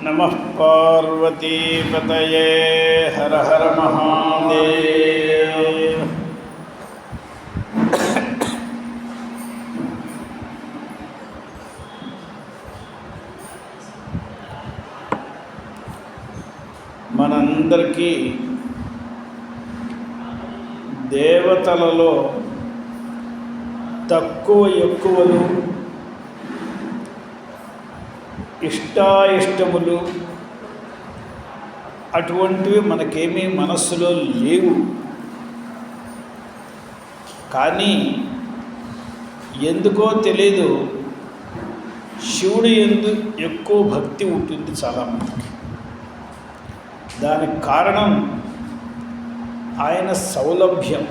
నమః పార్వతీపతయే హర హర మహాదేవ్. మనందరికీ దేవతలలో తక్కువ ఎక్కువలు, ఇష్టాయిష్టములు అటువంటివి మనకేమీ మనస్సులో లేవు. కానీ ఎందుకో తెలీదు, శివుడి యందు ఎక్కువ భక్తి ఉంటుంది చాలామందికి. దానికి కారణం ఆయన సౌలభ్యం.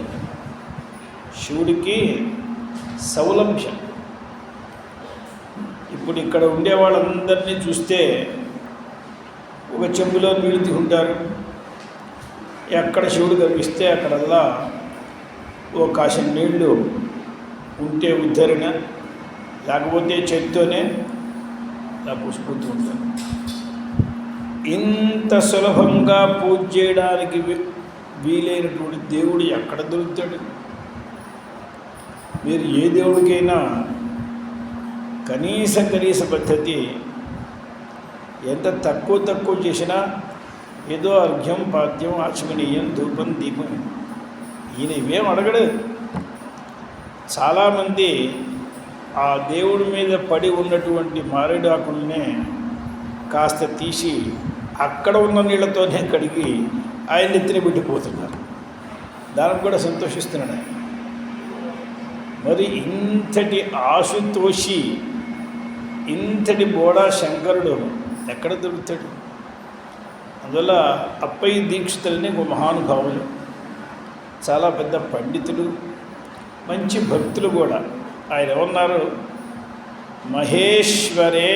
శివుడికి సౌలభ్యం. ఇప్పుడు ఇక్కడ ఉండే వాళ్ళందరినీ చూస్తే ఒక చెంబులో నీళ్ళు తీసుకుంటారు. ఎక్కడ శివుడు కనిపిస్తే అక్కడల్లా ఓ కాసిన నీళ్లు ఉంటే ఉద్ధరణ, లేకపోతే చేతితోనే ఇలా పూసుకుంటూ ఉంటారు. ఇంత సులభంగా పూజ చేయడానికి వీలైనటువంటి దేవుడు ఎక్కడ దొరుకుతాడు? మీరు ఏ దేవుడికైనా కనీస పద్ధతి ఎంత తక్కువ చేసినా ఏదో అర్ఘ్యం, పాద్యం, ఆచమనీయం, ధూపం, దీపం, ఈయన ఇవేం అడగడు. చాలామంది ఆ దేవుడి మీద పడి ఉన్నటువంటి మారేడాకుల్నే కాస్త తీసి అక్కడ ఉన్న నీళ్లతోనే కడిగి ఆయన ఎత్తిన పెట్టిపోతున్నారు. దానికి కూడా సంతోషిస్తున్నాడు ఆయన. మరి ఇంతటి ఆశుతోషి, ఇంతటి బోడా శంకరుడు ఎక్కడ దొరుకుతాడు? అందువల్ల అప్పయ్య దీక్షితులని ఒక మహానుభావులు, చాలా పెద్ద పండితులు, మంచి భక్తులు కూడా. ఆయన ఏమన్నారు? మహేశ్వరే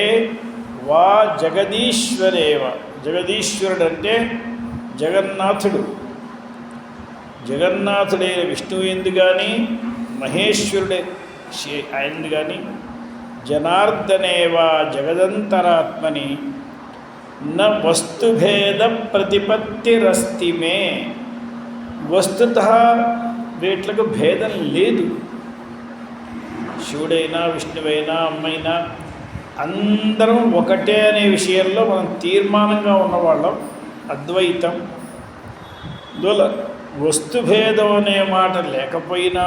వా జగదీశ్వరేవ. జగదీశ్వరుడు అంటే జగన్నాథుడు. జగన్నాథుడైన విష్ణువు ఎందు కానీ, మహేశ్వరుడే ఆయనది కానీ, జనార్దనేవా జగదంతరాత్మని న వస్తుభేద ప్రతిపత్తిరస్తి మే. వస్తుత వీట్లకు భేదం లేదు. శివుడైనా, విష్ణువైనా, అమ్మైనా అందరం ఒకటే అనే విషయంలో మనం తీర్మానంగా ఉన్నవాళ్ళం. అద్వైతం. అందువల్ల వస్తుభేదం అనే మాట లేకపోయినా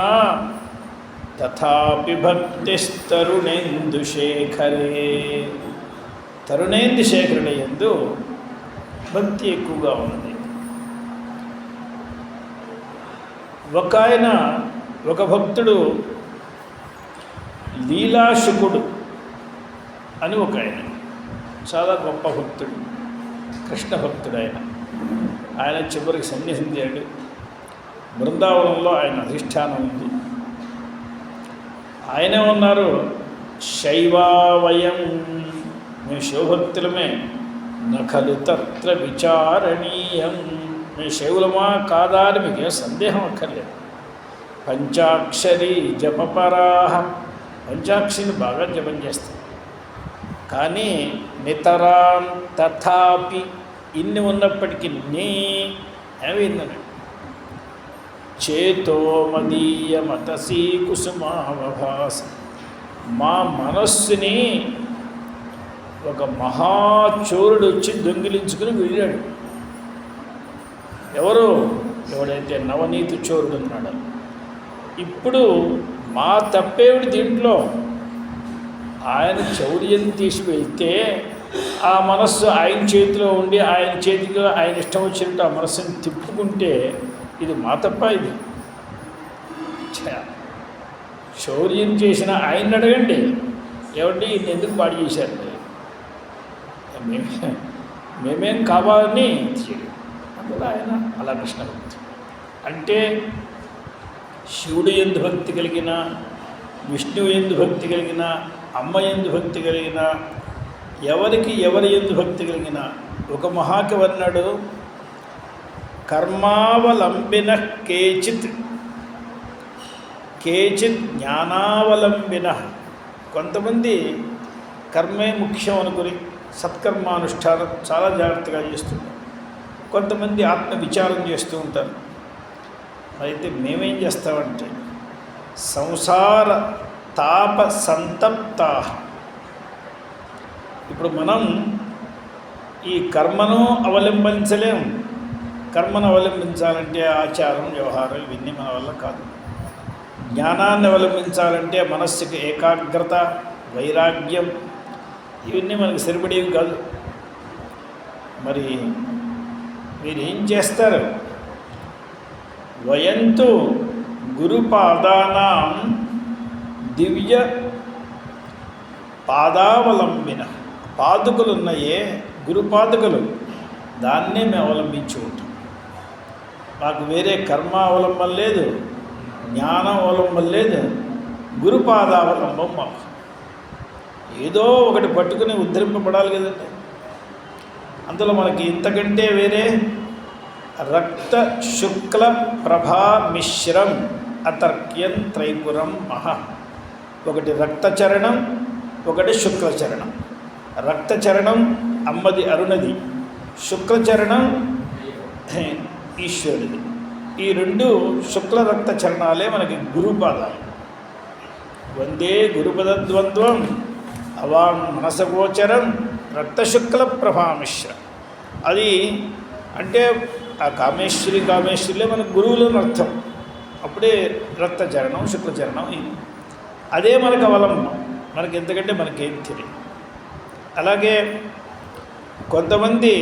తథాపి భక్తిస్తరుణేందుశేఖరే. తరుణేందుశేఖరుడు యందు భక్తి ఎక్కువగా ఉన్నది. ఒక భక్తుడు లీలాశుకుడు అని ఒక ఆయన, చాలా గొప్ప భక్తుడు, కృష్ణ భక్తుడు. ఆయన చివరికి సన్యసించాడు. బృందావనంలో ఆయన అధిష్టానం ఉంది. ఆయనే ఉన్నారు, శైవావయం, మేము శివభక్తులమే, నఖలు తత్ర విచారణీయం, మేము శైవులమా కాదా అని మీకేం సందేహం అక్కర్లేదు. పంచాక్షరి జపపరాహ, పంచాక్షరిని బాగా జపం చేస్తాం. కానీ నితరాం తథాపి, ఇన్ని ఉన్నప్పటికీ నీ ఏమైందన్నాడు, చేతో మదీయ మతసీ కుసుమావభాస. మా మనస్సుని ఒక మహాచోరుడు వచ్చి దొంగిలించుకుని వెళ్ళాడు. ఎవడైతే నవనీతి చోరుడు ఉన్నాడు. ఇప్పుడు మా తప్పేవిడి దీంట్లో? ఆయన చౌర్యం తీసి వెళ్తే ఆ మనస్సు ఆయన చేతిలో ఉండి, ఆయన చేతిలో ఆయన ఇష్టం వచ్చినట్టు ఆ మనస్సుని తిప్పుకుంటే ఇది మా తప్ప? ఇది చౌర్యం చేసిన ఆయన్ని అడగండి, ఏమండి ఇన్ని ఎందుకు పాడు చేశారండి, మేమేం కావాలని చేయడం. అందులో ఆయన అలా కృష్ణ భక్తి అంటే శివుడు యందు భక్తి కలిగిన, విష్ణువు యందు భక్తి కలిగిన, అమ్మ యందు భక్తి కలిగిన, ఎవరి యందు భక్తి కలిగిన. ఒక మహాకవి అన్నాడు, కర్మావలంబిన కేచిత్ జ్ఞానావలంబిన. కొంతమంది కర్మే ముఖ్యం అనుకుని సత్కర్మానుష్ఠానం చాలా జాగ్రత్తగా చేస్తుంటారు. కొంతమంది ఆత్మ విచారం చేస్తూ ఉంటారు. అయితే మేమేం చేస్తామంటే సంసార తాప సంతప్త. ఇప్పుడు మనం ఈ కర్మను అవలంబించలేం. కర్మను అవలంబించాలంటే ఆచారం, వ్యవహారం ఇవన్నీ మన వల్ల కాదు. జ్ఞానాన్ని అవలంబించాలంటే మనస్సుకి ఏకాగ్రత, వైరాగ్యం ఇవన్నీ మనకి సరిపడేవి కాదు. మరి మీరు ఏం చేస్తారు? వయంతు గురుపాదానాం దివ్య పాదావలంబిన. పాదుకలు ఉన్నాయే, గురుపాదుకలు, దాన్నే మేము అవలంబించి ఉంటాం. మాకు వేరే కర్మ అవలంబం లేదు, జ్ఞానం అవలంబం లేదు, గురుపాదావలంబం మాకు. ఏదో ఒకటి పట్టుకుని ఉద్ధరింపబడాలి కదండి. అందులో మనకి ఇంతకంటే వేరే రక్త శుక్ల ప్రభా మిశ్రం అతర్క్యం త్రైపురం మహా. ఒకటి రక్తచరణం, ఒకటి శుక్లచరణం. రక్తచరణం అమ్మది అరుణది, శుక్లచరణం ఈశ్వరుడిది. ఈ రెండు శుక్ల రక్త చరణాలే మనకి గురుపాదాలు. వందే గురుపదద్వంద్వం అవాం మనసగోచరం రక్తశుక్ల ప్రభామిశ్ర. అది అంటే ఆ కామేశ్వరులే మనకు గురువులని అర్థం. అప్పుడే రక్తచరణం, శుక్లచరణం. అదే మనకు అవలంబం. మనకి ఎందుకంటే మనకేం తెలియదు. అలాగే కొంతమంది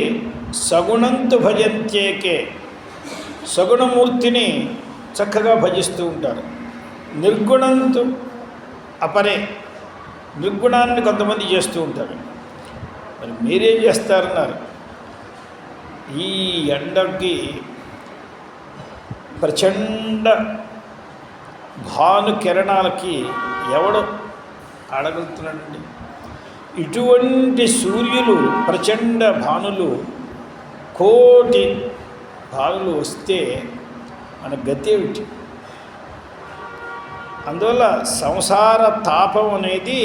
సగుణంతు భజంత్యేకే, సగుణమూర్తిని చక్కగా భజిస్తూ ఉంటారు. నిర్గుణంతు అపరే, నిర్గుణాన్ని కొంతమంది చేస్తూ ఉంటారు. మరి మీరేం చేస్తారన్నారు? ఈ ఎండకి ప్రచండ భాను కిరణాలకి ఎవడు అడగలుగుతున్నాడండి? ఇటువంటి సూర్యులు, ప్రచండ భానులు, కోటి భానులు వస్తే మన గతి ఏమిటి? అందువల్ల సంసార తాపం అనేది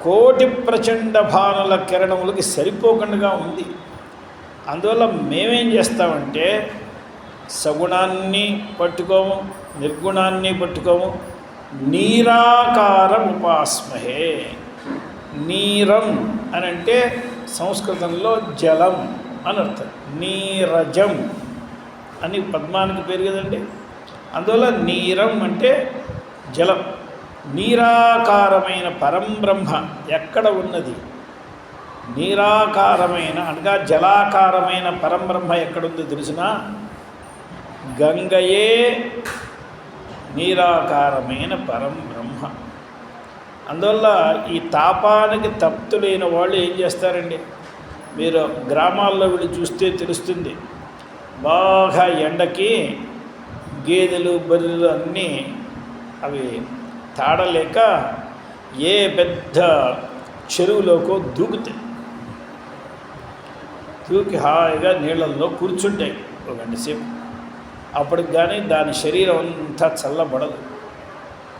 కోటి ప్రచండ భానుల కిరణములకి సరిపోకుండా ఉంది. అందువల్ల మేమేం చేస్తామంటే సగుణాన్ని పట్టుకోము, నిర్గుణాన్ని పట్టుకోము, నీరాకారం ఉపాస్మహే. నీరం అని అంటే సంస్కృతంలో జలం అని అర్థం. నీరజం అని పద్మానికి పేరు కదండి. అందువల్ల నీరం అంటే జలం. నీరాకారమైన పరంబ్రహ్మ ఎక్కడ ఉన్నది? నీరాకారమైన అనగా జలాకారమైన పరంబ్రహ్మ ఎక్కడుందో తెలిసినా? గంగయే నీరాకారమైన పరంబ్రహ్మ. అందువల్ల ఈ తాపానికి తప్తులైన వాళ్ళు ఏం చేస్తారండి? మీరు గ్రామాల్లో వెళ్ళి చూస్తే తెలుస్తుంది. బాగా ఎండకి గేదెలు, బర్రెలు అన్నీ అవి తాడలేక ఏ పెద్ద చెరువులోకో దూకుతాయి. దూకి హాయిగా నీళ్ళల్లో కూర్చుంటాయి ఒక గంట సేపు. అప్పటికి కానీ దాని శరీరం అంతా చల్లబడదు.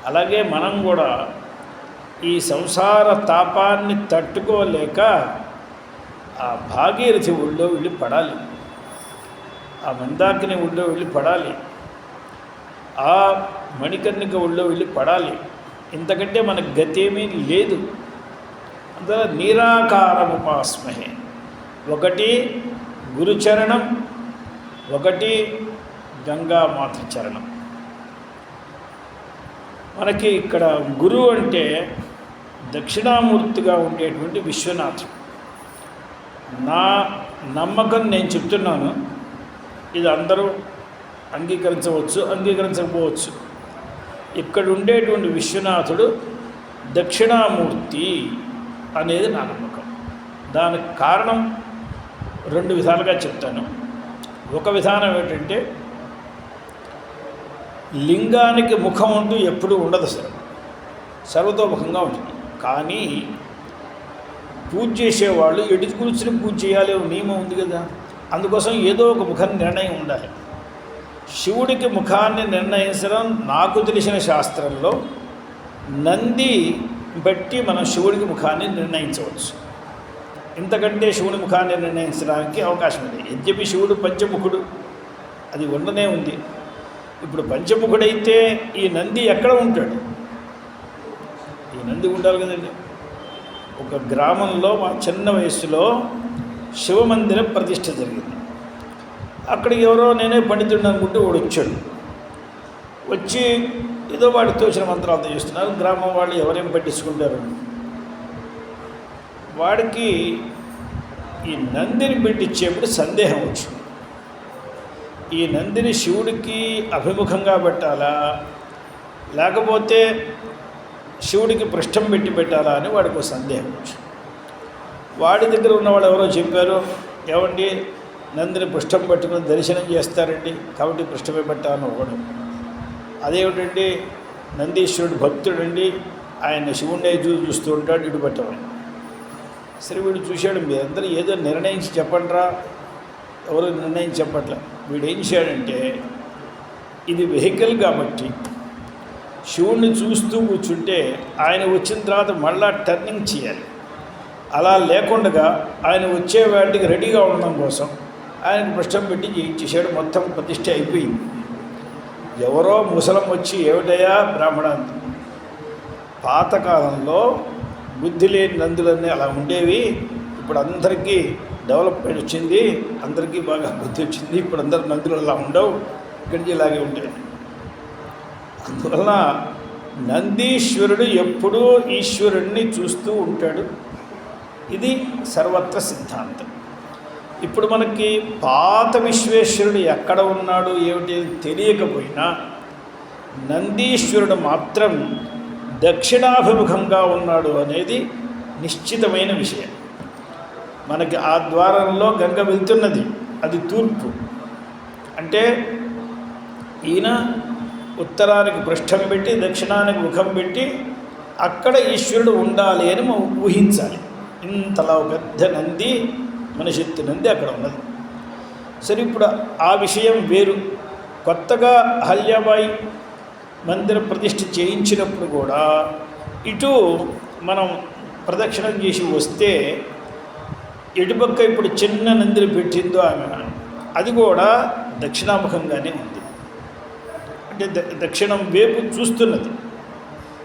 అలాగే మనం కూడా ఈ సంసార తాపాన్ని తట్టుకోలేక ఆ భాగీరథి ఒళ్ళో వెళ్ళి పడాలి, ఆ మందాకిని ఒళ్ళో వెళ్ళి పడాలి, ఆ మణికర్ణిక ఒళ్ళో వెళ్ళి పడాలి. ఇంతకంటే మనకు గతేమీ లేదు. అందువల్ల నిరాకారముపాస్మహే. ఒకటి గురుచరణం, ఒకటి గంగామాత చరణం. మనకి ఇక్కడ గురువు అంటే దక్షిణామూర్తిగా ఉండేటువంటి విశ్వనాథుడు. నా నమ్మకం నేను చెప్తున్నాను, ఇది అందరూ అంగీకరించవచ్చు, అంగీకరించకపోవచ్చు. ఇక్కడ ఉండేటువంటి విశ్వనాథుడు దక్షిణామూర్తి అనేది నా నమ్మకం. దానికి కారణం రెండు విధాలుగా చెప్తాను. ఒక విధానం ఏంటంటే, లింగానికి ముఖం అంటూ ఎప్పుడూ ఉండదు సార్, సర్వతోముఖంగా ఉంటుంది. కానీ పూజ చేసేవాళ్ళు ఎటు కూర్చుని పూజ చేయాలి నియమం ఉంది కదా. అందుకోసం ఏదో ఒక ముఖం నిర్ణయం ఉండాలి. శివుడికి ముఖాన్ని నిర్ణయించడం నాకు తెలిసిన శాస్త్రంలో నంది బట్టి మనం శివుడికి ముఖాన్ని నిర్ణయించవచ్చు. ఇంతకంటే శివుని ముఖాన్ని నిర్ణయించడానికి అవకాశం ఉంది. యద్యపి శివుడు పంచముఖుడు, అది ఉండనే ఉంది. ఇప్పుడు పంచముఖుడైతే ఈ నంది ఎక్కడ ఉంటాడు? ఈ నంది ఉండాలి కదండి. ఒక గ్రామంలో మా చిన్న వయస్సులో శివమందిర ప్రతిష్ఠ జరిగింది. అక్కడికి ఎవరో నేనే పండితుడిని అనుకుంటే వాడు వచ్చాడు. వచ్చి ఏదో వాడి తోచిన మంత్రాలతో చేస్తున్నారు. గ్రామం వాళ్ళు ఎవరేం పట్టించుకుంటారు. వాడికి ఈ నందిని పెట్టించేప్పుడు సందేహం వచ్చింది. ఈ నందిని శివుడికి అభిముఖంగా పెట్టాలా, లేకపోతే శివుడికి పృష్ఠం పెట్టి పెట్టాలా అని వాడికి ఒక సందేహం వచ్చింది. వాడి దగ్గర ఉన్నవాళ్ళు ఎవరో చెప్పారు, ఏమండి నందిని పృష్ఠం పెట్టుకుని దర్శనం చేస్తారండి, కాబట్టి పృష్ఠమే పెట్టాలని ఒకడు. అదేమిటండి, నందీశ్వరుడు భక్తుడండి, ఆయన శివుడిని చూస్తూ ఉంటాడు, ఇటు పెట్టమని. సరే వీడు చూశాడు, మీరందరూ ఏదో నిర్ణయించి చెప్పండిరా, ఎవరు నిర్ణయించి చెప్పట్లే. వీడు ఏం చేశాడంటే, ఇది వెహికల్ కాబట్టి శివుణ్ణి చూస్తూ కూర్చుంటే ఆయన వచ్చిన తర్వాత మళ్ళా టర్నింగ్ చేయాలి. అలా లేకుండా ఆయన వచ్చే వాటికి రెడీగా ఉండడం కోసం ఆయనకు పృష్ఠం పెట్టి చేయించేశాడు. మొత్తం ప్రతిష్ఠ అయిపోయింది. ఎవరో ముసలం వచ్చి, ఏమిటయా బ్రాహ్మణ, పాతకాలంలో బుద్ధి లేని నందులన్నీ అలా ఉండేవి, ఇప్పుడు అందరికీ డెవలప్మెంట్ వచ్చింది, అందరికీ బాగా బుద్ధి వచ్చింది, ఇప్పుడు అందరు నందులు అలా ఉండవు, ఇక్కడికి ఇలాగే ఉంటాయి. అందువలన నందీశ్వరుడు ఎప్పుడూ ఈశ్వరుణ్ణి చూస్తూ ఉంటాడు. ఇది సర్వత్ర సిద్ధాంతం. ఇప్పుడు మనకి పాత విశ్వేశ్వరుడు ఎక్కడ ఉన్నాడు ఏమిటి తెలియకపోయినా నందీశ్వరుడు మాత్రం దక్షిణాభిముఖంగా ఉన్నాడు అనేది నిశ్చితమైన విషయం. మనకి ఆ ద్వారంలో గంగ వెళ్తున్నది, అది తూర్పు. అంటే ఈయన ఉత్తరానికి పృష్ఠం పెట్టి దక్షిణానికి ముఖం పెట్టి అక్కడ ఈశ్వరుడు ఉండాలి అని మనం ఊహించాలి. ఇంతలా పెద్ద నంది, మనిషెత్తు నంది అక్కడ ఉన్నది. సరే, ఇప్పుడు ఆ విషయం వేరు. కొత్తగా అహల్యాబాయి మందిర ప్రతిష్ఠ చేయించినప్పుడు కూడా ఇటు మనం ప్రదక్షిణం చేసి వస్తే ఎటుపక్క ఇప్పుడు చిన్న నందిని పెట్టిందో ఆమె, అది కూడా దక్షిణాముఖంగానే ఉంది. అంటే దక్షిణం వైపు చూస్తున్నది,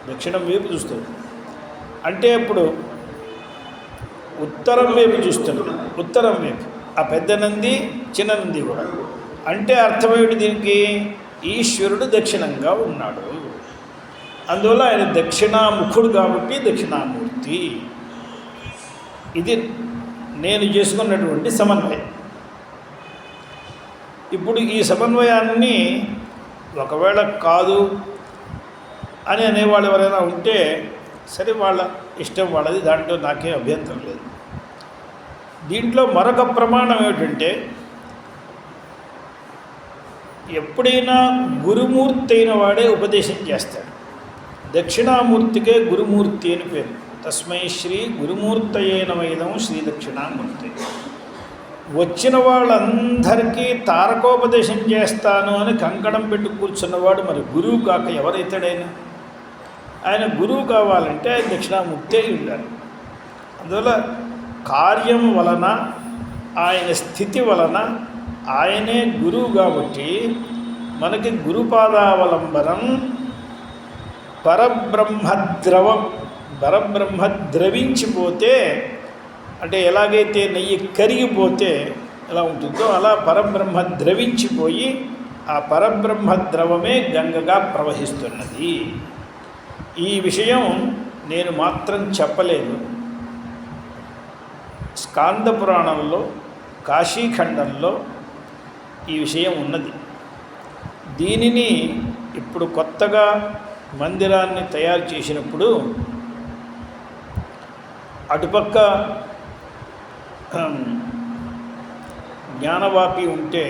దక్షిణం వైపు చూస్తుంది. అంటే ఇప్పుడు ఉత్తరం వైపు చూస్తున్నది, ఉత్తరం వైపు ఆ పెద్ద నంది చిన్న నంది కూడా. అంటే అర్థమేమిటి దీనికి? ఈశ్వరుడు దక్షిణంగా ఉన్నాడు, అందువల్ల ఆయన దక్షిణాముఖుడు కాబట్టి దక్షిణామూర్తి. ఇది నేను చేసుకున్నటువంటి సమన్వయం. ఇప్పుడు ఈ సమన్వయాన్ని ఒకవేళ కాదు అని అనేవాళ్ళు ఎవరైనా ఉంటే సరే, వాళ్ళ ఇష్టం వాళ్ళది, దాంట్లో నాకేం అభ్యంతరం లేదు. దీంట్లో మరొక ప్రమాణం ఏమిటంటే, ఎప్పుడైనా గురుమూర్తి అయిన వాడే ఉపదేశం చేస్తాడు. దక్షిణామూర్తికే గురుమూర్తి అని పేరు. తస్మై శ్రీ గురుమూర్తయే నమైదం శ్రీ దక్షిణామూర్తి. వచ్చిన వాళ్ళందరికీ తారకోపదేశం చేస్తాను అని కంకణం పెట్టి కూర్చున్నవాడు మరి గురువు కాక ఎవరైతాడైనా? ఆయన గురువు కావాలంటే ఆయన దక్షిణామూర్తి అయి ఉండాలి. అందువల్ల కార్యం వలన, ఆయన స్థితి వలన ఆయనే గురువు కాబట్టి మనకి గురుపాదావలంబనం పరబ్రహ్మద్రవం. పరబ్రహ్మ ద్రవించిపోతే, అంటే ఎలాగైతే నెయ్యి కరిగిపోతే ఎలా ఉంటుందో అలా పరబ్రహ్మ ద్రవించిపోయి ఆ పరబ్రహ్మ ద్రవమే గంగగా ప్రవహిస్తున్నది. ఈ విషయం నేను మాత్రం చెప్పలేదు. స్కాంద పురాణంలో, కాశీఖండంలో ఈ విషయం ఉన్నది. దీనిని ఇప్పుడు కొత్తగా మందిరాన్ని తయారు చేసినప్పుడు అటుపక్క జ్ఞానవాపి ఉంటే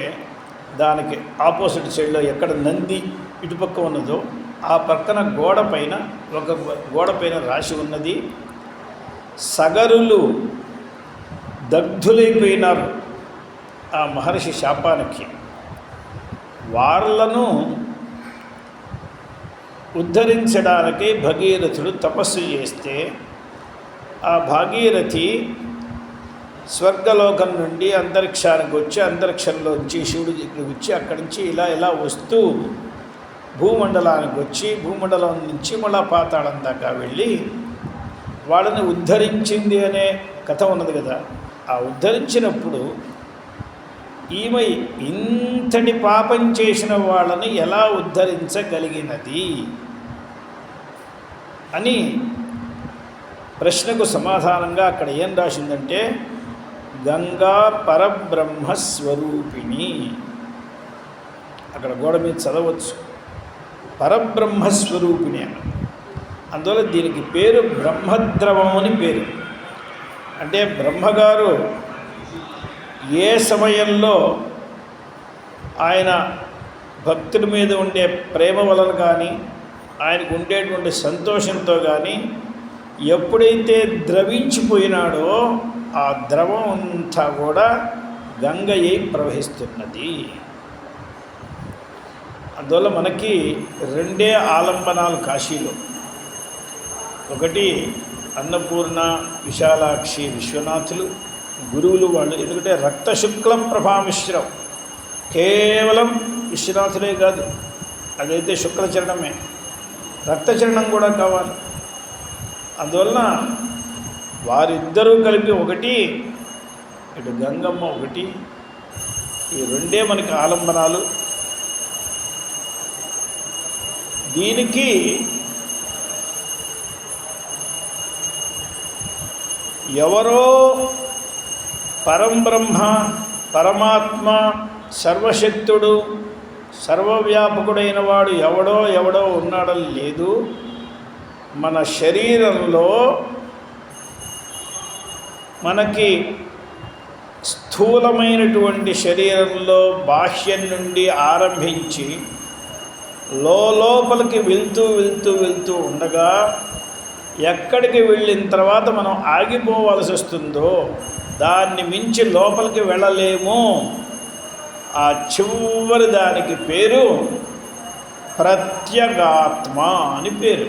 దానికి ఆపోజిట్ సైడ్లో ఎక్కడ నంది ఇటుపక్క ఉన్నదో ఆ పక్కన ఒక గోడ పైన రాసి ఉన్నది, సగరులు దగ్ధులైపోయినారు ఆ మహర్షి శాపానికి, వాళ్ళను ఉద్ధరించడానికి భగీరథుడు తపస్సు చేస్తే ఆ భాగీరథి స్వర్గలోకం నుండి అంతరిక్షానికి వచ్చి అంతరిక్షంలోంచి శివుడి దగ్గరికి వచ్చి అక్కడి నుంచి ఇలా వస్తూ భూమండలానికి వచ్చి భూమండలం నుంచి మళ్ళా పాతాళం దాకా వెళ్ళి వాళ్ళని ఉద్ధరించింది అనే కథ ఉన్నది కదా. ఆ ఉద్ధరించినప్పుడు ఈమె ఇంతటి పాపం చేసిన వాళ్ళని ఎలా ఉద్ధరించగలిగినది అని ప్రశ్నకు సమాధానంగా అక్కడ ఏం రాసిందంటే గంగా పరబ్రహ్మస్వరూపిణి. అక్కడ గోడ మీద చదవచ్చు పరబ్రహ్మస్వరూపిణి అని. అందువల్ల దీనికి పేరు బ్రహ్మద్రవం అని పేరు. అంటే బ్రహ్మగారు ఏ సమయంలో ఆయన భక్తుల మీద ఉండే ప్రేమ వలన కానీ ఆయనకు ఉండేటువంటి సంతోషంతో కానీ ఎప్పుడైతే ద్రవించిపోయినాడో ఆ ద్రవం అంతా కూడా గంగయ్య ప్రవహిస్తున్నది. అందువల్ల మనకి రెండే ఆలంబనాలు కాశీలో. ఒకటి అన్నపూర్ణ, విశాలాక్షి, విశ్వనాథులు గురువులు వాళ్ళు. ఎందుకంటే రక్తశుక్ల ప్రభామిశ్రం కేవలం విశ్వనాథులే కాదు, అదైతే శుక్లచరణమే, రక్తచరణం కూడా కావాలి. అందువలన వారిద్దరూ కలిపి ఒకటి, ఇటు గంగమ్మ ఒకటి, ఈ రెండే మనకి ఆలంబనాలు. దీనికి ఎవరో పరంబ్రహ్మ పరమాత్మ సర్వశక్తుడు సర్వవ్యాపకుడైన వాడు ఎవడో ఉన్నాడని లేదు. మన శరీరంలో మనకి స్థూలమైనటువంటి శరీరంలో బాహ్యం నుండి ఆరంభించి లోపలికి వెళ్తూ ఉండగా ఎక్కడికి వెళ్ళిన తర్వాత మనం ఆగిపోవలసి వస్తుందో దాన్ని మించి లోపలికి వెళ్ళలేము. ఆ చివరి దానికి పేరు ప్రత్యేగాత్మ అని పేరు.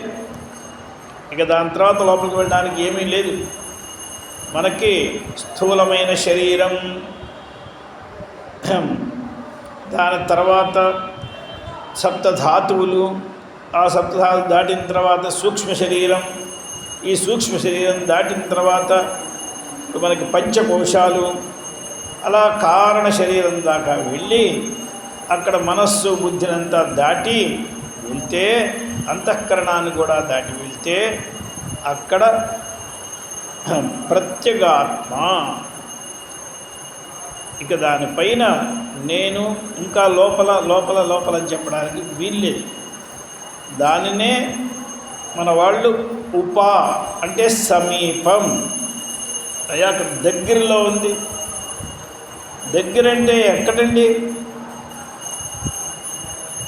ఇక దాని తర్వాత లోపలికి వెళ్ళడానికి ఏమీ లేదు. మనకి స్థూలమైన శరీరం, దాని తర్వాత సప్తధాతువులు, ఆ సప్తధాతువులు దాటిన తర్వాత సూక్ష్మ శరీరం, ఈ సూక్ష్మ శరీరం దాటిన తర్వాత మనకి పంచకోశాలు, అలా కారణ శరీరం దాకా వెళ్ళి అక్కడ మనస్సు బుద్ధినంతా దాటి వెళ్తే, అంతఃకరణాన్ని కూడా దాటి వెళ్తే అక్కడ ప్రత్యేగాత్మ. ఇక దానిపైన నేను ఇంకా లోపల అని చెప్పడానికి వీల్లేదు. దానినే మన వాళ్ళు ఉపా అంటే సమీపం, అయ్యా అక్కడ దగ్గరలో ఉంది. దగ్గరంటే ఎక్కడండి?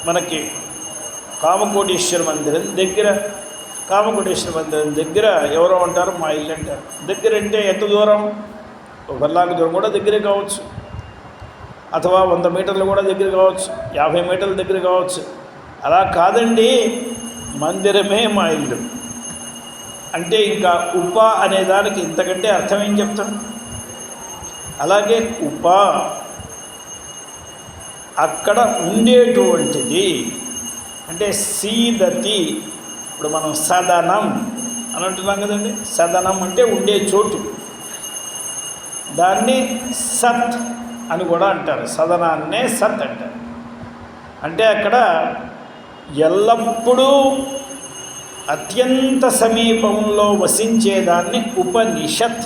మనకి కామకోటేశ్వర మందిరం దగ్గర. కామకోటేశ్వర మందిరం దగ్గర ఎవరో అంటారు, మా ఇల్లు అంటారు. దగ్గర అంటే ఎంత దూరం? 1 లాక్ దూరం కూడా దగ్గరే కావచ్చు, అథవా 100 మీటర్లు కూడా దగ్గర కావచ్చు, 50 మీటర్ల దగ్గర కావచ్చు. అలా కాదండి, మందిరమే మా ఇల్లు అంటే ఇంకా ఉప అనే దానికి ఇంతకంటే అర్థం ఏం చెప్తాం? అలాగే ఉప అక్కడ ఉండేటువంటిది అంటే సీదతి. ఇప్పుడు మనం సదనం అని అంటున్నాం కదండి, సదనం అంటే ఉండే చోటు. దాన్ని సత్ అని కూడా అంటారు, సదనాన్నే సత్ అంటారు. అంటే అక్కడ ఎల్లప్పుడూ అత్యంత సమీపంలో వసించేదాన్ని ఉపనిషత్.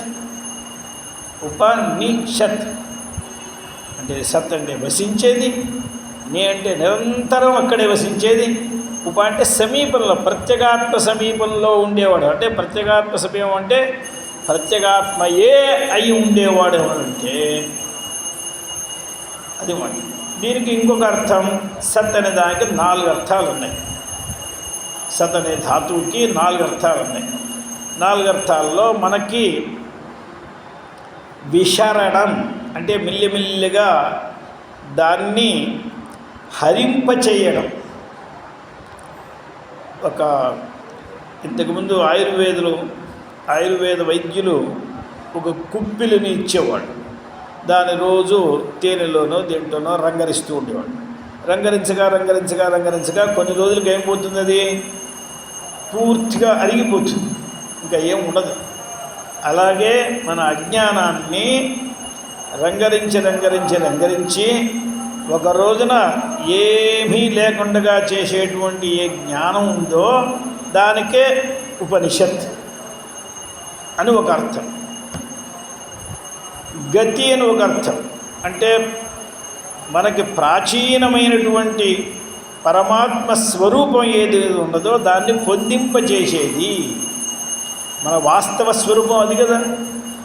ఉపనిషత్ అంటే సత్ అంటే వసించేది, నీ అంటే నిరంతరం అక్కడే వసించేది, ఉప అంటే సమీపంలో, ప్రత్యేగాత్మ సమీపంలో ఉండేవాడు. అంటే ప్రత్యేగాత్మ సమీపం అంటే ప్రత్యేగాత్మయే అయి ఉండేవాడు అంటే అది మాట. దీనికి ఇంకొక అర్థం, సత్ అనే దానికి 4 అర్థాలు ఉన్నాయి. సత్ అనే ధాతువుకి 4 అర్థాలు ఉన్నాయి. 4 అర్థాల్లో మనకి విశరణం అంటే మెల్లిమెల్లిగా దాన్ని హరింపచేయడం. ఇంతకుముందు ఆయుర్వేద వైద్యులు ఒక కుప్పిలిని ఇచ్చేవాడు. దాని రోజు తేనెలోనో దేంట్లోనో రంగరిస్తూ ఉండేవాడు. రంగరించగా కొన్ని రోజులకి ఏమైపోతుంది, అది పూర్తిగా అరిగిపోతుంది, ఇంకా ఏం ఉండదు. అలాగే మన అజ్ఞానాన్ని రంగరించి ఒక రోజున ఏమీ లేకుండా చేసేటువంటి ఏ జ్ఞానం ఉందో దానికే ఉపనిషత్ అని ఒక అర్థం. గతి అని ఒక అర్థం. అంటే మనకి ప్రాచీనమైనటువంటి పరమాత్మ స్వరూపం ఏది ఉన్నదో దాన్ని పొందింపజేసేది. మన వాస్తవ స్వరూపం అది కదా.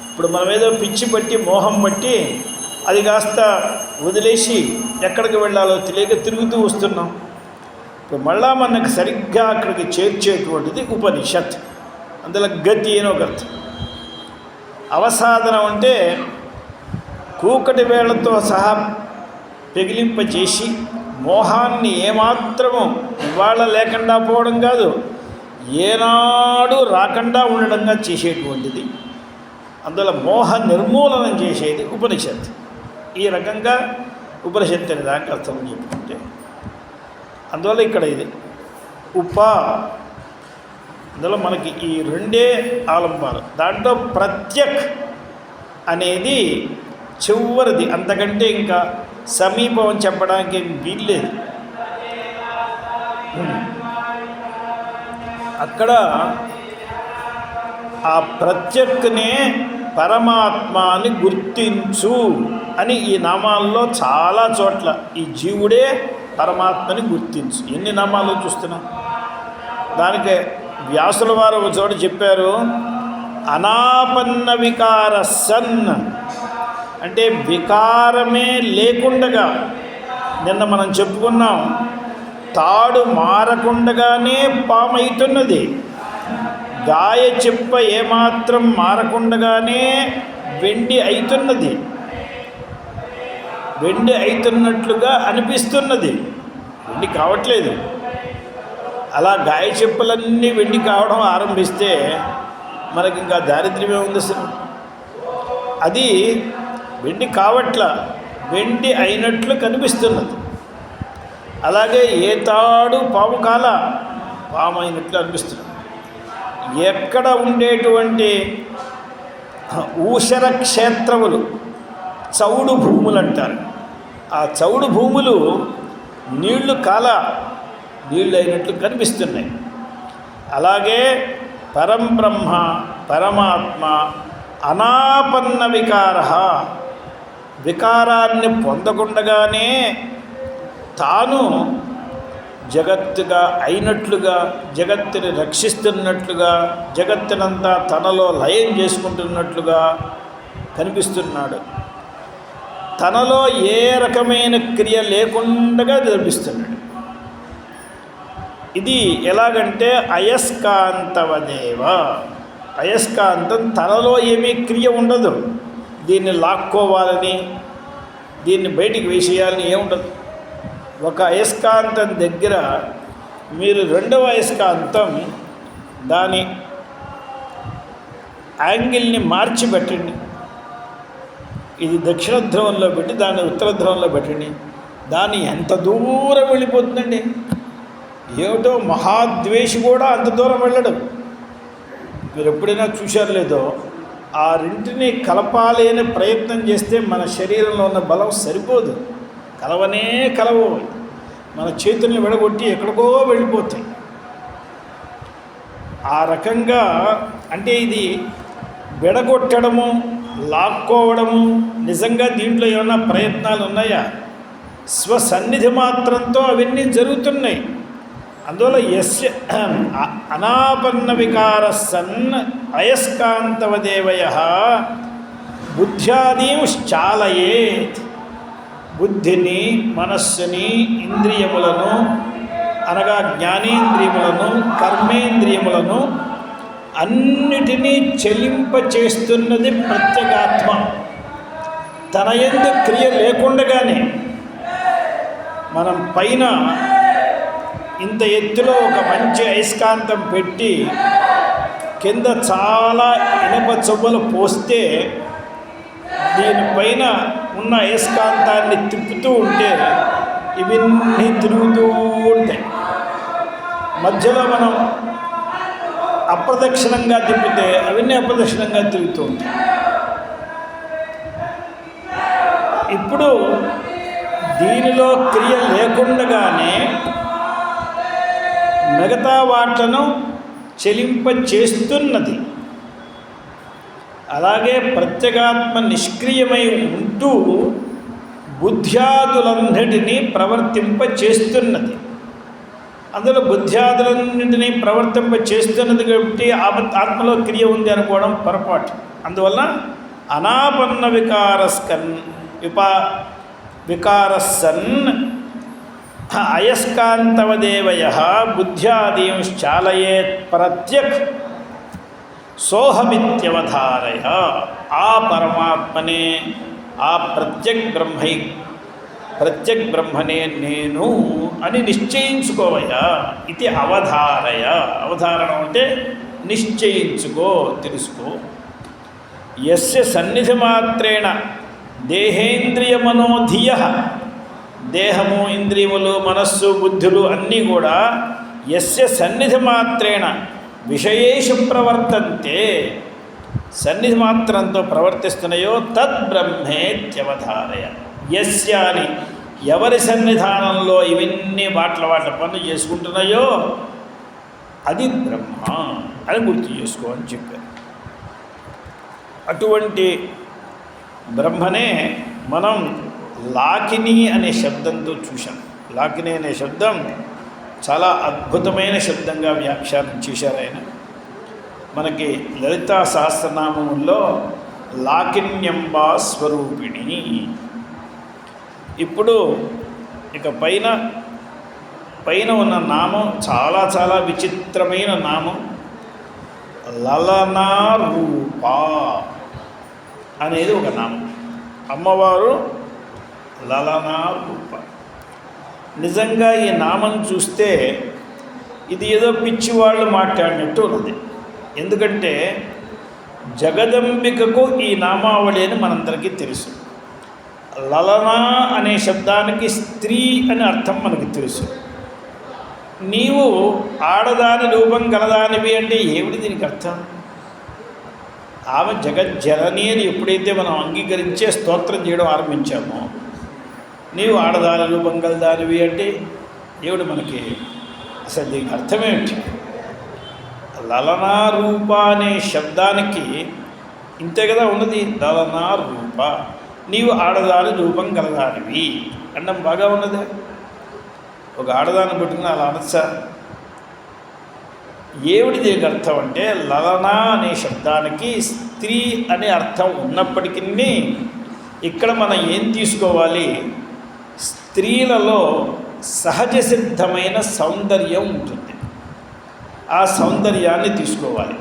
ఇప్పుడు మనం ఏదో పిచ్చి పట్టి మోహం పట్టి అది కాస్త వదిలేసి ఎక్కడికి వెళ్ళాలో తెలియక తిరుగుతూ వస్తున్నాం. ఇప్పుడు మళ్ళా మనకు సరిగ్గా అక్కడికి చేర్చేటువంటిది ఉపనిషత్. అందులో గతి అని ఒక అర్థం. అవసాధనం అంటే కూకటి వేళ్లతో సహా పెగిలింపజేసి మోహాన్ని ఏమాత్రము ఇవాళ లేకుండా పోవడం కాదు, ఏనాడు రాకుండా ఉండడంగా చేసేటువంటిది. అందులో మోహ నిర్మూలనం చేసేది ఉపనిషత్. ఈ రకంగా ఉపనిషత్ అనే దానికి అర్థం చెప్పుకుంటే అందువల్ల ఇక్కడ ఇది అందులో మనకి ఈ రెండే ఆలంబాలు. దాంట్లో ప్రత్యక్ అనేది చివరిది, అంతకంటే ఇంకా సమీపం అని చెప్పడానికి ఏం వీల్లేదు. అక్కడ ఆ ప్రత్యక్నే పరమాత్మ అని గుర్తించు అని ఈ నామాల్లో చాలా చోట్ల ఈ జీవుడే పరమాత్మని గుర్తించు. ఎన్ని నామాలు చూస్తున్నాం. దానికి వ్యాసుల వారు ఒక చోట చెప్పారు, అనాపన్న వికార సన్ అంటే వికారమే లేకుండగా. నిన్న మనం చెప్పుకున్నాం, తాడు మారకుండగానే పామైతున్నది, గాయ చెప్ప ఏమాత్రం మారకుండగానే వెండి అవుతున్నది, వెండి అవుతున్నట్లుగా అనిపిస్తున్నది, వెండి కావట్లేదు. అలా గాయ చెప్పులన్నీ వెండి కావడం ఆరంభిస్తే మనకి ఇంకా దారిద్ర్యమే ఉంది అసలు. అది వెండి కావట్ల, వెండి అయినట్లు కనిపిస్తున్నది. అలాగే ఏ తాడు పాము కాల పాము అయినట్లు అనిపిస్తున్నది. ఎక్కడ ఉండేటువంటి ఊషర క్షేత్రములు, చౌడు భూములు అంటారు. ఆ చౌడు భూములు నీళ్లు కాల నీళ్ళు అయినట్లు కనిపిస్తున్నాయి. అలాగే పరంబ్రహ్మ పరమాత్మ అనాపన్న వికార, వికారాన్ని పొందకుండగానే తాను జగత్తుగా అయినట్లుగా, జగత్తుని రక్షిస్తున్నట్లుగా, జగత్తునంతా తనలో లయం చేసుకుంటున్నట్లుగా కనిపిస్తున్నాడు. తనలో ఏ రకమైన క్రియ లేకుండా జరిపిస్తున్నాడు. ఇది ఎలాగంటే అయస్కాంతవదేవ, అయస్కాంతం తనలో ఏమీ క్రియ ఉండదు. దీన్ని లాక్కోవాలని, దీన్ని బయటికి వేసేయాలని ఏముండదు. ఒక అయస్కాంతం దగ్గర మీరు రెండవ అయస్కాంతం దాని యాంగిల్ని మార్చి పెట్టండి. ఇది దక్షిణ ధ్రువంలో పెట్టి దాన్ని ఉత్తర ధ్రువంలో పెట్టండి, దాన్ని ఎంత దూరం వెళ్ళిపోతుందండి. ఏమిటో మహాద్వేషి కూడా అంత దూరం వెళ్ళడు. మీరు ఎప్పుడైనా చూశారు లేదో, ఆ రెంటిని కలపాలి అనే ప్రయత్నం చేస్తే మన శరీరంలో ఉన్న బలం సరిపోదు, కలవనే కలవు. మన చేతుల్ని విడగొట్టి ఎక్కడికో వెళ్ళిపోతాయి. ఆ రకంగా అంటే ఇది విడగొట్టడము, లాక్కోవడము, నిజంగా దీంట్లో ఏమైనా ప్రయత్నాలు ఉన్నాయా? స్వసన్నిధి మాత్రంతో అవన్నీ జరుగుతున్నాయి. అందువల్ల యస్య అనాపన్న వికార సన్ అయస్కాంతవదేవయ బుద్ధ్యాదీం చాలయేత్. బుద్ధిని, మనస్సుని, ఇంద్రియములను అనగా జ్ఞానేంద్రియములను, కర్మేంద్రియములను అన్నిటినీ చెలింపచేస్తున్నది ప్రత్యేగాత్మ. తన యందు క్రియ లేకుండగానే మనం పైన ఇంత ఎత్తులో ఒక మంచి అయస్కాంతం పెట్టి కింద చాలా ఇనప చువ్వలు పోస్తే దీనిపైన ఉన్న అయస్కాంతాన్ని తిప్పుతూ ఉంటే ఇవన్నీ తిరుగుతూ ఉంటాయి. మధ్యలో మనం అప్రదక్షిణంగా తిప్పితే అవన్నీ అప్రదక్షిణంగా తిరుగుతూ ఉంటాయి. ఇప్పుడు దీనిలో క్రియ లేకుండానే మిగతా వాట్లను చెలింప చేస్తున్నది. అలాగే ప్రత్యేగాత్మ నిష్క్రియమై ఉంటూ బుద్ధ్యాదులన్నిటినీ ప్రవర్తింప చేస్తున్నది. అందులో బుద్ధ్యాదులన్నింటినీ ప్రవర్తింప చేస్తున్నది కాబట్టి ఆత్మలో క్రియ ఉంది అనుకోవడం పొరపాటు. అందువల్ల అనాపన్న వికారస్సన్ అయస్కాంతవదేవయ బుద్ధ్యాదీంశ్చాలయేత్ ప్రత్యక్ సోహమిత్యవధారయ. ఆ పరమాత్మనే, ఆ ప్రత్యక్ బ్రహ్మనే నేను అని నిశ్చయించుకోవయ్యా. ఇది అవధారయ. అవధారణం అంటే నిశ్చయించుకో, తెలుసుకో. యస్య సన్నిధి మాత్రేణ దేహేంద్రియ మనోధియ, దేహము, ఇంద్రియములు, మనస్సు, బుద్ధులు అన్నీ కూడా యస్య సన్నిధి మాత్రేణ విషయేషు ప్రవర్తంతే, సన్నిధి మాత్రంతో ప్రవర్తిస్తున్నాయో తద్బ్రహ్మేత్యవధారయ. యస్య అని ఎవరి సన్నిధానంలో ఇవన్నీ వాట్ల పనులు చేసుకుంటున్నాయో అది బ్రహ్మ అని గుర్తు చేసుకో అని చెప్పారు. అటువంటి బ్రహ్మనే మనం లాకిని అనే శబ్దంతో చూశాం. లాకిని అనే శబ్దం చాలా అద్భుతమైన శబ్దంగా వ్యాఖ్యానం చేశారు ఆయన. మనకి లలితా సహస్రనామముల్లో లాకిన్యంబా స్వరూపిణి. ఇప్పుడు ఇక పైన ఉన్న నామం చాలా చాలా విచిత్రమైన నామం. లలనా రూప అనేది ఒక నామం. అమ్మవారు లలనా రూప. నిజంగా ఈ నామం చూస్తే ఇది ఏదో పిచ్చివాళ్ళు మాట్లాడినట్టు ఉన్నది. ఎందుకంటే జగదంబికకు ఈ నామావళి అని మనందరికీ తెలుసు. లలనా అనే శబ్దానికి స్త్రీ అని అర్థం మనకి తెలుసు. నీవు ఆడదాని రూపం గలదానివి అంటే ఏమిటి దీనికి అర్థం? ఆమె జగజ్జనని అని ఎప్పుడైతే మనం అంగీకరించే స్తోత్రం చేయడం ఆరంభించామో, నీవు ఆడదాని రూపం గలదానివి అంటే ఏమిటి మనకి అసలు దీనికి అర్థమేమిటి? లలనా రూప అనే శబ్దానికి ఇంతే కదా ఉన్నది. లలనా రూప, నీవు ఆడదాని రూపం గలదానివి అనడం బాగా ఉన్నది. ఒక ఆడదాన్ని పెట్టుకుని అలా అనొచ్చా? ఏమిటి దీనికి అర్థం అంటే లలనా అనే శబ్దానికి స్త్రీ అనే అర్థం ఉన్నప్పటికీ ఇక్కడ మనం ఏం తీసుకోవాలి? స్త్రీలలో సహజ సిద్ధమైన సౌందర్యం ఉంటుంది, ఆ సౌందర్యాన్ని తీసుకోవాలి.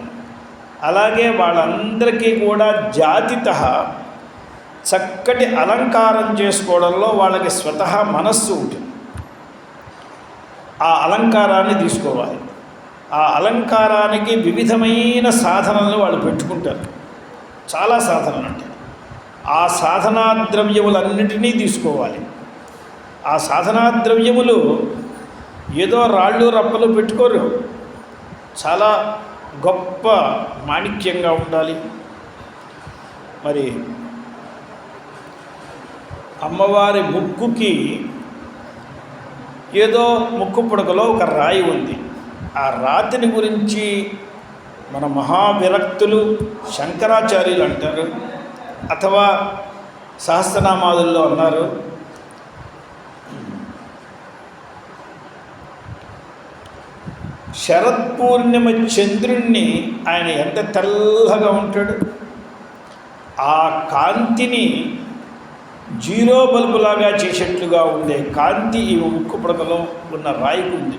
అలాగే వాళ్ళందరికీ కూడా జాతితః చక్కటి అలంకారం చేసుకోవడంలో వాళ్ళకి స్వతహా మనస్సు ఉంటుంది. ఆ అలంకారాన్ని తీసుకోవాలి. ఆ అలంకారానికి వివిధమైన సాధనలు వాళ్ళు పెట్టుకుంటారు. చాలా సాధనలు అంటే ఆ సాధనా ద్రవ్యములన్నిటినీ తీసుకోవాలి. ఆ సాధనా ద్రవ్యములు ఏదో రాళ్ళు రప్పలు పెట్టుకోరు, చాలా గొప్ప మాణిక్యంగా ఉండాలి. మరి అమ్మవారి ముక్కుకి ఏదో ముక్కు పుడకలో ఒక రాయి ఉంది. ఆ రాతిని గురించి మన మహావిరక్తులు శంకరాచార్యులు అంటారు, అథవా సహస్రనామాదుల్లో అన్నారు. శరత్పూర్ణిమ చంద్రుణ్ణి ఆయన ఎంత తెల్లగా ఉంటాడు, ఆ కాంతిని జీరో బల్బులాగా చేసేట్లుగా ఉండే కాంతి ఈ ముక్కు పుడకలో ఉన్న రాయికి ఉంది.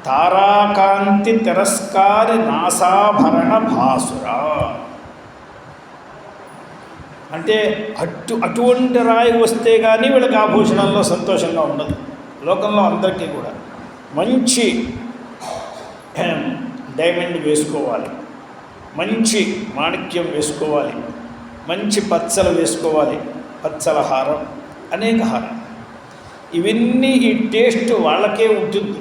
తారాకాంతి తిరస్కారి నాసాభరణ భాసురా అంటే అటువంటి రాయి వస్తే కానీ వీళ్ళకి ఆభూషణంలో సంతోషంగా ఉండదు. లోకంలో అందరికీ కూడా మంచి డైమండ్ వేసుకోవాలి, మంచి మాణిక్యం వేసుకోవాలి, మంచి పచ్చలు వేసుకోవాలి, పచ్చల హారం, అనేక హారం. ఇవన్నీ ఈ టేస్ట్ వాళ్ళకే ఉంటుంది.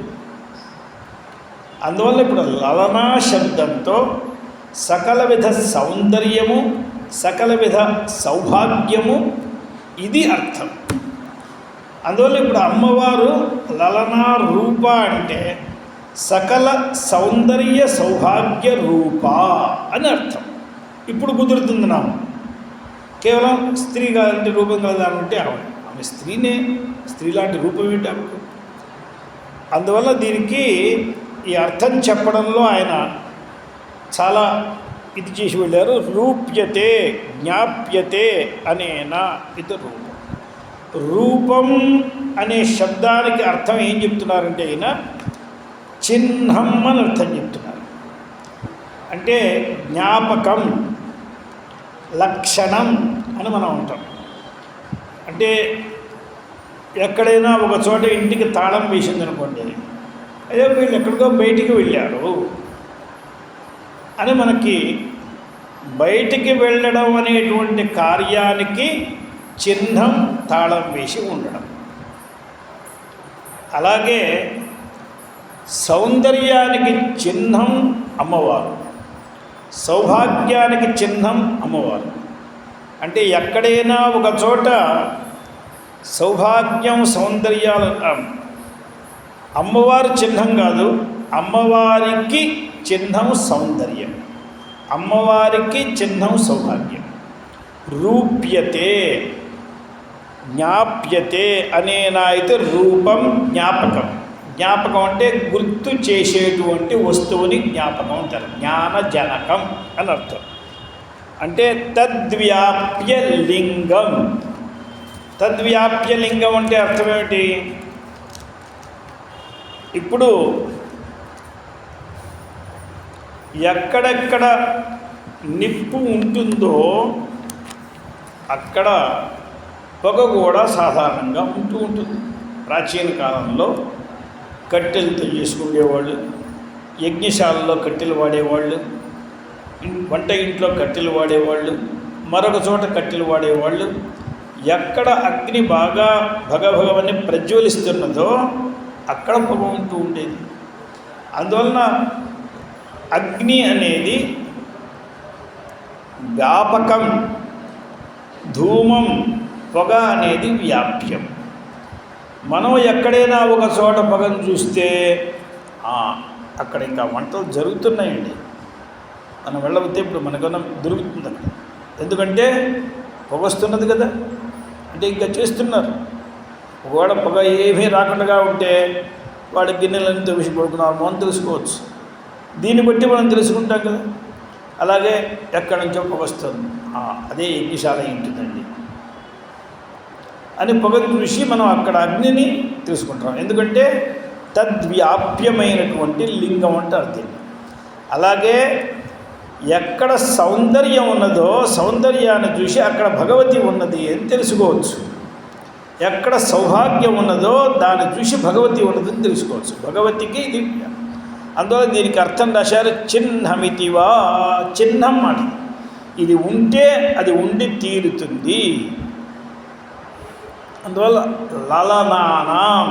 అందువల్ల ఇప్పుడు లలనా శబ్దంతో సకల విధ సౌందర్యము, సకల విధ సౌభాగ్యము, ఇది అర్థం. అందువల్ల ఇప్పుడు అమ్మవారు లలనా రూప అంటే సకల సౌందర్య సౌభాగ్య రూప అని అర్థం. ఇప్పుడు కుదురుతుంది నామం. కేవలం స్త్రీ లాంటి రూపం కదా అంటే ఆమె స్త్రీనే, స్త్రీ లాంటి రూపం ఏంటి ఆమెకు? అందువల్ల దీనికి ఈ అర్థం చెప్పడంలో ఆయన చాలా ఇది చేసి వెళ్ళారు. రూప్యతే జ్ఞాప్యతే అనేనా ఇది రూపం. రూపం అనే శబ్దానికి అర్థం ఏం చెప్తున్నారంటే ఆయన చిహ్నం అని అర్థం చెప్తున్నారు. అంటే జ్ఞాపకం, లక్షణం అని మనం అంటాం. అంటే ఎక్కడైనా ఒక చోట ఇంటికి తాళం వేసింది అనుకోండి, అదే వీళ్ళు ఎక్కడికో బయటికి వెళ్ళారు అని మనకి బయటికి వెళ్ళడం అనేటువంటి కార్యానికి చిహ్నం తాళం వేసి ఉండడం. అలాగే సౌందర్యానికి చిహ్నం అమ్మవారు, సౌభాగ్యానికి చిహ్నం అమ్మవారు. అంటే ఎక్కడైనా ఒక చోట సౌభాగ్యం సౌందర్యాలు అమ్మవారి చిహ్నం కాదు, అమ్మవారికి చిహ్నం సౌందర్యం, అమ్మవారికి చిహ్నం సౌభాగ్యం. రూప్యతే జ్ఞాప్యతే అనేనా అయితే రూపం జ్ఞాపకం. జ్ఞాపకం అంటే గుర్తు చేసేటువంటి వస్తువుని జ్ఞాపకం అంటారు, జ్ఞానజనకం అని అర్థం. అంటే తద్వ్యాప్య లింగం. తద్వ్యాప్య లింగం అంటే అర్థం ఏమిటి? ఇప్పుడు ఎక్కడెక్కడ నిప్పు ఉంటుందో అక్కడ పొగ కూడా సాధారణంగా ఉంటుంది. ప్రాచీన కాలంలో కట్టెలతో చేసుకునేవాళ్ళు, యజ్ఞశాలలో కట్టెలు వాడేవాళ్ళు, వంట ఇంట్లో కట్టెలు వాడేవాళ్ళు, మరొక చోట కట్టెలు వాడేవాళ్ళు. ఎక్కడ అగ్ని బాగా భగభగవని ప్రజ్వలిస్తున్నదో అక్కడ పొగ ఉంటూ ఉండేది. అందువలన అగ్ని అనేది వ్యాపకం, ధూమం పొగ అనేది వ్యాప్యం. మనం ఎక్కడైనా ఒక చోట పొగను చూస్తే అక్కడ ఇంకా వంటలు జరుగుతున్నాయండి. మనం వెళ్ళకపోతే ఇప్పుడు మనకన్నా దొరుకుతుంది అక్కడ. ఎందుకంటే పొగ వస్తున్నది కదా, అంటే ఇంకా చేస్తున్నారు. ఒకవేళ పొగ ఏమీ రాకుండా ఉంటే వాడి గిన్నెలన్నీ తెలిసి పడుకున్నాము అని తెలుసుకోవచ్చు. దీన్ని బట్టి మనం తెలుసుకుంటాం కదా. అలాగే ఎక్కడి నుంచో పొగ వస్తుంది, అదే యజ్ఞశాల ఉంటుందండి అని పొగను చూసి మనం అక్కడ అగ్నిని తెలుసుకుంటాం. ఎందుకంటే తద్వ్యాప్యమైనటువంటి లింగం అంటే అర్థం. అలాగే ఎక్కడ సౌందర్యం ఉన్నదో సౌందర్యాన్ని చూసి అక్కడ భగవతి ఉన్నది అని తెలుసుకోవచ్చు. ఎక్కడ సౌభాగ్యం ఉన్నదో దాన్ని చూసి భగవతి ఉన్నదని తెలుసుకోవచ్చు. భగవతికి ఇది. అందువల్ల దీనికి అర్థం రాశారు చిహ్నమితివా. చిహ్నం మాట ఇది ఉంటే అది ఉండి తీరుతుంది. అందువల్ల లలనానాం,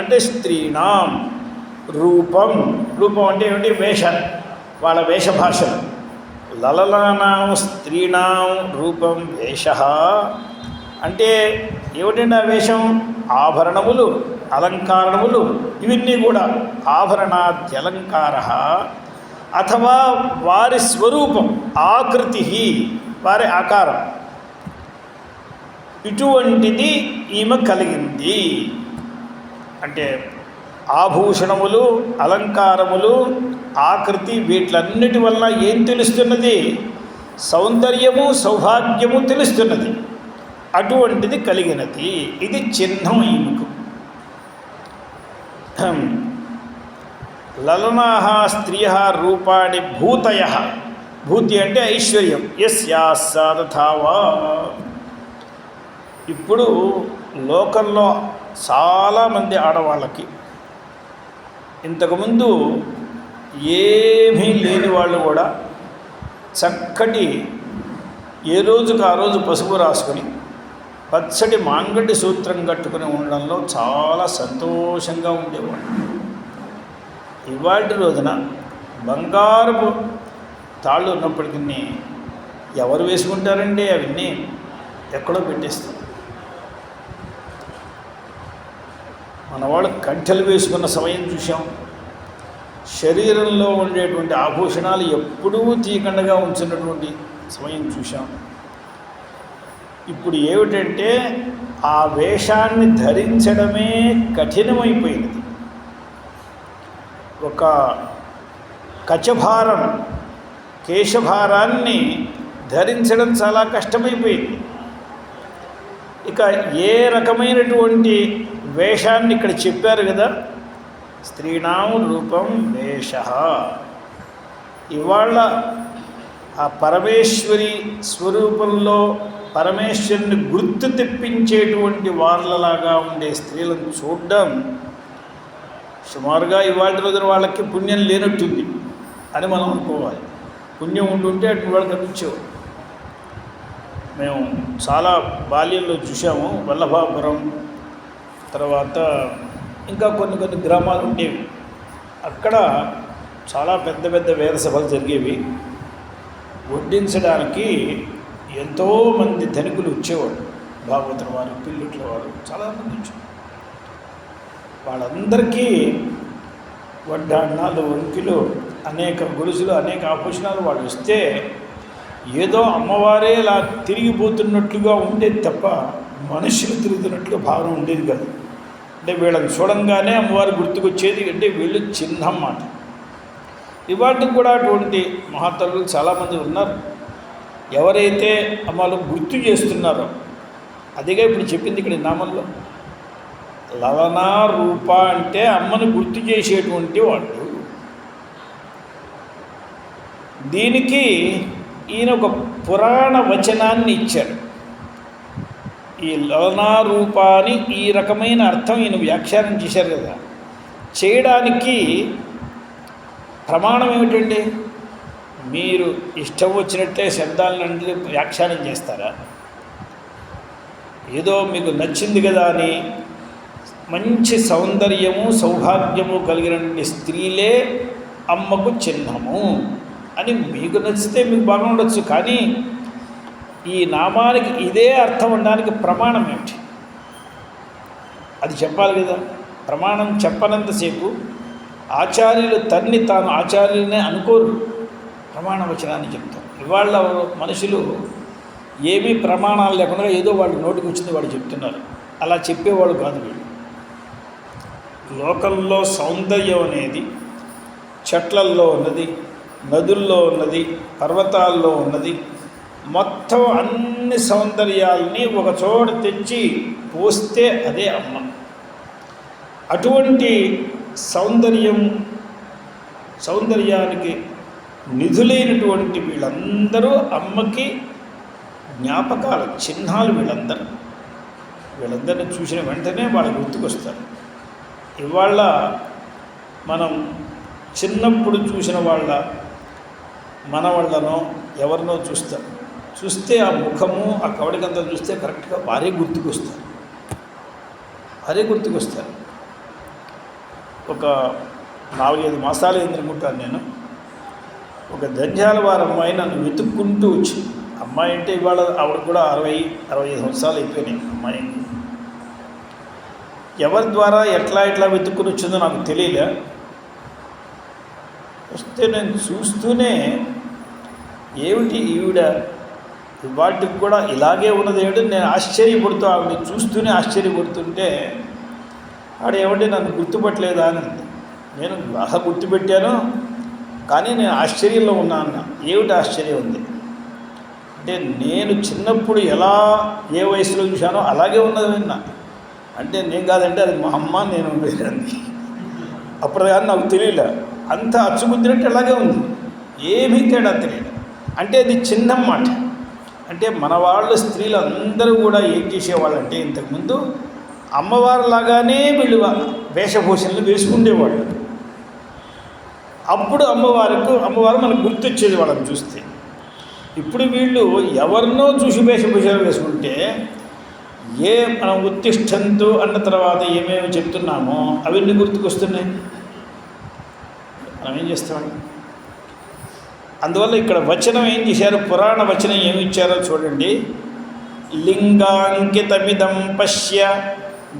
అంటే స్త్రీణాం, రూపం. రూపం అంటే ఏమిటి? వేష, వాళ్ళ వేషభాషలు. లలనానాం స్త్రీణాం రూపం వేష అంటే ఏమిటండి? ఆ వేషం ఆభరణములు, అలంకారములు. ఇవన్నీ కూడా ఆభరణాద్యలంకార అథవా వారి స్వరూపం, ఆకృతి, వారి ఆకారం. ఇటువంటిది ఈమె కలిగింది. అంటే ఆభూషణములు, అలంకారములు, ఆకృతి, వీటిలన్నిటి వల్ల ఏం తెలుస్తున్నది? సౌందర్యము, సౌభాగ్యము తెలుస్తున్నది. అటువంటిది కలిగినది. ఇది చిహ్నం ఈమెకు. లలనాః స్త్రియః రూపాణి భూతయః. భూతి అంటే ఐశ్వర్యం. యస్యాః సా తథా వా. ఇప్పుడు లోకంలో చాలామంది ఆడవాళ్ళకి ఇంతకుముందు ఏమీ లేని వాళ్ళు కూడా చక్కటి ఏ రోజుకు ఆ రోజు పసుపు రాసుకొని పచ్చడి మాంగటి సూత్రం కట్టుకుని ఉండడంలో చాలా సంతోషంగా ఉండేవాడు. ఇవాటి రోజున బంగారపు తాళ్ళు ఉన్నప్పటికీ ఎవరు వేసుకుంటారండి? అవన్నీ ఎక్కడో పెట్టేస్తారు. మన వాళ్ళు కంఠెలు వేసుకున్న సమయం చూసాం. శరీరంలో ఉండేటువంటి ఆభూషణాలు ఎప్పుడూ తీయకుండా ఉంచినటువంటి సమయం చూసాం. ఇప్పుడు ఏమిటంటే ఆ వేషాన్ని ధరించడమే కఠినమైపోయినది. ఒక కచభారం, కేశభారాన్ని ధరించడం చాలా కష్టమైపోయింది. ఇక ఏ రకమైనటువంటి వేషాన్ని ఇక్కడ చెప్పారు కదా, స్త్రీణాం రూపం వేష. ఇవాళ ఆ పరమేశ్వరి స్వరూపంలో పరమేశ్వరుని గుర్తు తెప్పించేటువంటి వాళ్ళలాగా ఉండే స్త్రీలను చూడడం సుమారుగా ఇవాళ రోజున వాళ్ళకి పుణ్యం లేనట్టుంది అని మనం అనుకోవాలి. పుణ్యం ఉంటుంటే అటు వాళ్ళు కనిపించేవారు. మేము చాలా బాల్యంలో చూసాము. వల్లభాపురం తర్వాత ఇంకా కొన్ని గ్రామాలు ఉండేవి. అక్కడ చాలా పెద్ద పెద్ద వేద సభలు జరిగేవి. వడ్డించడానికి ఎంతోమంది ధనికులు వచ్చేవాడు. భాగవతుల వారు, పిల్లుట్ల వారు చాలామంది వచ్చేవారు. వాళ్ళందరికీ వడ్డాణాలు, వంకిలు, అనేక గొలుసులు, అనేక ఆభూషణాలు వాళ్ళు వస్తే ఏదో అమ్మవారే ఇలా తిరిగిపోతున్నట్లుగా ఉండేది తప్ప మనుషులు తిరుగుతున్నట్లుగా భావన ఉండేది కాదు. అంటే వీళ్ళని చూడంగానే అమ్మవారు గుర్తుకొచ్చేది. అంటే వీళ్ళు చిహ్నం మాట. ఇవాటికి కూడా అటువంటి మహాతల్లులు చాలామంది ఉన్నారు. ఎవరైతే అమ్మలు గుర్తు చేస్తున్నారో, అదిగా ఇప్పుడు చెప్పింది ఇక్కడ నామంలో. లలనా రూప అంటే అమ్మను గుర్తు చేసేటువంటి వాళ్ళు. దీనికి ఈయన ఒక పురాణ వచనాన్ని ఇచ్చారు. ఈ లలనా రూపాన్ని ఈ రకమైన అర్థం ఈయన వ్యాఖ్యానం చేశారు కదా. చేయడానికి ప్రమాణం ఏమిటండి? మీరు ఇష్టం వచ్చినట్టే శబ్దాలన్నీ వ్యాఖ్యానం చేస్తారా? ఏదో మీకు నచ్చింది కదా అని మంచి సౌందర్యము, సౌభాగ్యము కలిగిన స్త్రీలే అమ్మకు చిహ్నము అని మీకు నచ్చితే మీకు బాగా ఉండొచ్చు. కానీ ఈ నామానికి ఇదే అర్థం ఉండడానికి ప్రమాణం ఏమిటి? అది చెప్పాలి కదా. ప్రమాణం చెప్పనంతసేపు ఆచార్యులు తన్ని తాను ఆచార్యులనే అనుకోరు. ప్రమాణ వచనాన్ని చెప్తాం. ఇవాళ మనుషులు ఏమీ ప్రమాణాలు లేకుండా ఏదో వాళ్ళు నోటికి వచ్చింది వాళ్ళు చెప్తున్నారు. అలా చెప్పేవాళ్ళు కాదు వీళ్ళు. లోకంలో సౌందర్యం అనేది చెట్లల్లో ఉన్నది, నదుల్లో ఉన్నది, పర్వతాల్లో ఉన్నది. మొత్తం అన్ని సౌందర్యాలని ఒక చోట తెచ్చి పోస్తే అదే అమ్మ. అటువంటి సౌందర్యానికి నిధులైనటువంటి వీళ్ళందరూ అమ్మకి జ్ఞాపకాలు, చిహ్నాలు. వీళ్ళందరినీ చూసిన వెంటనే వాళ్ళు గుర్తుకొస్తారు. ఇవాళ మనం చిన్నప్పుడు చూసిన మన వాళ్ళనో ఎవరినో చూస్తే ఆ ముఖము, ఆ కవడికంతా చూస్తే కరెక్ట్గా వారే గుర్తుకొస్తారు. ఒక 4-5 మాసాలు అయిందనుకుంటాను నేను. ఒక దంధ్యాల వారి అమ్మాయి నన్ను వెతుక్కుంటూ వచ్చింది. అమ్మాయి అంటే ఇవాళ ఆవిడ కూడా 60-65 సంవత్సరాలు అయిపోయినాయి. అమ్మాయి ఎవరి ద్వారా ఎట్లా వెతుక్కుని వచ్చిందో నాకు తెలియలే. వస్తే నేను చూస్తూనే ఏమిటి ఈవిడ వాటికి కూడా ఇలాగే ఉన్నది ఏమిటి నేను ఆశ్చర్యపడుతూ ఆవిడ చూస్తూనే ఆశ్చర్యపడుతుంటే ఆడేమంటే నన్ను గుర్తుపట్టలేదా అని. నేను బాగా గుర్తుపెట్టాను, కానీ నేను ఆశ్చర్యంలో ఉన్నాను. ఏమిటి ఆశ్చర్యం ఉంది అంటే నేను చిన్నప్పుడు ఎలా ఏ వయసులో చూశానో అలాగే ఉన్నది విన్నా. అంటే నేను కాదంటే అది మా అమ్మ, నేను వేరండి. అప్పుడు కానీ నాకు తెలియలే. అంత అచ్చుగుద్దినట్టు అలాగే ఉంది, ఏమీ తేడా తెలియదు. అంటే అది చిన్నమాట. అంటే మన వాళ్ళు స్త్రీలు అందరూ కూడా ఏం చేసేవాళ్ళంటే ఇంతకుముందు అమ్మవారిలాగానే వీళ్ళు వేషభూషణలు వేసుకుండేవాళ్ళు. అప్పుడు అమ్మవారు మనకు గుర్తొచ్చేది వాళ్ళని చూస్తే. ఇప్పుడు వీళ్ళు ఎవరినో చూసి వేషభూషాలు వేసుకుంటే మనం ఉత్తిష్టంతు అన్న తర్వాత ఏమేమి చెప్తున్నామో అవన్నీ గుర్తుకొస్తున్నాయి. మనం ఏం చేస్తామండి? అందువల్ల ఇక్కడ వచనం ఏం చేశారు, పురాణ వచనం ఏమి ఇచ్చారో చూడండి. లింగాంకితమిదం పశ్య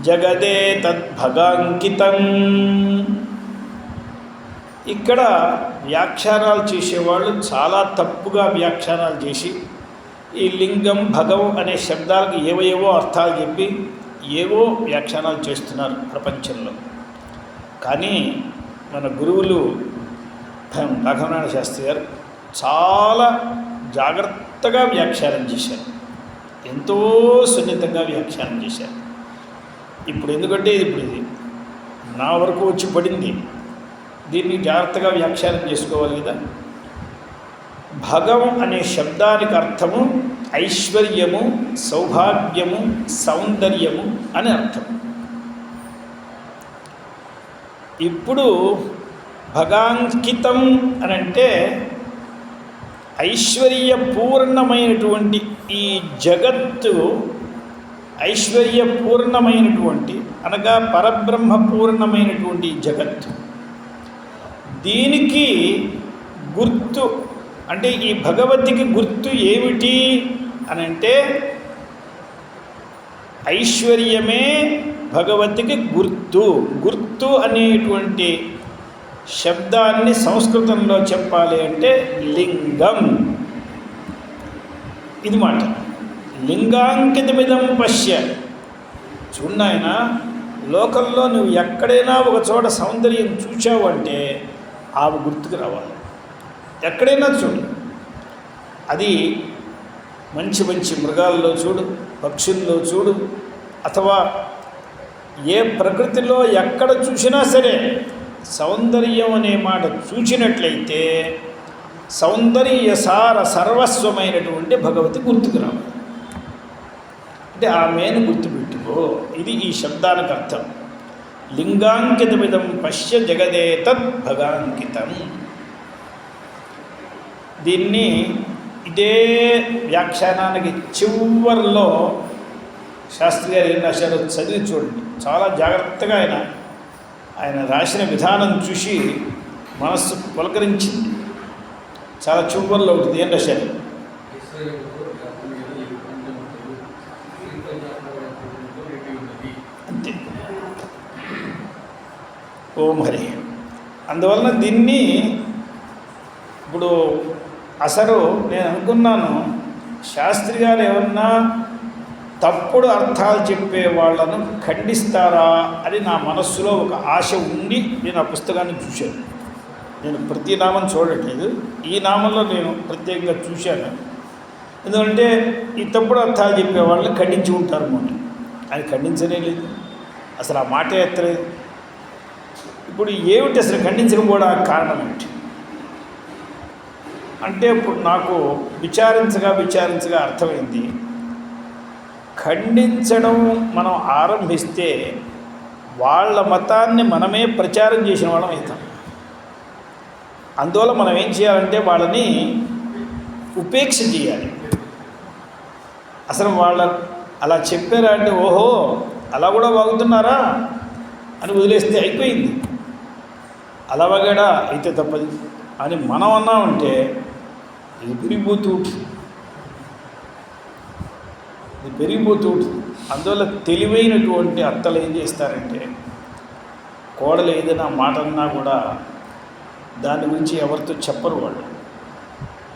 జగదే తద్భగాంకితం. ఇక్కడ వ్యాఖ్యానాలు చేసేవాళ్ళు చాలా తప్పుగా వ్యాఖ్యానాలు చేసి ఈ లింగం భగం అనే శబ్దాలకు ఏవో అర్థాలు చెప్పి ఏవో వ్యాఖ్యానాలు చేస్తున్నారు ప్రపంచంలో. కానీ మన గురువులు రాఘవనారాయణ శాస్త్రి గారు చాలా జాగ్రత్తగా వ్యాఖ్యానం చేశారు, ఎంతో సున్నితంగా వ్యాఖ్యానం చేశారు. ఇప్పుడు ఎందుకంటే ఇది నా వరకు వచ్చి పడింది, దీన్ని జాగ్రత్తగా వ్యాఖ్యానం చేసుకోవాలి కదా. భగం అనే శబ్దానికి అర్థము ఐశ్వర్యము, సౌభాగ్యము, సౌందర్యము అని అర్థం. ఇప్పుడు భగాంకితం అని అంటే ఐశ్వర్యపూర్ణమైనటువంటి ఈ జగత్తు, ఐశ్వర్యపూర్ణమైనటువంటి అనగా పరబ్రహ్మపూర్ణమైనటువంటి జగత్తు, దీనికి గుర్తు అంటే ఈ భగవతికి గుర్తు ఏమిటి అని అంటే ఐశ్వర్యమే భగవతికి గుర్తు అనేటువంటి శబ్దాన్ని సంస్కృతంలో చెప్పాలి అంటే లింగం. ఇది మాట. లింగాంకితమిదం పశ్య. చూడాయన, లోకంలో నువ్వు ఎక్కడైనా ఒక చోట సౌందర్యం చూచావు అంటే ఆమె గుర్తుకు రావాలి. ఎక్కడైనా చూడు, అది మంచి మంచి మృగాల్లో చూడు, పక్షుల్లో చూడు, అథవా ఏ ప్రకృతిలో ఎక్కడ చూసినా సరే సౌందర్యం అనే మాట చూచినట్లయితే సౌందర్య సార సర్వస్వమైనటువంటి భగవతి గుర్తుకు రావాలి. అంటే ఆమెను గుర్తుపెట్టుకో. ఇది ఈ శబ్దానికి అర్థం. లింగాంకితమిదం పశ్య జగదే తద్ భగాంకితం. దీన్ని ఇదే వ్యాఖ్యానానికి చివరిలో శాస్త్రి గారు ఏం రాశారో చదివి చూడండి. చాలా జాగ్రత్తగా ఆయన రాసిన విధానం చూసి మనస్సు పులకరించింది. చాలా చివరిలో ఉంటుంది. ఏం రాశారు? అంతే. ఓ మరి అందువలన దీన్ని ఇప్పుడు అసలు నేను అనుకున్నాను, శాస్త్రి గారు ఏమన్నా తప్పుడు అర్థాలు చెప్పే వాళ్ళను ఖండిస్తారా అని నా మనస్సులో ఒక ఆశ ఉండి నేను ఆ పుస్తకాన్ని చూశాను. నేను ప్రతి నామం చూడట్లేదు, ఈ నామంలో నేను ప్రత్యేకంగా చూశాను. ఎందుకంటే ఈ తప్పుడు అర్థాలు చెప్పే వాళ్ళని ఖండించి ఉంటారు మాట. అది ఖండించనే లేదు, అసలు ఆ మాట ఎత్తలేదు. ఇప్పుడు ఏమిటి అసలు ఖండించకపోవడానికి కారణం ఏంటి అంటే, ఇప్పుడు నాకు విచారించగా అర్థమైంది, ఖండించడం మనం ఆరంభిస్తే వాళ్ళ మతాన్ని మనమే ప్రచారం చేసిన వాళ్ళం అవుతాం. అందువల్ల మనం ఏం చేయాలంటే వాళ్ళని ఉపేక్ష చేయాలి. అసలు వాళ్ళ అలా చెప్పారా అంటే ఓహో అలా కూడా వాగుతున్నారా అని వదిలేస్తే అయిపోయింది. అలా వాగాడా అయితే తప్పది అని మనం అన్నామంటే ఇది పెరిగిపోతూ ఉంటుంది. అందువల్ల తెలివైనటువంటి అత్తలు ఏం చేస్తారంటే, కోడలు ఏదైనా మాట అన్నా కూడా దాని గురించి ఎవరితో చెప్పరు వాళ్ళు.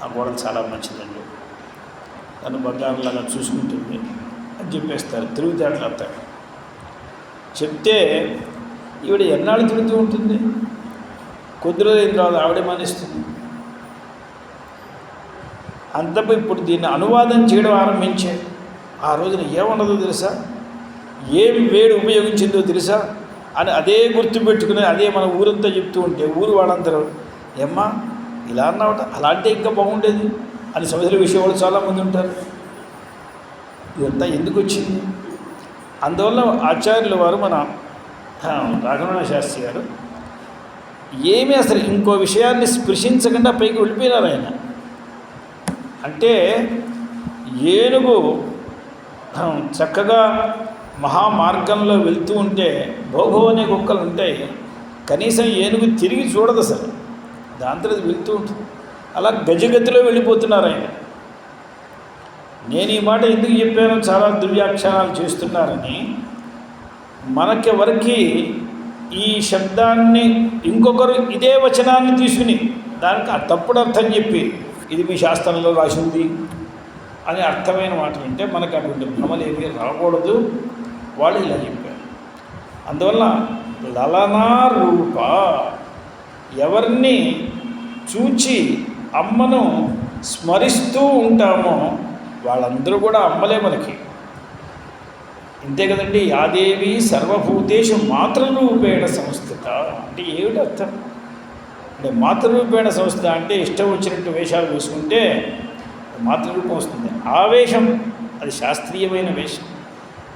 ఆ కోడలు చాలా మంచిదండి, తను బంగారంలాగా చూసుకుంటుంది అని చెప్పేస్తారు. తిరుగుతాడు అత్తాడు. చెప్తే ఈవిడ ఎన్నాళ్ళు తిరుగుతూ ఉంటుంది, కొద్ది రోజులైన తర్వాత ఆవిడే మానేస్తుంది. అంతపై ఇప్పుడు దీన్ని అనువాదం చేయడం ఆరంభించే ఆ రోజున ఏమన్నదో తెలుసా, ఏం వేడి ఉపయోగించిందో తెలుసా అని అదే గుర్తుపెట్టుకుని అదే మన ఊరంతా చెప్తూ ఉంటే ఊరు వాళ్ళందరూ ఏమ్మా ఇలా అన్నావట, అలా అంటే ఇంకా బాగుండేది అని సమస్యల విషయం వాళ్ళు చాలామంది ఉంటారు. ఇదంతా ఎందుకు వచ్చింది? అందువల్ల ఆచార్యుల వారు మన రాఘవనారాయణ శాస్త్రి గారు ఏమీ అసలు ఇంకో విషయాన్ని స్పృశించకుండా పైకి వెళ్ళిపోయినారు ఆయన. అంటే ఏనుగు చక్కగా మహామార్గంలో వెళ్తూ ఉంటే భోభో అనే కుక్కలు ఉంటాయి, కనీసం ఏనుగు తిరిగి చూడదు అసలు, దాంతో అది వెళ్తూ ఉంటుంది. అలా గజగతిలో వెళ్ళిపోతున్నారు ఆయన. నేను ఈ మాట ఎందుకు చెప్పానో చాలా దుర్వ్యాఖ్యానాలు చేస్తున్నారని, మనకెవరికి ఈ శబ్దాన్ని ఇంకొకరు ఇదే వచనాన్ని తీసుకుని దానికి ఆ తప్పుడు అర్థం చెప్పి ఇది మీ శాస్త్రంలో రాసి ఉంది అని అర్థమైన మాట వింటే మనకు అటువంటి భ్రమలు ఏమీ రాకూడదు. వాళ్ళు ఇలా చెప్పారు. అందువల్ల లలనా రూప, ఎవరిని చూచి అమ్మను స్మరిస్తూ ఉంటామో వాళ్ళందరూ కూడా అమ్మలే మనకి. ఇంతే కదండి. యాదేవి సర్వభూతేషు మాతృరూపేణ సంస్థిత అంటే ఏమిటి అర్థం? అంటే మాతృరూపేణ సంస్థ అంటే ఇష్టం వచ్చినట్టు వేషాలు వేసుకుంటే మాతృరూపం వస్తుంది. ఆ వేషం అది శాస్త్రీయమైన వేషం.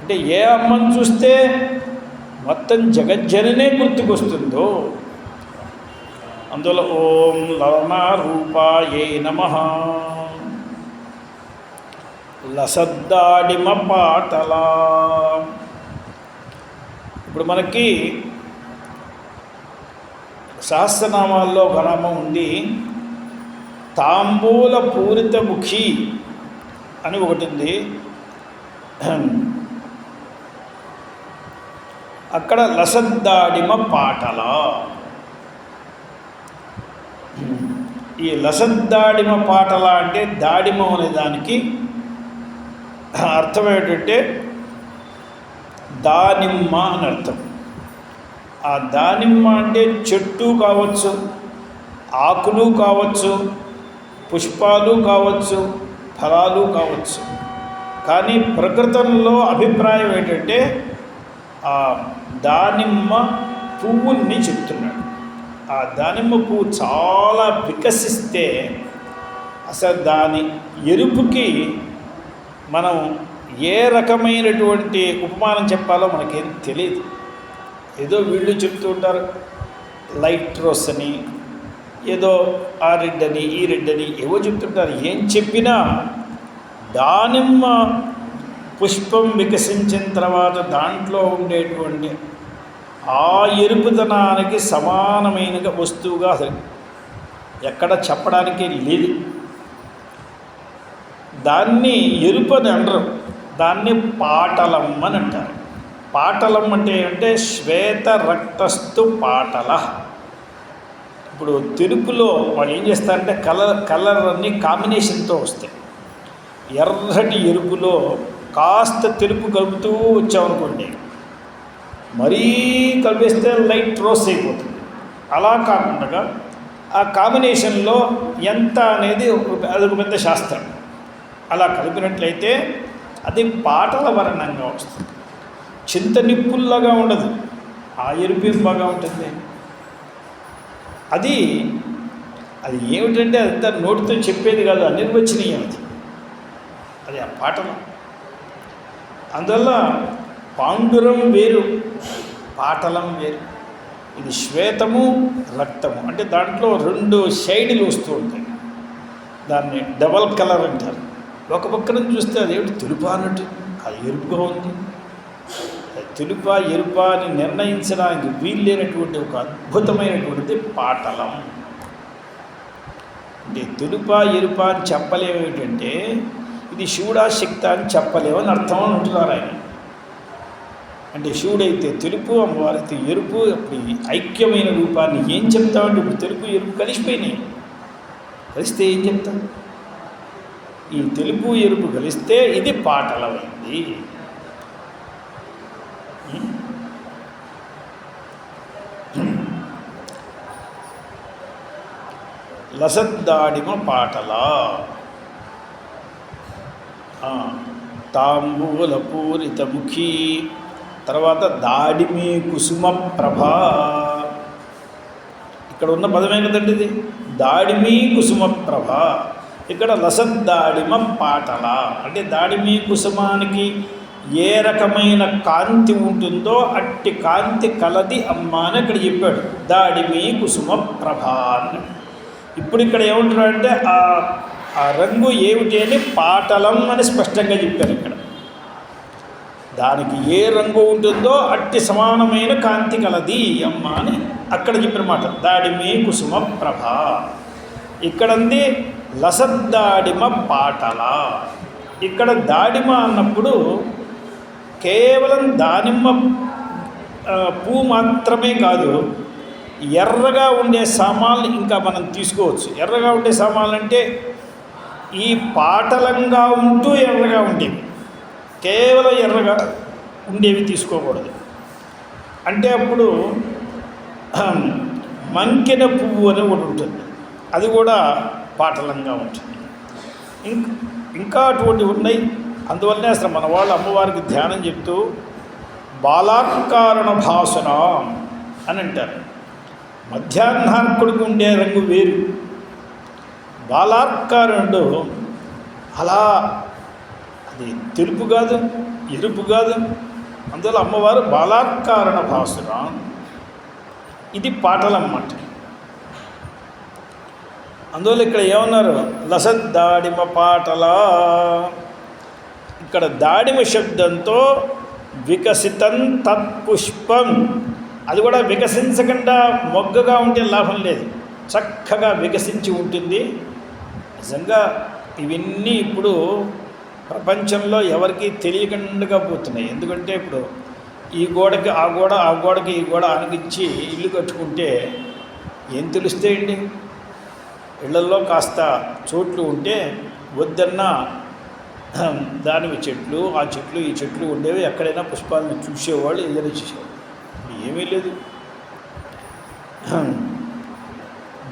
అంటే ఏ అమ్మను చూస్తే మొత్తం జగజ్జననే గుర్తుకొస్తుందో అందువల్ల ఓం లలనా రూపాయే నమః. లసద్దాడిమ పాటలా. ఇప్పుడు మనకి సహస్రనామాల్లో ఒక నామం ఉంది, తాంబూల పూరిత ముఖి అని ఒకటి ఉంది. అక్కడ లసద్దాడిమ పాటల. ఈ లసద్దాడిమ పాటల అంటే దాడిమ అనే దానికి అర్థం ఏంటంటే దానిమ్మ అని అర్థం. ఆ దానిమ్మ అంటే చెట్టు కావచ్చు, ఆకులు కావచ్చు, పుష్పాలు కావచ్చు, ఫలాలు కావచ్చు. కానీ ప్రకృతంలో అభిప్రాయం ఏంటంటే ఆ దానిమ్మ పువ్వుని చెప్తున్నాడు. ఆ దానిమ్మ పువ్వు చాలా వికసిస్తే అసలు దాని ఎరుపుకి మనం ఏ రకమైనటువంటి ఉపమానం చెప్పాలో మనకేం తెలియదు. ఏదో వీళ్ళు చెప్తూ ఉంటారు లైట్ రోస్ అని, ఏదో ఆ రెడ్ అని ఈ రెడ్ అని ఏవో చెప్తుంటారు. ఏం చెప్పినా దానిమ్మ పుష్పం వికసించిన తర్వాత దాంట్లో ఉండేటువంటి ఆ ఎరుపుదనానికి సమానమైన వస్తువుగా అసలు ఎక్కడ చెప్పడానికి లేదు. దాన్ని ఎరుపు అని అనరు, దాన్ని పాటలం అని అంటారు. పాటలం అంటే శ్వేత రక్తస్థు పాటల. ఇప్పుడు తెలుపులో వాళ్ళు ఏం చేస్తారంటే కలర్ అన్నీ కాంబినేషన్తో వస్తాయి. ఎర్రటి ఎరుపులో కాస్త తెలుపు కలుపుతూ వచ్చామనుకోండి, మరీ కలిపేస్తే లైట్ రోస్ అయిపోతుంది. అలా కాకుండా ఆ కాంబినేషన్లో ఎంత అనేది అదొక పెద్ద శాస్త్రం. అలా కలిపినట్లయితే అది పాటల వర్ణంగా వస్తుంది. చింత నిప్పుల్లాగా ఉండదు, ఆ ఎరుపేం బాగా ఉంటుంది. అది ఏమిటంటే అదంతా నోటితో చెప్పేది కాదు, అనిర్వచనీయం అది ఆ పాటలు. అందువల్ల పాండురం వేరు, పాటలం వేరు. ఇది శ్వేతము రక్తము అంటే దాంట్లో రెండు షైడ్లు వస్తూ ఉంటాయి. దాన్ని డబల్ కలర్ అంటారు. ఒక పక్కన చూస్తే అదేమిటి తెలుపా అన్నట్టు, అది ఎరుపుగా ఉంది. తెలుపా ఎరుపా అని నిర్ణయించడానికి వీల్లేనటువంటి ఒక అద్భుతమైనటువంటిది పాటలం. అంటే తెలుపా ఎరుపా అని చెప్పలేమేమిటంటే ఇది శివుడా శక్త అని చెప్పలేమని అర్థం అని అంటున్నారు ఆయన. అంటే శివుడైతే తెలుపు, అమ్మవారైతే ఎరుపు. అప్పుడు ఈ ఐక్యమైన రూపాన్ని ఏం చెప్తామంటే ఇప్పుడు తెలుపు ఎరుపు కలిసిపోయినాయి. కలిస్తే ఏం చెప్తాం? ఈ తెలుపు ఎరుపు కలిస్తే ఇది పాటలమైంది. లసద్దాడిమ పాటల. తాంబూల పూరిత ముఖి. తర్వాత దాడిమి కుసుమ ప్రభ. ఇక్కడ ఉన్న పదమే కదండి ఇది, దాడిమి కుసుమ ప్రభ. ఇక్కడ లసద్దాడిమ పాటల అంటే దాడిమి కుసుమానికి ఏ రకమైన కాంతి ఉంటుందో అట్టి కాంతి కలది అమ్మ అని ఇక్కడ చెప్పాడు. దాడిమి కుసుమ ప్రభ అని. ఇప్పుడు ఇక్కడ ఏమంటున్నాడంటే ఆ రంగు ఏమిటి అని పాటలం అని స్పష్టంగా చెప్పారు ఇక్కడ. దానికి ఏ రంగు ఉంటుందో అట్టి సమానమైన కాంతి కలది అమ్మ అని అక్కడ చెప్పిన మాట. దాడిమి కుసుమ ప్రభ. ఇక్కడంది లసద్దాడిమ పాటల. ఇక్కడ దాడిమ అన్నప్పుడు కేవలం దానిమ్మ పువ్వు మాత్రమే కాదు, ఎర్రగా ఉండే సామాన్లు ఇంకా మనం తీసుకోవచ్చు. ఎర్రగా ఉండే సామాన్లు అంటే ఈ పాటలంగా ఉంటూ ఎర్రగా ఉండేవి, కేవలం ఎర్రగా ఉండేవి తీసుకోకూడదు. అంటే అప్పుడు మంకెన పువ్వు అని ఒకటి ఉంటుంది, అది కూడా పాటలంగా ఉంటుంది. ఇంకా అటువంటివి ఉన్నాయి. అందువల్లనే అసలు మన వాళ్ళు అమ్మవారికి ధ్యానం చెప్తూ బాలాకారణ భాసున అని అంటారు. మధ్యాహ్నార్కుడికి ఉండే రంగు వేరు, బాలాకారుడు అలా అది తెలుపు కాదు, ఎరుపు కాదు. అందువల్ల అమ్మవారు బాలాకారణ భాసున. ఇది పాటలన్నమాట. అందువల్ల ఇక్కడ ఏమన్నారు? లసద్దాడిమ పాటల. ఇక్కడ దాడిమ శబ్దంతో వికసితం తత్పుష్పం, అది కూడా వికసించకుండా మొగ్గగా ఉంటే లాభం లేదు, చక్కగా వికసించి ఉంటుంది. నిజంగా ఇవన్నీ ఇప్పుడు ప్రపంచంలో ఎవరికి తెలియకుండా పోతున్నాయి. ఎందుకంటే ఇప్పుడు ఈ గోడకి ఆ గోడ, ఆ గోడకి ఈ గోడ ఆనకించి ఇల్లు కట్టుకుంటే ఏం తెలుస్తాయండి? ఇళ్లల్లో కాస్త చోట్లు ఉంటే వద్దన్నా దానివి చెట్లు, ఆ చెట్లు, ఈ చెట్లు ఉండేవి. ఎక్కడైనా పుష్పాలను చూసేవాళ్ళు, ఏదైనా చూసేవాళ్ళు. ఏమీ లేదు.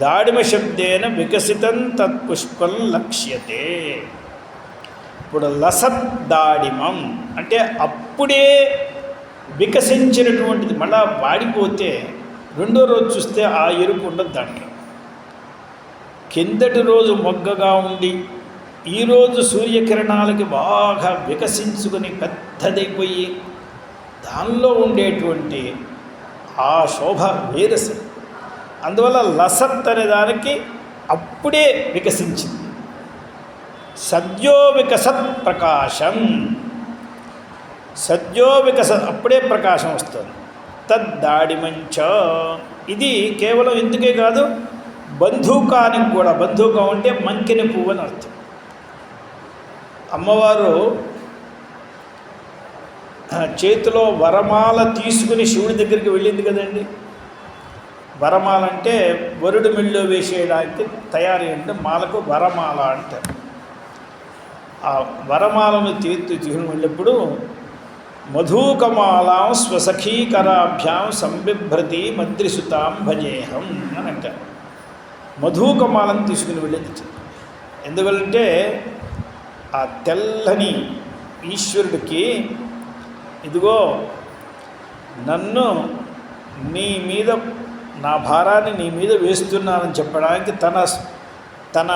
దాడిమ శబ్దేన వికసితం తత్పుష్పం లక్ష్యతే. ఇప్పుడు లసత్ దాడిమం అంటే అప్పుడే వికసించినటువంటిది. మళ్ళా వాడిపోతే రెండో రోజు చూస్తే ఆ ఎరుపు ఉండదు దాంట్లో. కిందటి రోజు మొగ్గగా ఉండి ఈరోజు సూర్యకిరణాలకి బాగా వికసించుకొని పెద్దదైపోయి దానిలో ఉండేటువంటి ఆ శోభ వేరసం. అందువల్ల లసత్ అనే దానికి అప్పుడే వికసించింది. సద్యో వికసత్ ప్రకాశం, సద్యో వికసత్ అప్పుడే ప్రకాశం వస్తుంది. తద్దాడిమంచ, ఇది కేవలం ఎందుకే కాదు, బంధూకానికి కూడా. బంధూకం అంటే మంకిన పువ్వు అని అర్థం. అమ్మవారు చేతిలో వరమాల తీసుకుని శివుడి దగ్గరికి వెళ్ళింది కదండి. వరమాల అంటే వరుడు మెళ్ళో వేసేయడానికి తయారీ అంటే మాలకు వరమాల అంటారు. ఆ వరమాలను తీసుకుని వెళ్ళినప్పుడు మధుకమాలాం స్వసఖీకరాభ్యాం సంబిభ్రతి మంత్రిసుతాం భజేహం అని అంటారు. మధుకమాలను తీసుకుని వెళ్ళింది. ఎందుకంటే ఆ తెల్లని ఈశ్వరుడికి ఇదిగో నన్ను నీ మీద, నా భారాన్ని నీ మీద వేస్తున్నానని చెప్పడానికి తన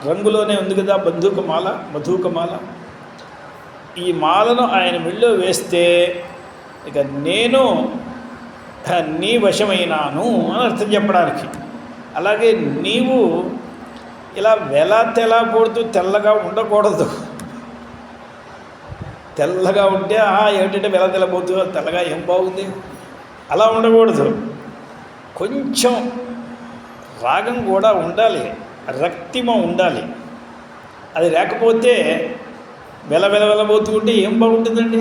రంగులోనే ఉంది కదా బంధూకమాల, మధుకమాల. ఈ మాలను ఆయన మెళ్ళో వేస్తే ఇక నేను నీ వశమైనాను అని అర్థం చెప్పడానికి. అలాగే నీవు ఇలా తెలా పోడుతూ తెల్లగా ఉండకూడదు. తెల్లగా ఉంటే ఏమిటంటే తెల్లబోతూ తెల్లగా ఏం బాగుంది, అలా ఉండకూడదు. కొంచెం రాగం కూడా ఉండాలి, రక్తిమ ఉండాలి. అది లేకపోతే వెలబోతూ ఉంటే ఏం బాగుంటుందండి?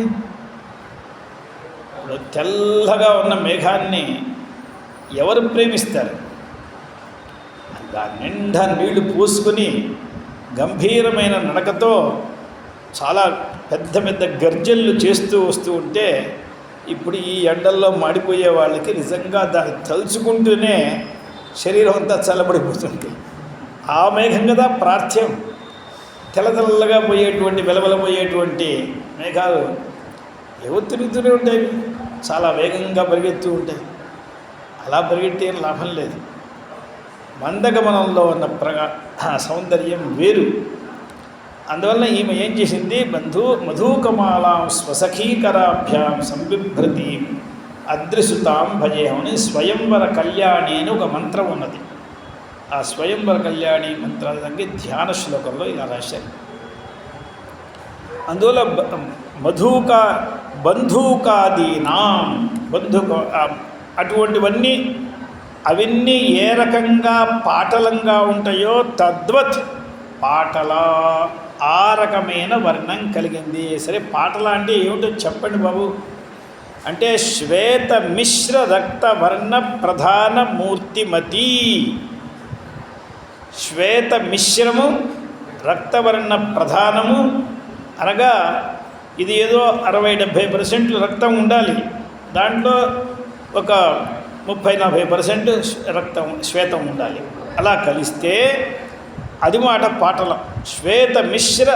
తెల్లగా ఉన్న మేఘాన్ని ఎవరు ప్రేమిస్తారు? దాని నిండా నీళ్లు పోసుకొని గంభీరమైన నడకతో చాలా పెద్ద పెద్ద గర్జనలు చేస్తూ వస్తూ ఉంటే ఇప్పుడు ఈ ఎండల్లో మాడిపోయే వాళ్ళకి నిజంగా దాన్ని తలుచుకుంటూనే శరీరం అంతా చల్లబడిపోతుంది. ఆ మేఘం కదా ప్రార్థ్యం. తెల్లగా పోయేటువంటి వెలవెలపోయేటువంటి మేఘాలు ఎవరు తిరుగుతూనే ఉంటాయి, చాలా వేగంగా పరిగెత్తూ ఉంటాయి. అలా పరిగెట్టే లాభం లేదు. మందగమనంలో ఉన్న సౌందర్యం వేరు. అందువల్ల ఈమె ఏం చేసింది, మధుకమాలాం స్వసఖీకరాభ్యాం సంబిభ్రతి అద్రిసుతాం భజేహమని స్వయంవర కళ్యాణి అని ఒక మంత్రం ఉన్నది. ఆ స్వయంవర కళ్యాణి మంత్రానికి ధ్యాన శ్లోకంలో ఇలా రాశారు. అందువల్ల బంధూకాదీనాం అటువంటివన్నీ అవన్నీ ఏ రకంగా పాటలంగా ఉంటాయో తద్వత్ పాటల ఆ రకమైన వర్ణం కలిగింది. సరే పాటల అంటే ఏమిటో చెప్పండి బాబు అంటే శ్వేత మిశ్ర రక్త వర్ణ ప్రధాన మూర్తిమతి. శ్వేత మిశ్రము రక్తవర్ణ ప్రధానము అనగా ఇది ఏదో 60-70% రక్తం ఉండాలి, దాంట్లో ఒక 30-40% శ్వేతం ఉండాలి. అలా కలిస్తే అది మాట పాటల. శ్వేత మిశ్ర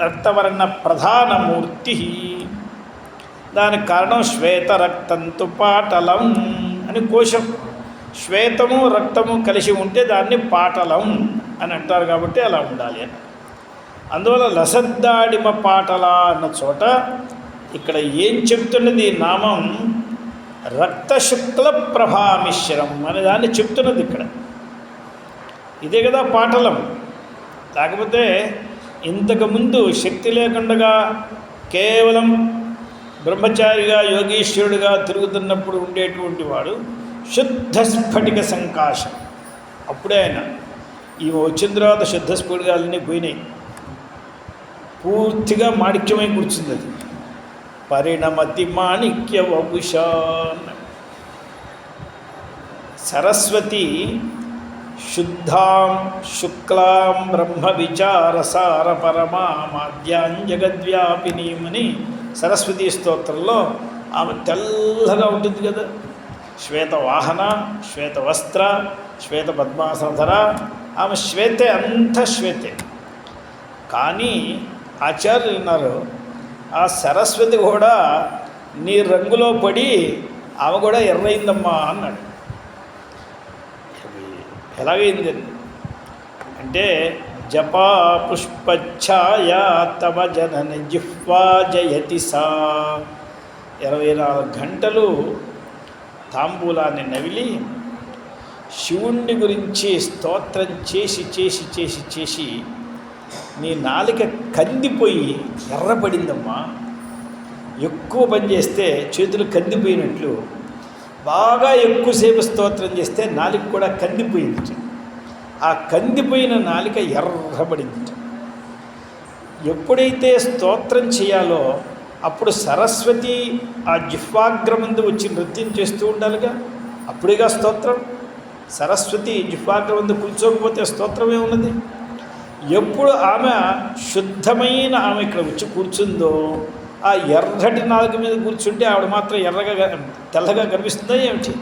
రక్తవర్ణ ప్రధానమూర్తి, దానికి కారణం శ్వేత రక్తంతు పాటలం అని కోశం. శ్వేతము రక్తము కలిసి ఉంటే దాన్ని పాటలం అని అంటారు కాబట్టి అలా ఉండాలి అని. అందువల్ల లసద్దాడిమ పాటల అన్న చోట ఇక్కడ ఏం చెప్తున్నది నామం రక్తశుక్ల ప్రభామిశ్రం అనే దాన్ని చెప్తున్నది ఇక్కడ. ఇదే కదా పాటలం. లేకపోతే ఇంతకుముందు శక్తి లేకుండా కేవలం బ్రహ్మచారిగా యోగీశ్వరుడిగా తిరుగుతున్నప్పుడు ఉండేటువంటి వాడు శుద్ధ స్ఫటిక సంకాశం. అప్పుడే ఆయన ఈమె వచ్చిన తర్వాత శుద్ధ స్ఫటికాలన్నీ పోయినాయి, పూర్తిగా మాణిక్యమై కూర్చుంది. అది పరిణమతి మాణిక్య వపుష. సరస్వతి శుద్ధాం శుక్లాం బ్రహ్మ విచారసార పరమాద్యాం జగద్వ్యాపినీమని సరస్వతీ స్తోత్రంలో ఆమె తెల్లగా ఉంటుంది కదా. శ్వేత వాహన, శ్వేత వస్త్ర, శ్వేత పద్మాసనధర, ఆమె శ్వేతే, అంత శ్వేతే. కానీ ఆచార్యులు ఉన్నారు, ఆ సరస్వతి కూడా నీ రంగులో పడి ఆమె కూడా ఎర్రైందమ్మా అన్నాడు. ఎలాగైంది అంటే జపా పుష్పఛాయ తవ జనన జిహ్వా జయతి సా. 24 గంటలు తాంబూలాన్ని నవిలి శివుణ్ణి గురించి స్తోత్రం చేసి చేసి చేసి చేసి నీ నాలిక కందిపోయి ఎర్రపడిందమ్మా. ఎక్కువ పని చేస్తే చేతులు కందిపోయినట్లు, బాగా ఎక్కువసేపు స్తోత్రం చేస్తే నాలిక కూడా కందిపోయింది. ఆ కందిపోయిన నాలిక ఎర్రబడింది. ఎప్పుడైతే స్తోత్రం చేయాలో అప్పుడు సరస్వతి ఆ జిహ్వాగ్రమందు వచ్చి నృత్యం చేస్తూ ఉండాలిగా, అప్పుడేగా స్తోత్రం. సరస్వతి జిహ్వాగ్రమందు కూర్చోకపోతే స్తోత్రమే ఉన్నది. ఎప్పుడు ఆమె శుద్ధమైన ఆమె ఇక్కడ వచ్చి కూర్చుందో ఆ ఎర్రటి నాలుక మీద కూర్చుంటే ఆవిడ మాత్రం ఎర్రగా తెల్లగా కనిపిస్తుందా ఏమిటి?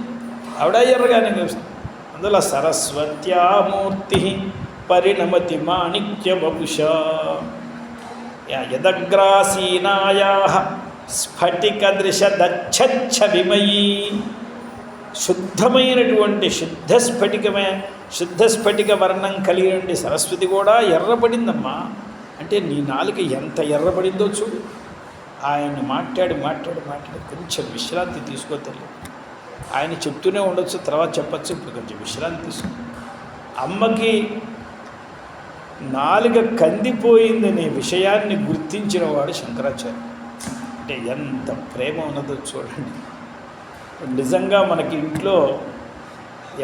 ఆవిడ ఎర్రగానే కనిపిస్తుంది. అందులో సరస్వత్యామూర్తి పరిణమతి మాణిక్య వపుష యదగ్రాసీనాయా స్ఫటిక దృశ దచ్చ విమయీ. శుద్ధమైనటువంటి శుద్ధ స్ఫటిక వర్ణం కలిగినటువంటి సరస్వతి కూడా ఎర్రబడిందమ్మా. అంటే నీ నాలుక ఎంత ఎర్రబడిందో చూడు. ఆయన్ని మాట్లాడి కొంచెం విశ్రాంతి తీసుకోతలే. ఆయన చెప్తూనే ఉండొచ్చు, తర్వాత చెప్పచ్చు, ఇప్పుడు కొంచెం విశ్రాంతి తీసుకో. అమ్మకి నాలుక కందిపోయిందనే విషయాన్ని గుర్తించిన వాడు శంకరాచార్య. అంటే ఎంత ప్రేమ ఉన్నదో చూడండి. నిజంగా మనకి ఇంట్లో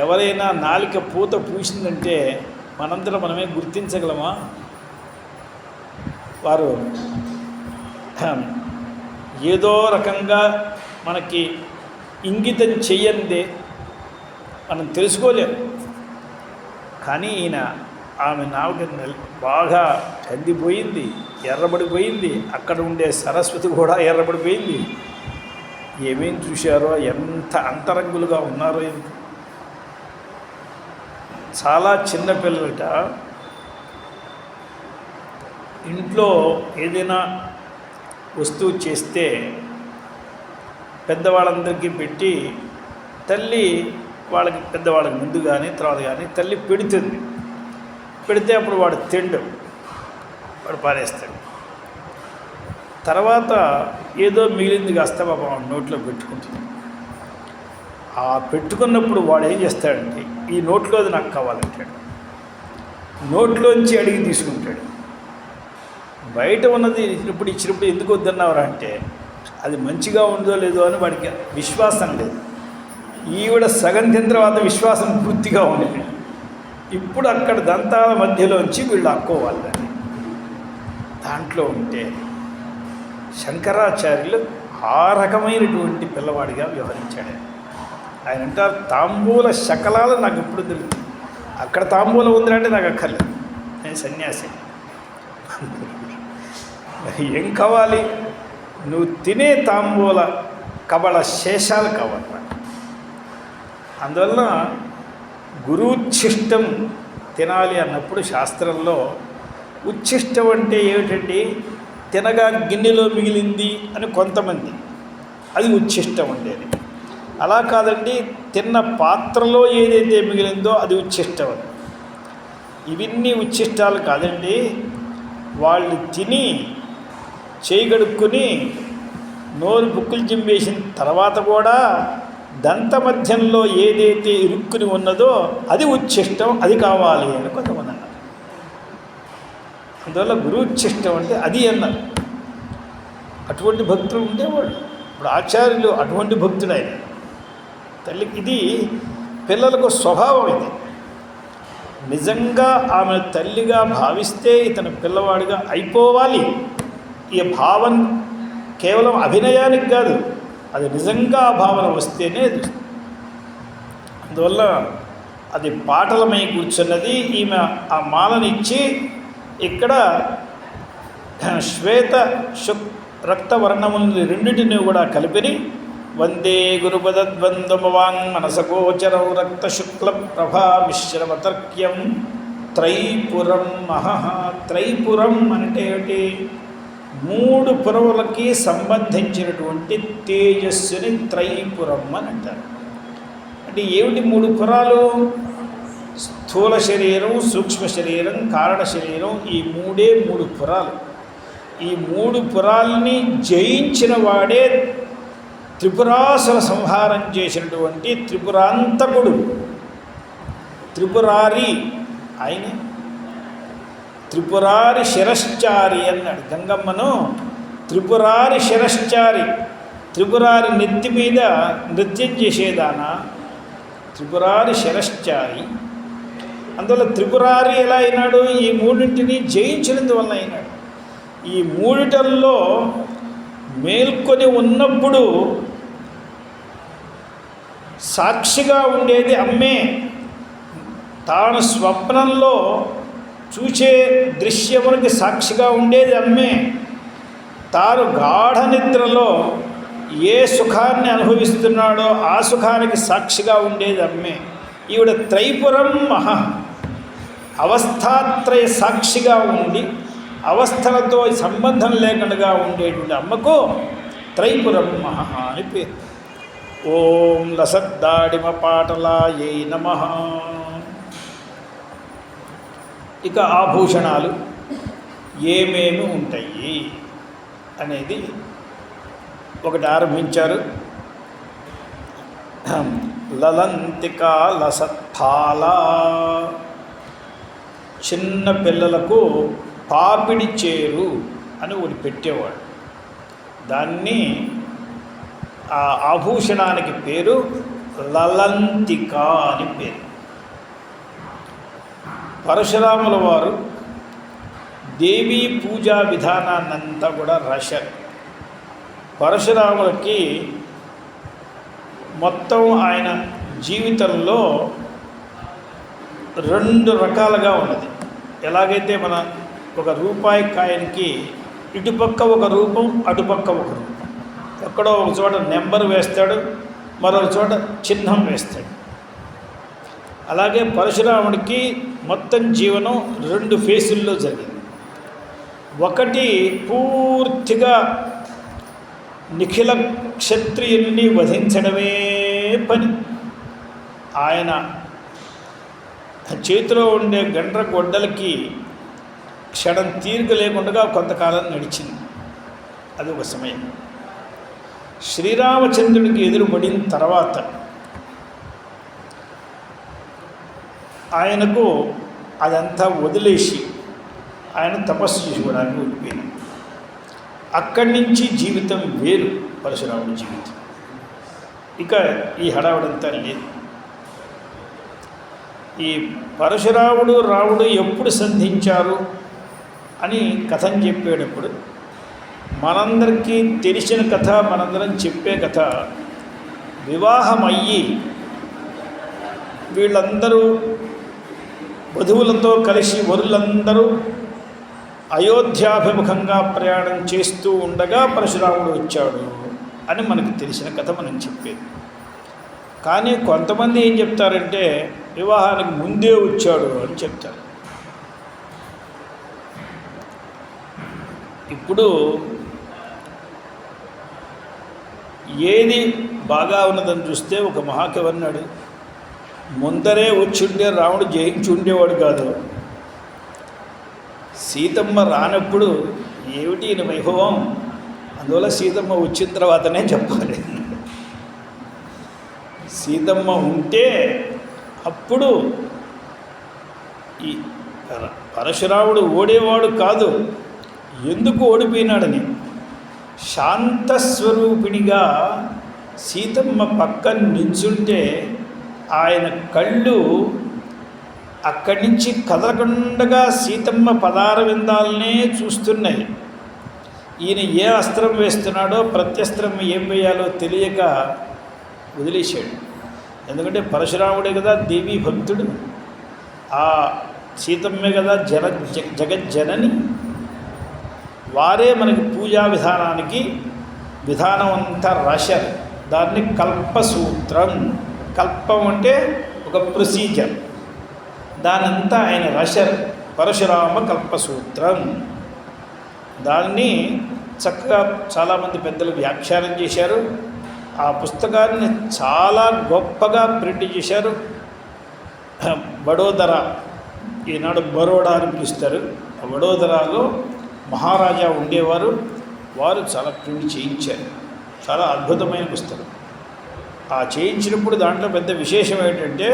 ఎవరైనా నాలుక పూత పూసిందంటే మనందరం మనమే గుర్తించగలమా? వారు ఏదో రకంగా మనకి ఇంగితం చెయ్యందే మనం తెలుసుకోలేము. కానీ ఈయన ఆమె నాలుక బాగా కందిపోయింది, ఎర్రబడిపోయింది. అక్కడ ఉండే సరస్వతి కూడా ఎర్రబడిపోయింది. ఏమేం చూశారో, ఎంత అంతరంగులుగా ఉన్నారో. చాలా చిన్నపిల్లలట ఇంట్లో ఏదైనా వస్తువు చేస్తే పెద్దవాళ్ళందరికీ పెట్టి తల్లి వాళ్ళకి, పెద్దవాళ్ళకి ముందు కానీ తర్వాత కానీ తల్లి పెడుతుంది. పెడితే అప్పుడు వాడు తిండు. వాడు పారేస్తాడు. తర్వాత ఏదో మిగిలింది కాస్త పాపం నోట్లో పెట్టుకుంటుంది. ఆ పెట్టుకున్నప్పుడు వాడు ఏం చేస్తాడంటే ఈ నోట్లో అది నాకు కావాలంటాడు. నోట్లోంచి అడిగి తీసుకుంటాడు. బయట ఉన్నది ఇచ్చినప్పుడు ఎందుకు వద్దన్నావురా అంటే అది మంచిగా ఉందో లేదో అని వాడికి విశ్వాసం లేదు. ఈవిడ సగం తిన్న తర్వాత విశ్వాసం పూర్తిగా ఉండేది. ఇప్పుడు అక్కడ దంతాల మధ్యలోంచి వీళ్ళు అక్కోవాలి దాన్ని. దాంట్లో ఉంటే శంకరాచార్యులు ఆ రకమైనటువంటి పిల్లవాడిగా వ్యవహరించాడు. ఆయన అంటారు, తాంబూల శకలాలు నాకు ఎప్పుడు తెలుస్తుంది. అక్కడ తాంబూలం ఉందంటే నాకు అక్కర్లేదు, నేను సన్యాసి. ఏం కావాలి? నువ్వు తినే తాంబూల కబళ శేషాలు కావాలి. అందువలన గురూచ్ఛిష్టం తినాలి అన్నప్పుడు శాస్త్రంలో ఉచ్ఛిష్టం అంటే ఏమిటండి? తినగా గిన్నెలో మిగిలింది అని కొంతమంది, అది ఉచ్ఛిష్టం ఉండేది. అలా కాదండి, తిన్న పాత్రలో ఏదైతే మిగిలిందో అది ఉచ్ఛిష్టం అని. ఇవన్నీ ఉచ్ఛిష్టాలు కాదండి. వాళ్ళు తిని చేయి కడుక్కుని నోరు బుక్కులు చింపేసిన తర్వాత కూడా దంత మధ్యంలో ఏదైతే ఇరుక్కుని ఉన్నదో అది ఉచ్ఛిష్టం, అది కావాలి అని కొంతమంది అన్నారు. అందువల్ల గురువుచ్ఛిష్టం అంటే అది అన్నారు. అటువంటి భక్తులు ఉండేవాళ్ళు. ఇప్పుడు ఆచార్యులు అటువంటి భక్తుడు ఆయన. తల్లికి ఇది పిల్లలకు స్వభావం. ఇది నిజంగా ఆమె తల్లిగా భావిస్తే ఇతను పిల్లవాడిగా అయిపోవాలి. ఈ భావన కేవలం అభినయానికి కాదు, అది నిజంగా ఆ భావన వస్తేనే. అందువల్ల అది పాటలమై కూర్చున్నది. ఈమె ఆ మాలనిచ్చి ఇక్కడ శ్వేత రక్తవర్ణములని రెండింటినీ కూడా కలిపిని వందే గురుపదద్వంద్వమవాంగ్ మనసగోచరం రక్త శుక్ల ప్రభా మిశ్రమతర్క్యం త్రైపురం మహః. త్రైపురం అంటే ఏమిటి? 3 పురములకి సంబంధించినటువంటి తేజస్సుని త్రైపురం అని అంటారు. అంటే ఏమిటి 3 పురాలు? స్థూల శరీరం, సూక్ష్మ శరీరం, కారణ శరీరం. ఈ 3 పురాలు. ఈ 3 పురాలని జయించిన వాడే త్రిపురాసుర సంహారం చేసినటువంటి త్రిపురాంతకుడు, త్రిపురారి. ఆయన త్రిపురారి శిరశ్చారి అన్నాడు. గంగమ్మను త్రిపురారి శిరశ్చారి, త్రిపురారి నెత్తి మీద నృత్యం చేసేదానా త్రిపురారి శిరశ్చారి. అందువల్ల త్రిపురారి ఎలా అయినాడు? ఈ 3ని జయించినందువల్ల అయినాడు. ఈ 3 మేల్కొని ఉన్నప్పుడు సాక్షిగా ఉండేది అమ్మే. తాను స్వప్నంలో చూసే దృశ్యములకి సాక్షిగా ఉండేది అమ్మే. తాను గాఢ నిద్రలో ఏ సుఖాన్ని అనుభవిస్తున్నాడో ఆ సుఖానికి సాక్షిగా ఉండేది అమ్మే. ఈవిడ త్రైపురం మహా, అవస్థాత్రయ సాక్షిగా ఉండి అవస్థలతో సంబంధం లేకుండా ఉండేటువంటి అమ్మకు త్రైపురం మహా అని పేరు. ఓం లసద్దాడిమ పాటలాయై నమః. ఇక ఆభూషణాలు ఏమేమి ఉంటాయి అనేది ఒకటి ఆరంభించారు. లలంతికా లసత్ఫాల, చిన్న పిల్లలకు పాపిడి చేరు అని ఒకటి పెట్టేవాడు. దాన్ని ఆ ఆభూషణానికి పేరు లలంతిక అని పేరు. పరశురాముల వారు దేవీ పూజా విధానాన్నంతా కూడా రాశారు. పరశురాములకి మొత్తం ఆయన జీవితంలో 2 రకాలుగా ఉన్నది. ఎలాగైతే మన ఒక రూపాయి కాయిన్కి ఇటుపక్క ఒక రూపం, అటుపక్క ఒక రూపం. ఎక్కడో ఒక చోట నెంబర్ వేస్తాడు, మరొక చోట చిహ్నం వేస్తాడు. అలాగే పరశురాముడికి మొత్తం జీవనం 2 ఫేసుల్లో జరిగింది. ఒకటి పూర్తిగా నిఖిల క్షత్రియుల్ని వధించడమే పని. ఆయన చేతిలో ఉండే గండ్ర గొడ్డలకి క్షణం తీరిక లేకుండా కొంతకాలం నడిచింది. అది ఒక సమయం. శ్రీరామచంద్రుడికి ఎదురుపడిన తర్వాత ఆయనకు అదంతా వదిలేసి ఆయన తపస్సు చేసుకోవడానికి వెళ్ళిపోయినాడు. అక్కడి నుంచి జీవితం వేరు పరశురాముడి జీవితం. ఇక ఈ హడావుడంతా లేదు. ఈ పరశురాముడు రాముడు ఎప్పుడు సంధించారు అని కథను చెప్పేటప్పుడు మనందరికీ తెలిసిన కథ, మనందరం చెప్పే కథ, వివాహం అయ్యి వీళ్ళందరూ వధువులతో కలిసి వరులందరూ అయోధ్యాభిముఖంగా ప్రయాణం చేస్తూ ఉండగా పరశురాముడు వచ్చాడు అని మనకు తెలిసిన కథ మనం చెప్పేది. కానీ కొంతమంది ఏం చెప్తారంటే వివాహానికి ముందే వచ్చాడు అని చెప్తారు. ఇప్పుడు ఏది బాగా ఉన్నదని చూస్తే ఒక మహాకవి అన్నాడు, ముందరే వచ్చుండే రాముడు జయించి ఉండేవాడు కాదు. సీతమ్మ రానప్పుడు ఏమిటి ఈయన వైభవం, అందువల్ల సీతమ్మ వచ్చిన తర్వాతనే చెప్పాలి. సీతమ్మ ఉంటే అప్పుడు ఈ పరశురాముడు ఓడేవాడు కాదు. ఎందుకు ఓడిపోయినాడని, శాంతస్వరూపిణిగా సీతమ్మ పక్కన నిల్చుంటే ఆయన కళ్ళు అక్కడి నుంచి కదలకుండా సీతమ్మ పదార విందాలనే చూస్తున్నాయి. ఈయన ఏ అస్త్రం వేస్తున్నాడో ప్రత్యస్త్రం ఏం వేయాలో తెలియక వదిలేశాడు. ఎందుకంటే పరశురాముడే కదా దేవీ భక్తుడు, ఆ సీతమ్మే కదా జగజ్జనని. వారే మనకి పూజా విధానం అంతా రాశారు. దాన్ని కల్పసూత్రం, కల్పం అంటే ఒక ప్రొసీజర్, దానంతా ఆయన రాశారు. పరశురామ కల్పసూత్రం. దాన్ని చక్కగా చాలామంది పెద్దలు వ్యాఖ్యానం చేశారు. ఆ పుస్తకాన్ని చాలా గొప్పగా ప్రింట్ చేశారు. వడోదర, ఈనాడు బరోడా అని పిలుస్తారు, వడోదరాలో మహారాజా ఉండేవారు, వారు చాలా ప్రింట్ చేయించారు. చాలా అద్భుతమైన పుస్తకం. ఆ చేయించినప్పుడు దాంట్లో పెద్ద విశేషం ఏంటంటే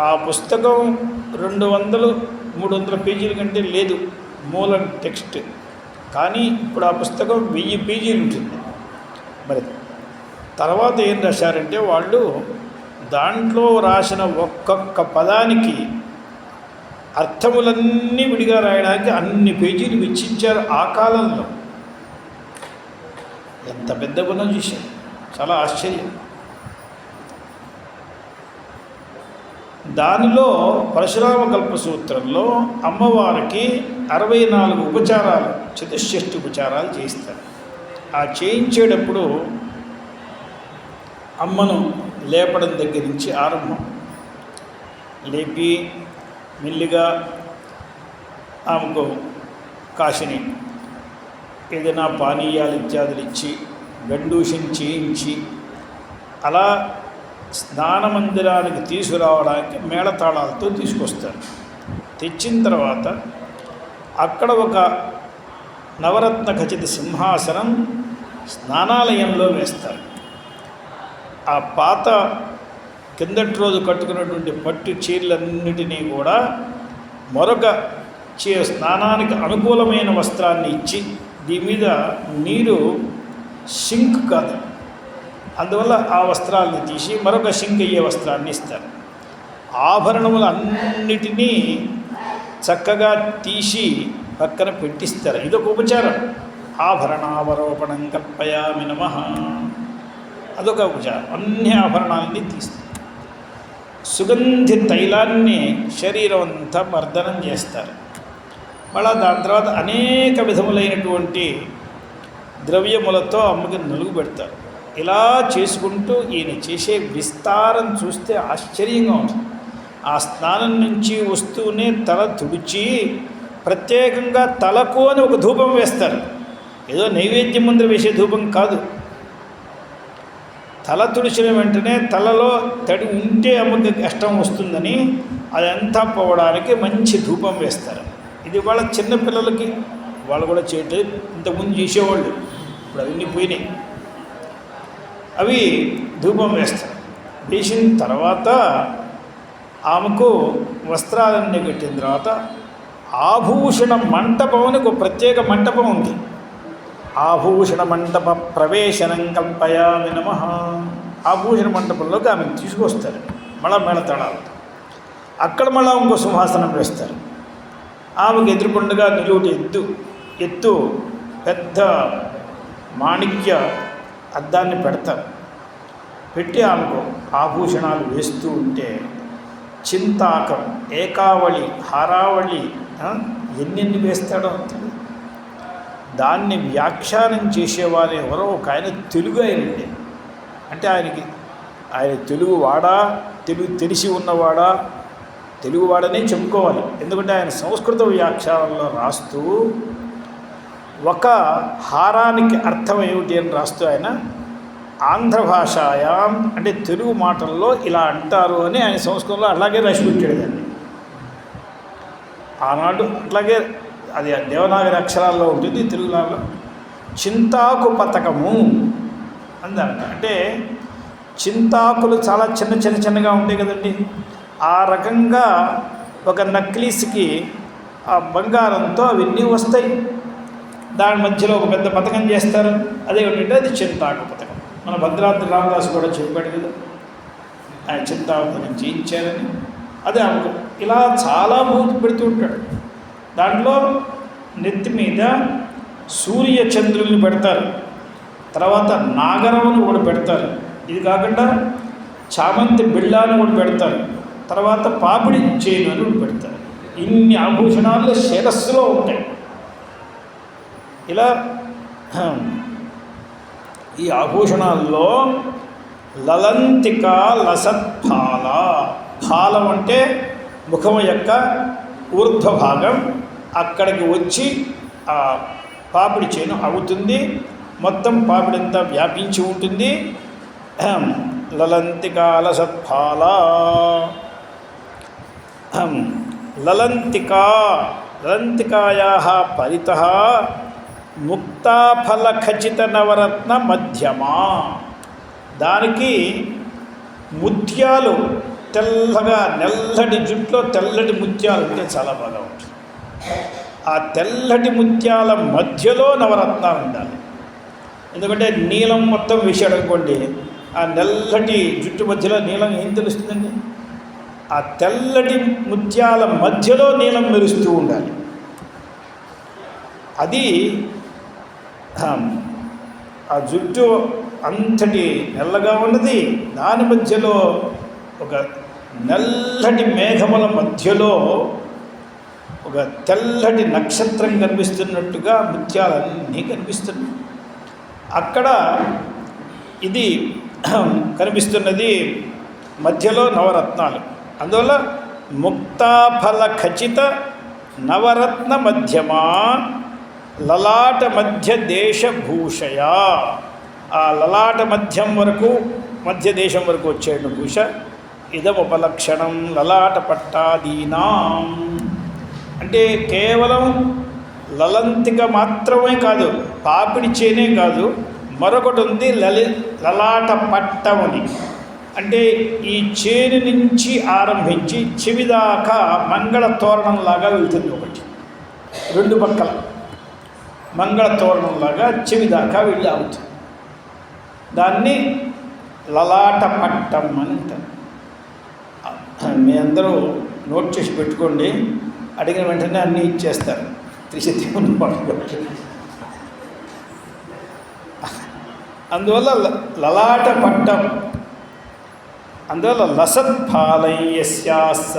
ఆ పుస్తకం 200-300 పేజీల కంటే లేదు మూల టెక్స్ట్. కానీ ఇప్పుడు ఆ పుస్తకం 1000 పేజీలు ఉంటుంది. మరి తర్వాత ఏం రాశారంటే వాళ్ళు దాంట్లో రాసిన ఒక్కొక్క పదానికి అర్థములన్నీ విడిగా రాయడానికి అన్ని పేజీలు వెచ్చించారు ఆ కాలంలో. ఎంత పెద్ద గుణం చూశారు, చాలా ఆశ్చర్యం. దానిలో పరశురామ కల్పసూత్రంలో అమ్మవారికి 64 ఉపచారాలు, చతుష్షష్ఠి ఉపచారాలు చేయిస్తారు. ఆ చేయించేటప్పుడు అమ్మను లేపడం దగ్గర నుంచి ఆరంభం. లేపి మెల్లిగా ఆమెకు కాశిని ఏదైనా పానీయాలు ఇత్యాదులు ఇచ్చి గండూషం చేయించి అలా స్నానమందిరానికి తీసుకురావడానికి మేళతాళాలతో తీసుకొస్తారు. తెచ్చిన తర్వాత అక్కడ ఒక నవరత్న ఖచ్చిత సింహాసనం స్నానాలయంలో వేస్తారు. ఆ పాత కిందటి రోజు కట్టుకున్నటువంటి పట్టు చీరలన్నిటినీ కూడా మరొక స్నానానికి అనుకూలమైన వస్త్రాన్ని ఇచ్చి, దీని మీద నీరు సింక్ కాదు, అందువల్ల ఆ వస్త్రాలని తీసి మరొక సింక్ అయ్యే వస్త్రాన్ని ఇస్తారు. ఆభరణములు అన్నిటినీ చక్కగా తీసి పక్కన పెట్టిస్తారు. ఇదొక ఉపచారం. ఆభరణావరోపణం కల్పయామి నమః, అదొక ఉపచారం. అన్ని ఆభరణాలని తీస్తారు. సుగంధి తైలాన్ని శరీరం అంతా మర్దనం చేస్తారు. మళ్ళా దాని తర్వాత అనేక విధములైనటువంటి ద్రవ్యములతో అమ్మకి నలుగు పెడతారు. ఇలా చేసుకుంటూ ఈయన చేసే విస్తారం చూస్తే ఆశ్చర్యంగా ఉంటుంది. ఆ స్నానం నుంచి వస్తూనే తల తుడిచి ప్రత్యేకంగా తలకు అని ఒక ధూపం వేస్తారు. ఏదో నైవేద్యం ముందు వేసే ధూపం కాదు. తల తుడిచిన వెంటనే తలలో తడి ఉంటే అమ్మకి కష్టం వస్తుందని అదంతా పోవడానికి మంచి ధూపం వేస్తారు. ఇది వాళ్ళ చిన్నపిల్లలకి వాళ్ళు కూడా చేయటం ఇంతకుముందు చేసేవాళ్ళు, ఇప్పుడు అవన్నీ పోయినాయి. అవి ధూపం వేస్తారు. వేసిన తర్వాత ఆమెకు వస్త్రాలన్నీ కట్టిన తర్వాత ఆభూషణ మంటపం అని ఒక ప్రత్యేక మంటపం ఉంది. ఆభూషణ మంటప ప్రవేశనం కల్పయామి నమః. ఆభూషణ మంటపంలోకి ఆమెను తీసుకొస్తారు. మళ్ళా మేళతాళాలు. అక్కడ మళ్ళా ఇంకో సింహాసనం వేస్తారు. ఆమెకు ఎదురుకుండగా నిలువుటి ఎత్తు పెద్ద మాణిక్య అద్దాన్ని పెడతారు. పెట్టి ఆమెకు ఆభూషణాలు వేస్తూ ఉంటే చింతాకం, ఏకావళి, హారావళి ఎన్నెన్ని వేస్తాడో తెలియదు. దాన్ని వ్యాఖ్యానం చేసేవారు ఎవరో ఒక ఆయన తెలుగు ఆయనండి. అంటే ఆయన తెలుగు వాడా, తెలుగు తెలిసి ఉన్నవాడా, తెలుగువాడనే చెప్పుకోవాలి. ఎందుకంటే ఆయన సంస్కృత వ్యాఖ్యానంలో రాస్తూ ఒక హారానికి అర్థం ఏమిటి అని రాస్తూ ఆయన ఆంధ్ర భాషాయాం అంటే తెలుగు మాటల్లో ఇలా అంటారు అని ఆయన సంస్కృతంలో అలాగే రాసి పెట్టాడు దాన్ని. ఆనాడు అట్లాగే అది దేవనాగరి అక్షరాల్లో ఉంటుంది, తెలుగులో చింతాకు పతకము అందంట. అంటే చింతాకులు చాలా చిన్నగా ఉంటాయి కదండి. ఆ రకంగా ఒక నక్లీస్కి ఆ బంగారంతో అవన్నీ వస్తాయి. దాని మధ్యలో ఒక పెద్ద పథకం చేస్తారు. అదేమిటంటే అది చింతాకు పథకం. మన భద్రాద్రి రామదాసు కూడా చెప్పాడు కదా, ఆయన చింతాకు పథకం చేయించారని. అదే ఆమెకు ఇలా చాలా మూతి పెడుతూ ఉంటాడు. దాంట్లో నెత్తి మీద సూర్య చంద్రుల్ని పెడతారు. తర్వాత నాగరమును కూడా పెడతారు. ఇది కాకుండా చామంతి బిళ్ళాన్ని కూడా పెడతారు. తర్వాత పాపిడి చేను అని కూడా పెడతారు. ఇన్ని ఆభూషణాలు శిరస్సులో ఉంటాయి. ఇలా ఈ ఆభూషణాల్లో లలంతిక లసత్ఫాల, ఫాలం అంటే ముఖం యొక్క ఊర్ధ్వ భాగం, అక్కడికి వచ్చి ఆ పాపిడి చేను అవుతుంది. మొత్తం పాపిడంతా వ్యాపించి ఉంటుంది. లలంతికా లసత్ఫాల. లలంతికాయాః పరితః ముక్తాఫలఖచిత నవరత్న మధ్యమా. దానికి ముత్యాలు తెల్లగా, నల్లటి జుట్లో తెల్లటి ముత్యాలు ఉంటే చాలా బాగా ఉంటుంది. ఆ తెల్లటి ముత్యాల మధ్యలో నవరత్నాలు ఉండాలి. ఎందుకంటే నీలం మొత్తం వేసాడు అనుకోండి, ఆ నల్లటి జుట్టు మధ్యలో నీలం ఏం తెలుస్తుందండి? ఆ తెల్లటి ముత్యాల మధ్యలో నీలం మెరుస్తూ ఉండాలి. అది ఆ జుట్టు అంతటి నల్లగా ఉన్నది, దాని మధ్యలో ఒక నల్లటి మేఘముల మధ్యలో ఒక తెల్లటి నక్షత్రం కనిపిస్తున్నట్టుగా ముత్యాలన్నీ కనిపిస్తున్నాయి. అక్కడ ఇది కనిపిస్తున్నది మధ్యలో నవరత్నాలు. అందువల్ల ముక్తాఫల ఖచిత నవరత్న మధ్యమా లలాట మధ్య దేశభూషయ. ఆ లలాట మధ్య దేశం వరకు వచ్చేడు భూష. ఇదముపలక్షణం లలాట పట్టాదీనాం. అంటే కేవలం లలంతిక మాత్రమే కాదు, పాపిడి చేనే కాదు, మరొకటి ఉంది లలాట పట్టమని. అంటే ఈ చేను నుంచి ఆరంభించి చెవి దాకా మంగళ తోరణంలాగా వెళ్తుంది. ఒకటి రెండు పక్కల మంగళ తోరణంలాగా చెవి దాకా వెళ్ళి అవుతుంది. దాన్ని లలాట పట్టం అని అంటారు. మీ అందరూ నోట్ చేసి పెట్టుకోండి, అడిగిన వెంటనే అన్నీ ఇచ్చేస్తారు. త్రిశతిని పట్టుకోండి. అందువల్ల లలాట పట్టం. అందువల్ల లసత్ఫాలయ్యస్యాస.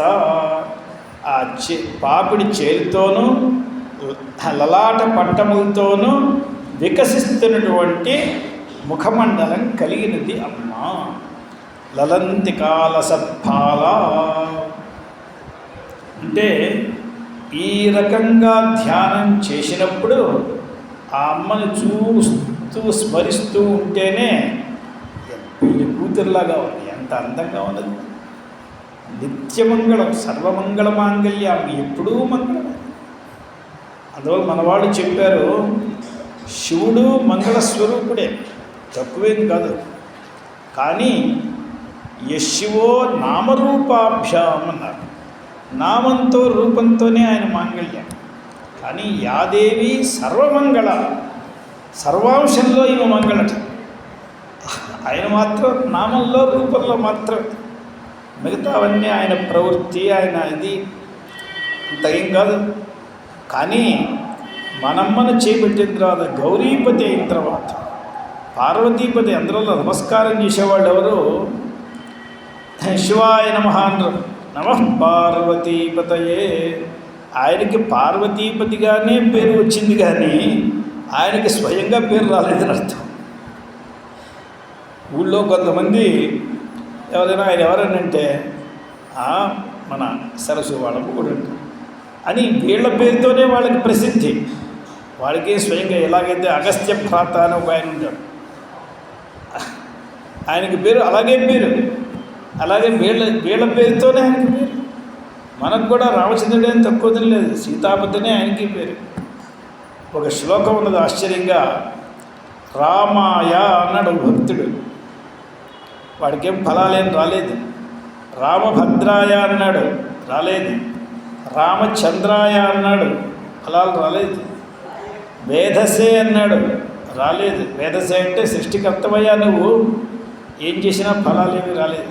ఆ పాపిడి చేరుతోనూ లలాట పట్టములతోనూ వికసిస్తున్నటువంటి ముఖమండలం కలిగినది అమ్మ. లలంతికా లసత్ఫాల అంటే ఈ రకంగా ధ్యానం చేసినప్పుడు ఆ అమ్మను చూస్తూ స్మరిస్తూ ఉంటేనే పెళ్లి కూతురులాగా ఉంది. ఎంత అందంగా ఉన్నది. నిత్యమంగళం, సర్వమంగళ మాంగళ్యం, ఎప్పుడూ మంగళమే. అందువల్ల మన వాళ్ళు చెప్పారు, శివుడు మంగళస్వరూపుడే, తక్కువేం కాదు. కానీ యశివో నామరూపాభ్యాం అన్నారు. నామంతో రూపంతోనే ఆయన మాంగళ్యం. కానీ యాదేవి సర్వమంగళ, సర్వాంశంలో ఈమె మంగళట. ఆయన మాత్రం నామంలో రూపంలో మాత్రం, మిగతావన్నీ ఆయన ప్రవృత్తి, ఆయన ఇది అంత ఏం కాదు. కానీ మనమ్మను చేపట్టిన తర్వాత, గౌరీపతి అయిన తర్వాత, పార్వతీపతి అందరూ నమస్కారం చేసేవాళ్ళు ఎవరు? శివాయ నమః అన్నారు. నమః పార్వతీపతయే. ఆయనకి పార్వతీపతిగానే పేరు వచ్చింది, కానీ ఆయనకి స్వయంగా పేరు రాలేదని అర్థం. ఊళ్ళో కొంతమంది ఎవరైనా ఆయన ఎవరనంటే మన సరస్సు వాళ్ళకు కూడా అని వీళ్ళ పేరుతోనే వాళ్ళకి ప్రసిద్ధి. వాళ్ళకి స్వయంగా ఎలాగైతే అగస్త్య భ్రాత అని ఒక ఆయన ఉంటాడు, ఆయనకి పేరు అలాగే పేరు, అలాగే వీళ్ళ పేరుతోనే ఆయనకి పేరు. మనకు కూడా రామచంద్రుడే అని తక్కువ లేదు, సీతాపతినే ఆయనకి పేరు. ఒక శ్లోకం ఉన్నది ఆశ్చర్యంగా, రామాయ అన్నాడు భక్తుడు, వాడికేం ఫలాలేం రాలేదు. రామభద్రాయ అన్నాడు, రాలేదు. రామచంద్రాయ అన్నాడు, ఫలాలు రాలేదు. వేధసే అన్నాడు, రాలేదు. వేధసే అంటే సృష్టికర్తమయ్యా, నువ్వు ఏం చేసినా ఫలాలేమీ రాలేదు.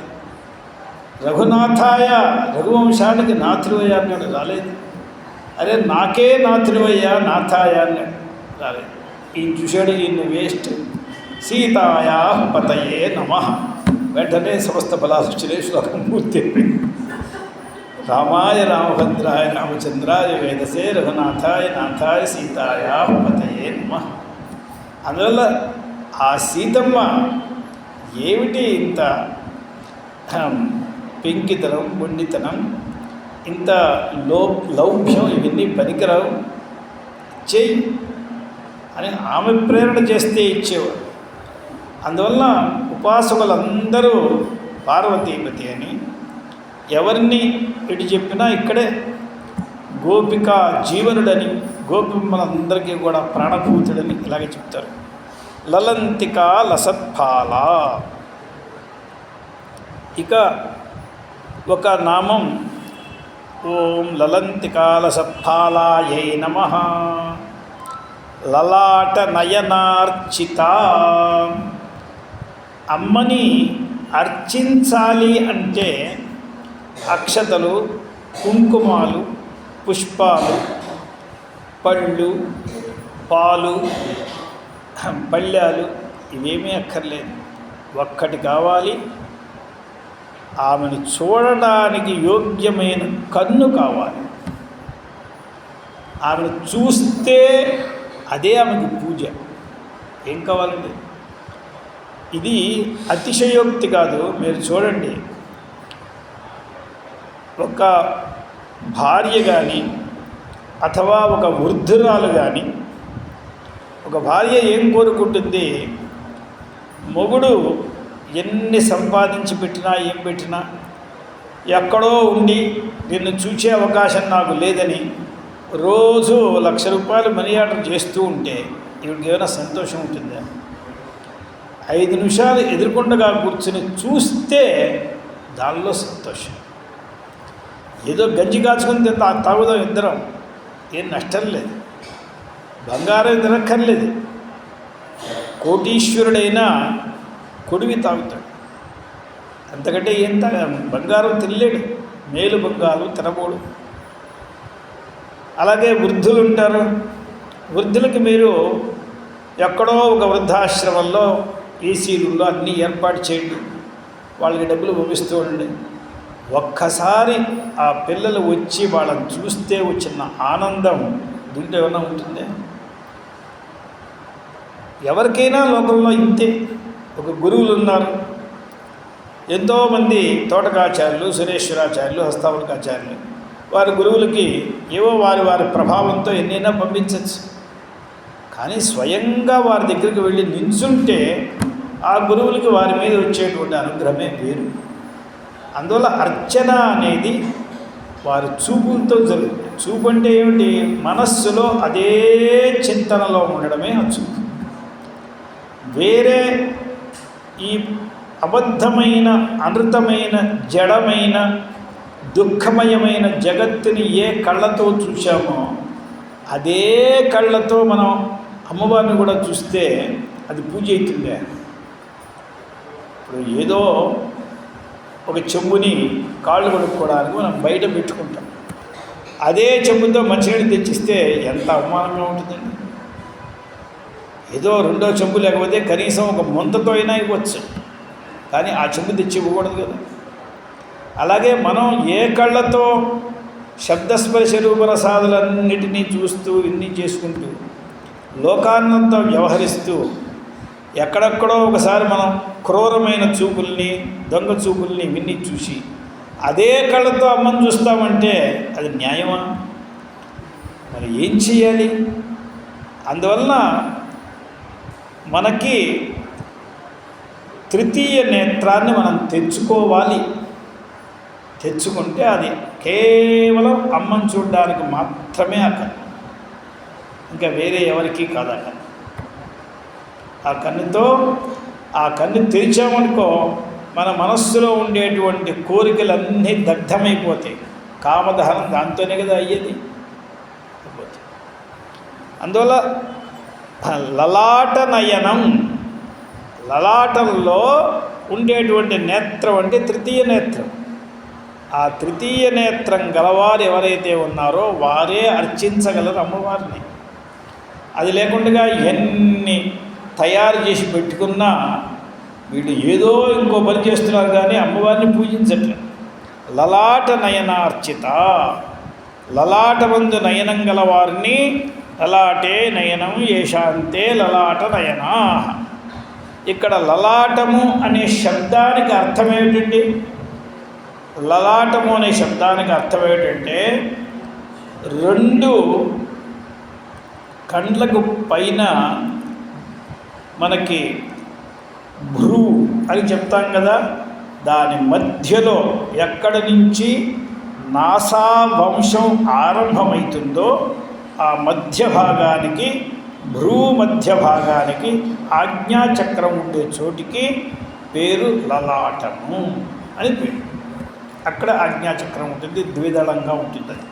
రఘునాథాయ, రఘువంశానికి నాథుడయ్యా అన్నాడు, రాలేదు. అరే నాకే నాథుడయ్యా, నాథాయ అన్నాడు, రాలేదు. ఈయన చూశాడు, ఈయన వేస్ట్. సీతాయా పతయే నమః, వెంటనే సమస్త ఫలాలు వచ్చినాయి. శ్లోకం పూర్తి. రామాయ రామభద్రాయ రామచంద్రాయ వేదసే రఘునాథాయ నాథాయ సీతాయ పతయే నమః. అందువల్ల ఆ సీతమ్మ ఏమిటి ఇంత పెంకితనం, మొండితనం, ఇంత లౌభ్యం, ఇవన్నీ పనికిరావు, చెయ్యి అని ఆమె ప్రేరణ చేస్తే ఇచ్చేవాడు. అందువల్ల ఉపాసకులందరూ పార్వతీపతి అని, ఎవరిని ఇటు చెప్పినా ఇక్కడే గోపిక జీవనుడని, గోపిమ్మలందరికీ కూడా ప్రాణభూతుడని ఇలాగే చెప్తారు. లలంతిక లసత్ఫాల. ఇక ఒక నామం, ఓం లలంతికాలసత్ఫాలాయై నమః. లలాట నయనార్చిత. అమ్మని అర్చించాలి అంటే అక్షతలు, కుంకుమాలు, పుష్పాలు, పళ్ళు, పాలు, పళ్ళాలు ఇవేమీ అక్కర్లేదు. ఒక్కటి కావాలి, ఆమెను చూడడానికి యోగ్యమైన కన్ను కావాలి. ఆమెను చూస్తే అదే ఆమెకు పూజ. ఏం కావాలండి? ఇది అతిశయోక్తి కాదు. మీరు చూడండి, ఒక భార్య కానీ అథవా ఒక వృద్ధురాలు కానీ, ఒక భార్య ఏం కోరుకుంటుంది? మొగుడు ఎన్ని సంపాదించి పెట్టినా, ఏం పెట్టినా, ఎక్కడో ఉండి నిన్ను చూసే అవకాశం నాకు లేదని రోజు 1,00,000 రూపాయలు మనీ ఆర్డర్ చేస్తూ ఉంటే ఇవిడికి ఏమైనా సంతోషం ఉంటుందా? 5 నిమిషాలు ఎదురుకుండగా కూర్చుని చూస్తే దానిలో సంతోషం. ఏదో గంజి కాచుకుని తాగుదాం ఇద్దరం, ఏం నష్టం లేదు. బంగారం తినక్కర్లేదు. కోటీశ్వరుడైనా కొడివి తాగుతాడు, అంతకంటే ఏం బంగారం తినలేడు. మేలు బంగారం తినబోడు. అలాగే వృద్ధులు ఉంటారు. వృద్ధులకి మీరు ఎక్కడో ఒక వృద్ధాశ్రమంలో ఏసీ రూమ్లో అన్నీ ఏర్పాటు చేయండి, వాళ్ళకి డబ్బులు పంపిస్తూ ఉండండి. ఒక్కసారి ఆ పిల్లలు వచ్చి వాళ్ళని చూస్తే వచ్చిన ఆనందం దీంట్లో ఏమన్నా ఉంటుంది? ఎవరికైనా లోకంలో ఇంతే. ఒక గురువులు ఉన్నారు, ఎంతోమంది తోటకాచార్యులు, సురేశ్వరాచార్యులు, హస్తావళికాచార్యులు. వారి గురువులకి ఏవో వారి ప్రభావంతో ఎన్నైనా పంపించవచ్చు. కానీ స్వయంగా వారి దగ్గరికి వెళ్ళి నిల్చుంటే ఆ గురువులకి వారి మీద వచ్చేటువంటి అనుగ్రహమే వేరు. అందువల్ల అర్చన అనేది వారి చూపులతో జరుగుతుంది. చూపు అంటే ఏమిటి? మనస్సులో అదే చింతనలో ఉండడమే ఆ చూపు. వేరే ఈ అబద్ధమైన, అనృతమైన, జడమైన, దుఃఖమయమైన జగత్తుని ఏ కళ్ళతో చూశామో అదే కళ్ళతో మనం అమ్మవారిని కూడా చూస్తే అది పూజ అవుతుందే. ఇప్పుడు ఏదో ఒక చెంబుని కాళ్ళు కడుక్కోవడానికి మనం బయట పెట్టుకుంటాం. అదే చెంబుతో మంచినీళ్ళు తెచ్చిస్తే ఎంత అవమానంగా ఉంటుందండి. ఏదో రెండో చెంబు లేకపోతే కనీసం ఒక ముంతతో అయినా ఇవ్వచ్చు, కానీ ఆ చెంబు తెచ్చి ఇవ్వకూడదు కదా. అలాగే మనం ఏ కళ్ళతో శబ్దస్పర్శ రూపరసాదులన్నిటినీ చూస్తూ ఇన్ని చేసుకుంటూ లోకాన్నంతా వ్యవహరిస్తూ ఎక్కడెక్కడో ఒకసారి మనం క్రూరమైన చూపుల్ని, దొంగ చూపుల్ని విన్ని చూసి అదే కళ్ళతో అమ్మని చూస్తామంటే అది న్యాయమా? మరి ఏం చేయాలి? అందువలన మనకి తృతీయ నేత్రాన్ని మనం తెచ్చుకోవాలి. తెచ్చుకుంటే అది కేవలం అమ్మని చూడడానికి మాత్రమే ఆ కన్ను, ఇంకా వేరే ఎవరికీ కాదు ఆ కన్ను. ఆ కన్నుతో ఆ కన్ను తెరిచామనుకో మన మనస్సులో ఉండేటువంటి కోరికలన్నీ దగ్ధమైపోతాయి. కామదహనం దాంతోనే కదా అయ్యేది. అందువల్ల లలాట నయనం, లలాటంలో ఉండేటువంటి నేత్రం అంటే తృతీయ నేత్రం. ఆ తృతీయ నేత్రం గలవారు ఎవరైతే ఉన్నారో వారే అర్చించగలరు అమ్మవారిని. అది లేకుండా ఎన్ని తయారు చేసి పెట్టుకున్నా వీళ్ళు ఏదో ఇంకో పని చేస్తున్నారు, కానీ అమ్మవారిని పూజించట్లేదు. లలాట నయనార్చిత, లలాటమందు నయనం గలవారిని లలాటే నయనం ఏషాంతే లలాట నయనా. ఇక్కడ లలాటము అనే శబ్దానికి అర్థం ఏమిటండి? లలాటము అనే శబ్దానికి అర్థం ఏమిటంటే రెండు కండ్లకు పైన మనకి భ్రూ అని చెప్తాం కదా, దాని మధ్యలో ఎక్కడి నుంచి నాసా వంశం ఆరంభమవుతుందో ఆ మధ్య భాగానికి, భ్రూ మధ్య భాగానికి ఆజ్ఞాచక్రం ఉండే చోటికి పేరు లలాటము అని పేరు. అక్కడ ఆజ్ఞాచక్రం ఉంటుంది, ద్విదళంగా ఉంటుంది అది.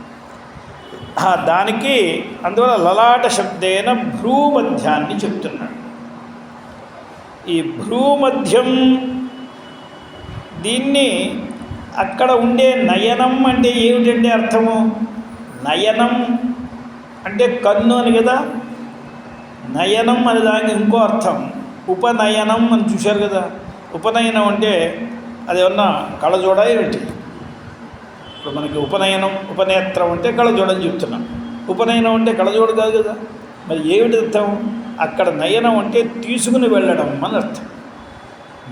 దానికి అందువల్ల లలాట శబ్దేన భ్రూమధ్యాన్ని చెప్తున్నాడు. ఈ భ్రూమధ్యం దీన్ని అక్కడ ఉండే నయనం అంటే ఏమిటంటే అర్థము? నయనం అంటే కన్ను అని కదా. నయనం అనే దానికి ఇంకో అర్థం ఉపనయనం అని చూశారు కదా. ఉపనయనం అంటే అది ఏమన్నా కళ్ళజోడ ఏమిటి? ఇప్పుడు మనకి ఉపనయనం, ఉపనేత్రం అంటే కళ్ళజోడని చెప్తున్నాం. ఉపనయనం అంటే కళ్ళజోడు కాదు కదా. మరి ఏమిటి అర్థం? అక్కడ నయనం అంటే తీసుకుని వెళ్ళడం అని అర్థం.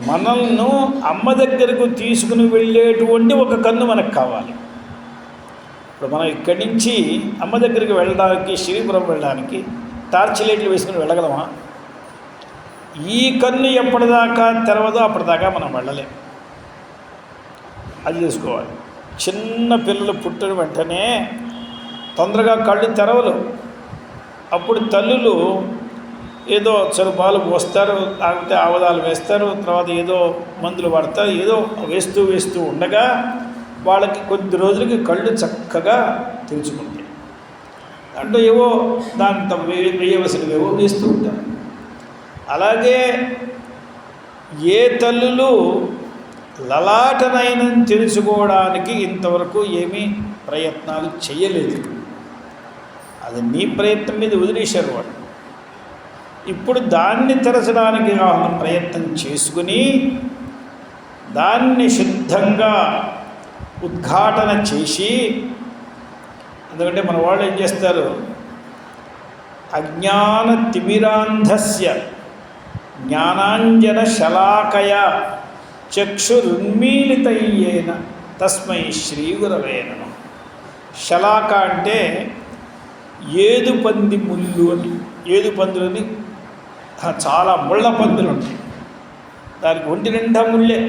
మనల్ని అమ్మ దగ్గరకు తీసుకుని వెళ్ళేటువంటి ఒక కన్ను మనకు కావాలి. ఇప్పుడు మనం ఇక్కడి నుంచి అమ్మ దగ్గరికి వెళ్ళడానికి, శ్రీపురం వెళ్ళడానికి టార్చ్ లైట్లు వేసుకుని వెళ్ళగలమా? ఈ కన్ను ఎప్పటిదాకా తెరవదో అప్పటిదాకా మనం వెళ్ళలేం. అది చూసుకోవాలి. చిన్న పిల్లలు పుట్టిన వెంటనే తొందరగా కళ్ళు తెరవలు. అప్పుడు తల్లులు ఏదో చెరుపాలు పోస్తారు, లేకపోతే ఆవదాలు వేస్తారు, తర్వాత ఏదో మందులు పడతారు, ఏదో వేస్తూ ఉండగా వాళ్ళకి కొద్ది రోజులకి కళ్ళు చక్కగా తెరుచుకుంటాయి. అంటే ఏవో దాంతో వేయవలసినవేవో వేస్తూ ఉంటారు. అలాగే ఏ తల్లులు లలాటనయనం తెలుసుకోవడానికి ఇంతవరకు ఏమీ ప్రయత్నాలు చేయలేదు. అది నీ ప్రయత్నం మీద వదిలేశారు వాళ్ళు. ఇప్పుడు దాన్ని తెరచడానికి కావాలని ప్రయత్నం చేసుకుని దాన్ని శుద్ధంగా ఉద్ఘాటన చేసి, ఎందుకంటే మన వాళ్ళు ఏం చేస్తారు, అజ్ఞాన తిమిరాంధస్య జ్ఞానాంజన శలాకయ చక్షురున్మీలితయ్యేన తస్మై శ్రీ గురవే నమః. శలాక అంటే ఏదుపంది ముళ్ళు అని. ఏదుపందులని చాలా ముళ్ళ పందులు ఉంటాయి, దానికి ఒంటి నిండా ముళ్ళే.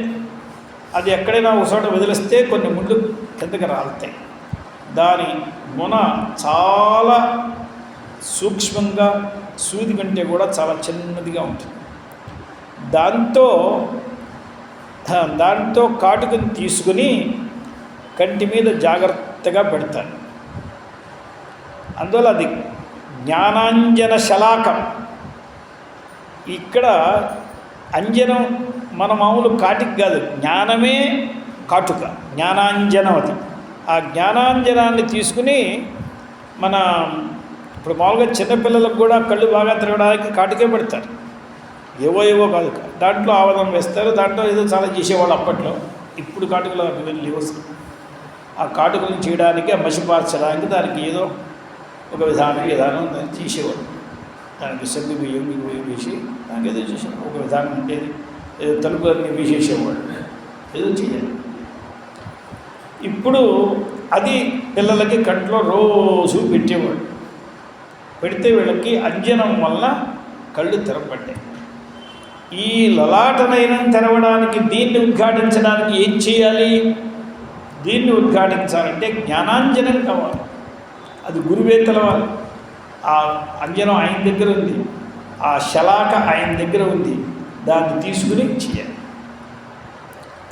అది ఎక్కడైనా ఒక చోట వదిలిస్తే కొన్ని ముళ్ళు కిందకి రాలుతాయి. దాని మొన చాలా సూక్ష్మంగా, సూది కంటే కూడా చాలా చిన్నదిగా ఉంటుంది. దాంతో కాటుకని తీసుకుని కంటి మీద జాగ్రత్తగా పెడతారు. అందువల్ల అది జ్ఞానాంజన శలాకం. ఇక్కడ అంజనం మన మామూలు కాటికి కాదు, జ్ఞానమే కాటుక, జ్ఞానాంజనం అది. ఆ జ్ఞానాంజనాన్ని తీసుకుని ఇప్పుడు మామూలుగా చిన్నపిల్లలకు కూడా కళ్ళు బాగా తిరగడానికి కాటుకే పెడతారు. ఏవో కాదు, దాంట్లో ఆవదం వేస్తారు, దాంట్లో ఏదో చాలా చేసేవాళ్ళు అప్పట్లో. ఇప్పుడు కాటుకలు లేవు. ఆ కాటుకలను చేయడానికి, ఆ మసిపార్చడానికి దానికి ఏదో ఒక విధానం దాన్ని చేసేవాడు. దానికి సగ్గు బియ్యం వేసి దానికి ఏదో చేసేవాడు. ఒక విధానం ఉండేది, ఏదో తలుపులన్నీ వేసేసేవాడు, ఏదో చేయాలి. ఇప్పుడు అది పిల్లలకి కంట్లో రోజు పెట్టేవాడు. పెడితే వీళ్ళకి అంజనం వల్ల కళ్ళు తెరపడ్డాయి. ఈ లలాటనైనం తెరవడానికి, దీన్ని ఉద్ఘాటించడానికి ఏం చేయాలి? దీన్ని ఉద్ఘాటించాలంటే జ్ఞానాంజనం కావాలి. అది గురువే తెలవాలి. ఆ అంజనం ఆయన దగ్గర ఉంది, ఆ శలాక ఆయన దగ్గర ఉంది, దాన్ని తీసుకుని చేయాలి.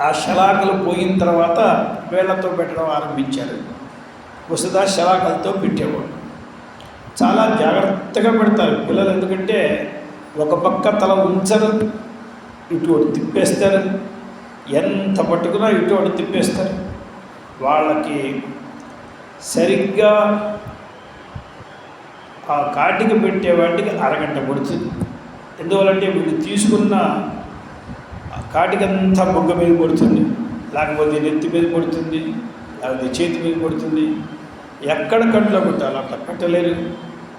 ఆ శలాకలు పోయిన తర్వాత వేళ్లతో పెట్టడం ఆరంభించారు. వసుదా శలాకలతో పెట్టేవాడు. చాలా జాగ్రత్తగా పెడతారు పిల్లలు. ఎందుకంటే ఒక పక్క తల ఉంచరు, ఇటు తిప్పేస్తారు. ఎంత పట్టుకున్నా ఇటు తిప్పేస్తారు. వాళ్ళకి సరిగ్గా ఆ కాటికి పెట్టే వాటికి అరగంట పడుతుంది. ఎందువల్లంటే వీళ్ళు తీసుకున్న కాటికంతా బొగ్గ మీద పడుతుంది, లేకపోతే నెత్తి మీద పడుతుంది, లేకపోతే చేతి మీద పడుతుంది. ఎక్కడ కంట్లో పెట్టాలి అట్లా పెట్టలేరు.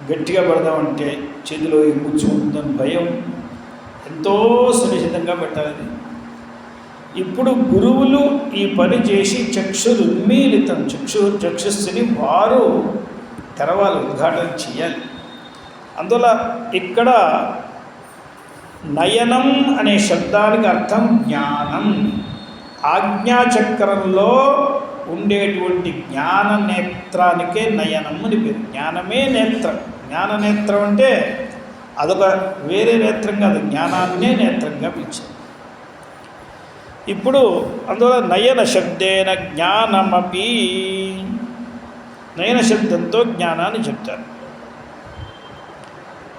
గట్టిగా పెడదామంటే చేతిలో కూర్చుంటుందని భయం. ఎంతో సునిశ్చితంగా పెట్టాలి. ఇప్పుడు గురువులు ఈ పని చేసి చక్షురున్మీలితం, చక్షుస్సుని వారు తెరవాలి, ఉద్ఘాటన చేయాలి. అందువల్ల ఇక్కడ నయనం అనే శబ్దానికి అర్థం జ్ఞానం. ఆజ్ఞాచక్రంలో ఉండేటువంటి జ్ఞాన నేత్రానికే నయనం అని పేరు. జ్ఞానమే నేత్రం. జ్ఞాననేత్రం అంటే అదొక వేరే నేత్రం కాదు, జ్ఞానాన్నే నేత్రంగా పిలిచారు. ఇప్పుడు అందువల్ల నయన శబ్దేన జ్ఞానమపి, నయన శబ్దంతో జ్ఞానాన్ని చెప్తారు.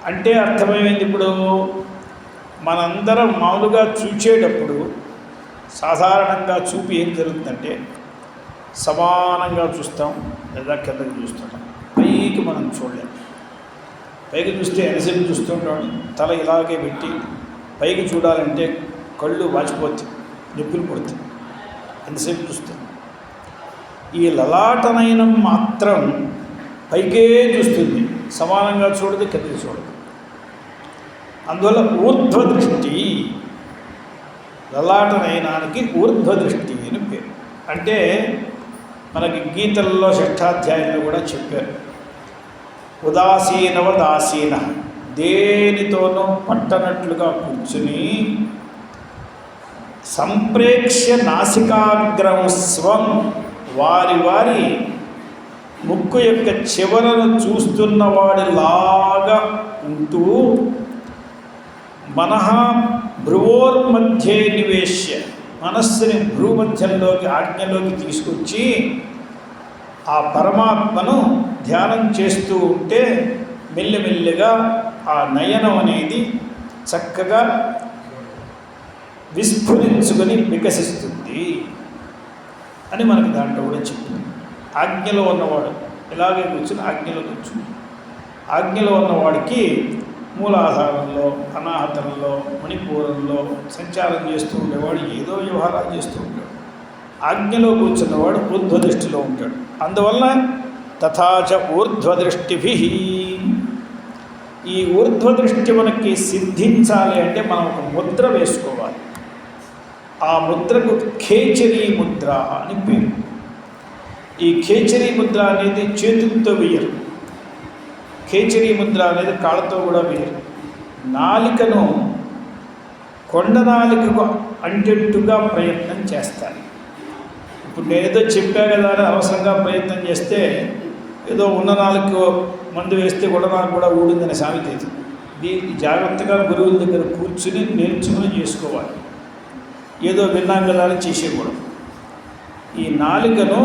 అంటే అర్థమైంది. ఇప్పుడు మనందరం మామూలుగా చూసేటప్పుడు సాధారణంగా చూపు ఏం జరుగుతుందంటే సమానంగా చూస్తాం, లేదా కిందకి చూస్తుంటాం. పైకి మనం చూడలేం. పైకి చూస్తే ఎంతసేపు చూస్తుంటాం. తల ఇలాగే పెట్టి పైకి చూడాలంటే కళ్ళు వాచిపోతాయి, నిప్పులు పడుతుంది, ఎంతసేపు చూస్తాం. ఈ లలాటనయనం మాత్రం పైకే చూస్తుంది, సమానంగా చూడదు, కిందకి చూడదు. అందువల్ల ఊర్ధ్వదృష్టి, లలాటనయనానికి ఊర్ధ్వదృష్టి అని పేరు. అంటే మనకి గీతల్లో 6వ అధ్యాయంలో కూడా చెప్పారు. ఉదాసీన, దేనితోనూ పట్టనట్లుగా కూర్చుని సంప్రేక్ష్య నాసికాగ్రం స్వం, వారి ముక్కు యొక్క చివరను చూస్తున్న వాడిలాగా ఉంటూ మనః భ్రువోర్మధ్యే నివేశ్య, మనస్సుని భ్రూమధ్యంలోకి, ఆజ్ఞలోకి తీసుకొచ్చి ఆ పరమాత్మను ధ్యానం చేస్తూ ఉంటే మెల్లిమెల్లిగా ఆ నయనం అనేది చక్కగా విస్ఫురించుకొని వికసిస్తుంది అని మనకి దాంట్లో కూడా చెప్తుంది. ఆజ్ఞలో ఉన్నవాడు ఇలాగే కూర్చుని ఆజ్ఞలో కూర్చుని, ఆజ్ఞలో ఉన్నవాడికి మూలాధారంలో, అనాహతంలో, మణిపూరంలో సంచారం చేస్తూ ఉండేవాడు ఏదో వ్యవహారాలు చేస్తూ ఉంటాడు. ఆజ్ఞలో కూర్చున్నవాడు ఊర్ధ్వదృష్టిలో ఉంటాడు. అందువల్ల తథాచ ఊర్ధ్వదృష్టిభి, ఈ ఊర్ధ్వదృష్టి మనకి సిద్ధించాలి అంటే మనం ఒక ముద్ర వేసుకోవాలి. ఆ ముద్రకు ఖేచరీ ముద్ర అని పేరు. ఈ ఖేచరీ ముద్ర అనేది చేతులతో వేయరు. ఖేచరీ ముద్ర అనేది కాళ్ళతో కూడా వేయరు. నాలికను కొండ నాలికకు అంటేట్టుగా ప్రయత్నం చేస్తారు. ఇప్పుడు నేనేదో చెప్పా కదా అని అవసరంగా ప్రయత్నం చేస్తే ఏదో ఉన్న నాలుగు మందు వేస్తే కూడా నాకు కూడా ఊడిందనే సామెత ఇది. దీనికి జాగ్రత్తగా గురువుల దగ్గర కూర్చుని నేర్చుకుని చేసుకోవాలి. ఏదో విన్నాం కదా అని చేసేయకూడదు. ఈ నాలుకను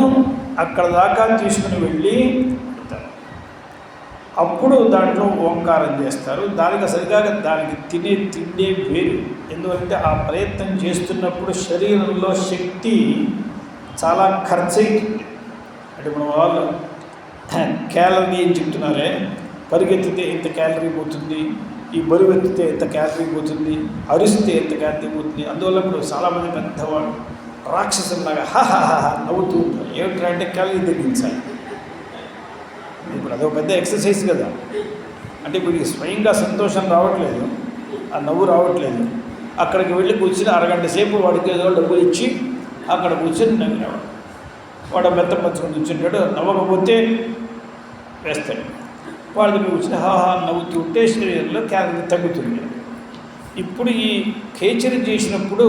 అక్కడ దాకా తీసుకుని వెళ్ళి అప్పుడు దాంట్లో ఓంకారం చేస్తారు. దానికి సరిగా దానికి తినే తిండే వేరు. ఎందుకంటే ఆ ప్రయత్నం చేస్తున్నప్పుడు శరీరంలో శక్తి చాలా ఖర్చు అవుతుంది. అంటే మన వాళ్ళు క్యాలరీ అని చెప్తున్నారే, పరిగెత్తితే ఎంత క్యాలరీ పోతుంది, ఈ బరువు ఎత్తితే ఎంత క్యాలరీ పోతుంది, అరిస్తే ఎంత క్యాలరీ పోతుంది. అందువల్ల ఇప్పుడు చాలామంది పెద్దవాళ్ళు రాక్షసులాగా హాహాహా నవ్వుతూ ఉంటారు. ఏమిటంటే క్యాలరీ తగ్గించాలి. ఇప్పుడు అదొక పెద్ద ఎక్సర్సైజ్ కదా. అంటే ఇప్పుడు స్వయంగా సంతోషం రావట్లేదు, ఆ నవ్వు రావట్లేదు. అక్కడికి వెళ్ళి కూర్చుని అరగంట సేపు వాడికి ఏదో డబ్బులు ఇచ్చి అక్కడ కూర్చొని నవ్వినాడు. వాడు బెత్తం పంచుకొని కూర్చుంటాడు. నవ్వకపోతే వేస్తాడు. వాడి దగ్గర కూర్చొని హాహా నవ్వుతూ ఉంటే శరీరంలో క్యాలరీ తగ్గుతుంది. ఇప్పుడు ఈ కేచరి చేసినప్పుడు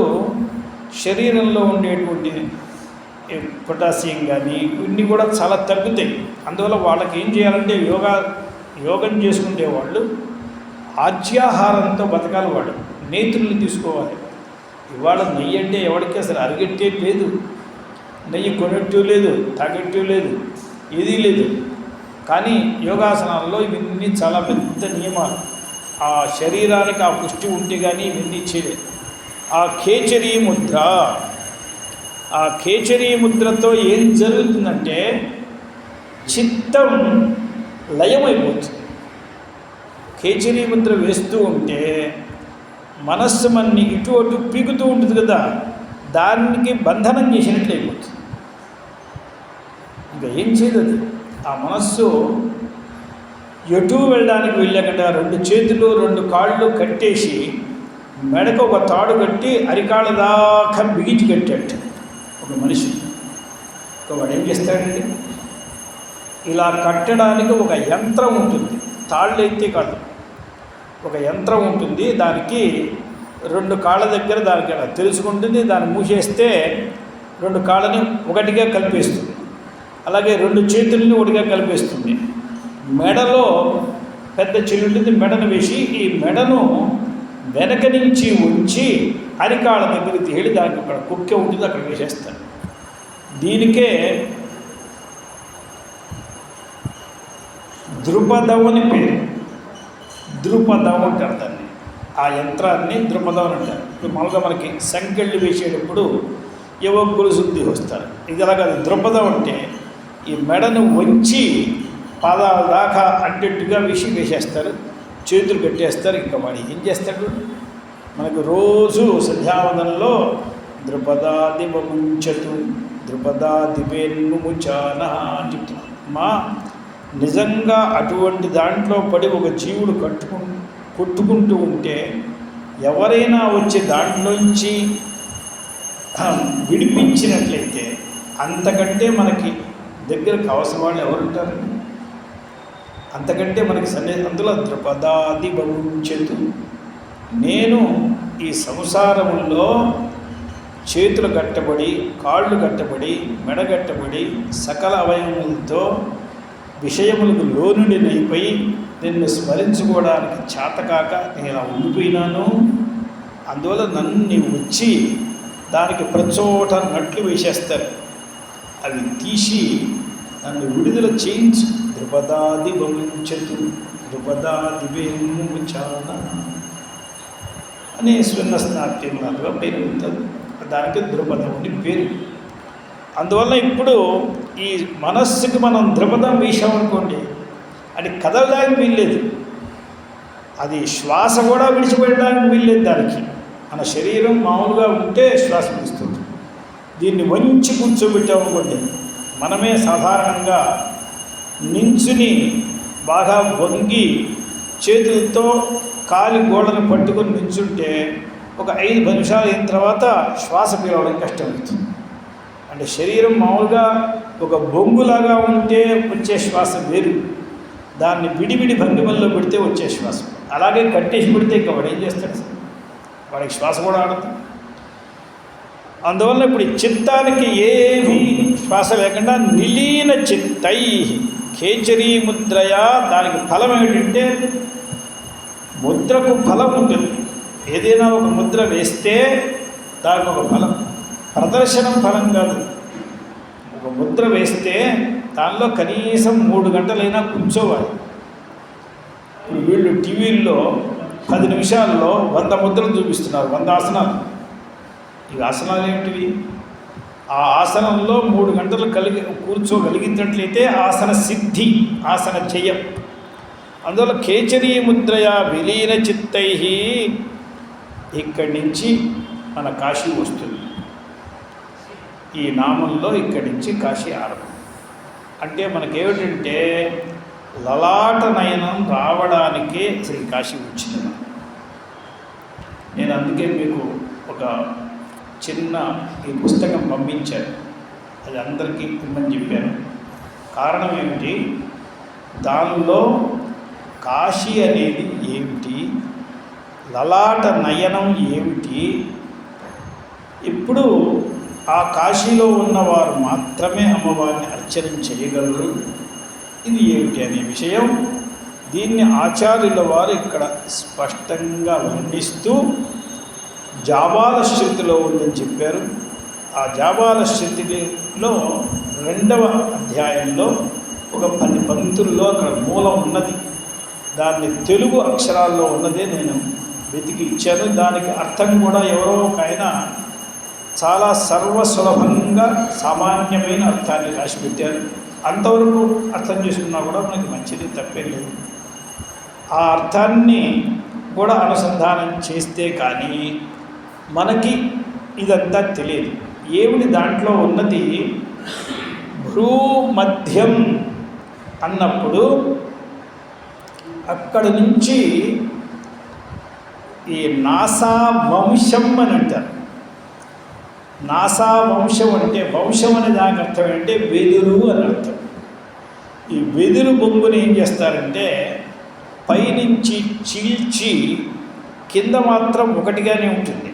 శరీరంలో ఉండేటువంటి పొటాషియం కానీ ఇవన్నీ కూడా చాలా తగ్గుతాయి. అందువల్ల వాళ్ళకి ఏం చేయాలంటే యోగం చేసుకునే వాళ్ళు ఆజ్యాహారంతో బతకాలి. వాడు నేతుల్ని తీసుకోవాలి. ఇవాళ నెయ్యి అంటే ఎవరికి అసలు అరిగట్టే లేదు, నెయ్యి కొనట్టు లేదు, తాగట్టు లేదు, ఏదీ లేదు. కానీ యోగాసనాల్లో ఇవన్నీ చాలా పెద్ద నియమాలు. ఆ శరీరానికి ఆ పుష్టి ఉంటే కానీ ఇవన్నీ చేయలేదు. ఆ కేచరీ ముద్ర, ఆ కేచరీ ముద్రతో ఏం జరుగుతుందంటే చిత్తం లయమైపోతుంది. కేచరీ ముద్ర వేస్తూ ఉంటే మనస్సు మన్ని ఇటు అటు పీకుతూ ఉంటుంది కదా, దానికి బంధనం చేసినట్లు అయిపోతుంది. ఇంకా ఏం చేయదు. ఆ మనస్సు ఎటు వెళ్ళడానికి వెళ్ళకుండా 2 చేతులు 2 కాళ్ళు కట్టేసి మెడకు ఒక తాడు కట్టి అరికాళ్ళ దాకా బిగించి కట్టాడు ఒక మనిషి. వాడు ఏం చేస్తాడండి, ఇలా కట్టడానికి ఒక యంత్రం ఉంటుంది. తాళ్ళు అయితే కాదు, ఒక యంత్రం ఉంటుంది. దానికి 2 కాళ్ళ దగ్గర దానికి తెలుసుకుంటుంది. దాన్ని మూసేస్తే 2 కాళ్ళని ఒకటిగా కలిపేస్తుంది. అలాగే 2 చేతుల్ని ఒకటిగా కలిపేస్తుంది. మెడలో పెద్ద చెల్లి ఉంటుంది. మెడను వేసి ఈ మెడను వెనక నుంచి ఉంచి అరికాళ్ళ దగ్గరికి తేలి దానికి అక్కడ కుక్కె ఉంటుంది, అక్కడ వేసేస్తాడు. దీనికే ద్రుపదం అని పేరు. ద్రుపదం అంటారు దాన్ని. ఆ యంత్రాన్ని ద్రుపదం అంటారు. ఇప్పుడు మామూలుగా మనకి సంకెళ్ళు వేసేటప్పుడు యువకులు శుద్ధి వస్తారు. ఇది అలాగా ద్రుపదం అంటే ఈ మెడను వంచి పాదాల దాకా అడ్డట్టుగా వేసేస్తారు, చేతులు కట్టేస్తారు. ఇంకా వాడు ఏం చేస్తాడు, మనకు రోజు సంధ్యావందనలో ద్రుపదాదివముంచతు ద్రుపదాదివేన్ముచాన అని చెప్తున్నాను. మా నిజంగా అటువంటి దాంట్లో పడి ఒక జీవుడు కొట్టుకుంటూ ఉంటే ఎవరైనా వచ్చి దాంట్లోంచి విడిపించినట్లయితే అంతకంటే మనకి దగ్గరకు అవసరం వాళ్ళు ఎవరుంటారు? అంతకంటే మనకి అందులో ద్రుపదాది భవించదు. నేను ఈ సంసారములో చేతులు కట్టబడి, కాళ్ళు కట్టబడి, మెడగట్టబడి, సకల అవయములతో విషయములకు లోనుడినైపోయి నిన్ను స్మరించుకోవడానికి చేతకాక నేను ఉండిపోయినాను. అందువల్ల నన్ను నీవు వచ్చి దానికి ప్రచోట నట్లు వేసేస్తారు. అవి తీసి నన్ను విడుదల చేయించు. ద్రుపదాది భవించతు ద్రుపదాది వేన్ముచాన అనే స్వర్ణస్నాట్యంలాగా పేరు ఉంటుంది. దానికి ద్రుపదం అని పేరు. అందువల్ల ఇప్పుడు ఈ మనస్సుకి మనం ద్రుపదం వేసామనుకోండి, అది కదలడానికి వీల్లేదు. అది శ్వాస కూడా విడిచిపెట్టడానికి వీల్లేదు. దానికి మన శరీరం మామూలుగా ఉంటే శ్వాస విడుస్తుంది. దీన్ని వంచి కూర్చోబెట్టామనుకోండి, మనమే సాధారణంగా నించుని బాగా వంగి చేతులతో కాలి గోడను పట్టుకొని నించుంటే ఒక 5-10 నిమిషాలు అయిన తర్వాత శ్వాస పీలవడం కష్టమవుతుంది. అంటే శరీరం మామూలుగా ఒక బొంగులాగా ఉంటే వచ్చే శ్వాస వేరు, దాన్ని విడివిడి భంగిమల్లో పెడితే వచ్చే శ్వాస. అలాగే కట్టేసి పెడితే ఇంకా వాడు ఏం చేస్తాడు? వాడికి శ్వాస కూడా ఆడదు. అందువల్ల ఇప్పుడు ఈ చిత్తానికి ఏమీ శ్వాస లేకుండా నిలీన చిత్తై కేచరీ ముద్రయా, దానికి ఫలం ఏమిటంటే ముద్రకు ఫలం ఉంటుంది. ఏదైనా ఒక ముద్ర వేస్తే దానికి ఒక ఫలం, ప్రదర్శనం ఫలం కాదు. ఒక ముద్ర వేస్తే దానిలో కనీసం 3 గంటలైనా కూర్చోవాలి. ఇప్పుడు వీళ్ళు టీవీల్లో 10 నిమిషాల్లో 100 ముద్రలు చూపిస్తున్నారు, 100 ఆసనాలు. ఈ ఆసనాలు ఏమిటివి? ఆ ఆసనంలో 3 గంటలు కూర్చోగలిగినట్లయితే ఆసన సిద్ధి, ఆసన జయం. అందువల్ల కేచరీ ముద్రయ విలీన చిత్తై ఇక్కడి నుంచి మన కాశీ వస్తుంది. ఈ నామంలో ఇక్కడి నుంచి కాశీ ఆరంభం. అంటే మనకేమిటంటే లలాట నయనం రావడానికే శ్రీ కాశీ వచ్చింది. నేను అందుకే మీకు ఒక చిన్న ఈ పుస్తకం పంపించాను, అది అందరికీ ఇమ్మని చెప్పాను. కారణం ఏమిటి? దానిలో కాశీ అనేది ఏమిటి, లలాట నయనం ఏమిటి, ఇప్పుడు ఆ కాశీలో ఉన్నవారు మాత్రమే అమ్మవారిని అర్చన చేయగలరు, ఇది ఏమిటి అనే విషయం దీన్ని ఆచార్యుల వారు ఇక్కడ స్పష్టంగా వర్ణిస్తూ జాబాల శృతిలో ఉందని చెప్పారు. ఆ జాబాల శృతిలో 2వ అధ్యాయంలో ఒక 10 పంక్తుల్లో అక్కడ మూలం ఉన్నది. దాన్ని తెలుగు అక్షరాల్లో ఉన్నదే నేను వెతికి ఇచ్చాను. దానికి అర్థం కూడా ఎవరో ఒక ఆయన చాలా సర్వసులభంగా సామాన్యమైన అర్థాన్ని రాసిపెట్టారు. అంతవరకు అర్థం చేసుకున్నా కూడా మనకి మంచిది, తప్పేం లేదు. ఆ అర్థాన్ని కూడా అనుసంధానం చేస్తే కానీ మనకి ఇదంతా తెలియదు. ఏమిటి దాంట్లో ఉన్నది? భ్రూమధ్యం అన్నప్పుడు అక్కడి నుంచి ఈ నాసా వంశం అని అంటారు. నాసా వంశం అంటే, వంశం అనే దానికి అర్థం ఏంటంటే వెదురు అని అర్థం. ఈ వెదురు బొంగుని ఏం చేస్తారంటే పైనుంచి చీల్చి, కింద మాత్రం ఒకటిగానే ఉంటుంది,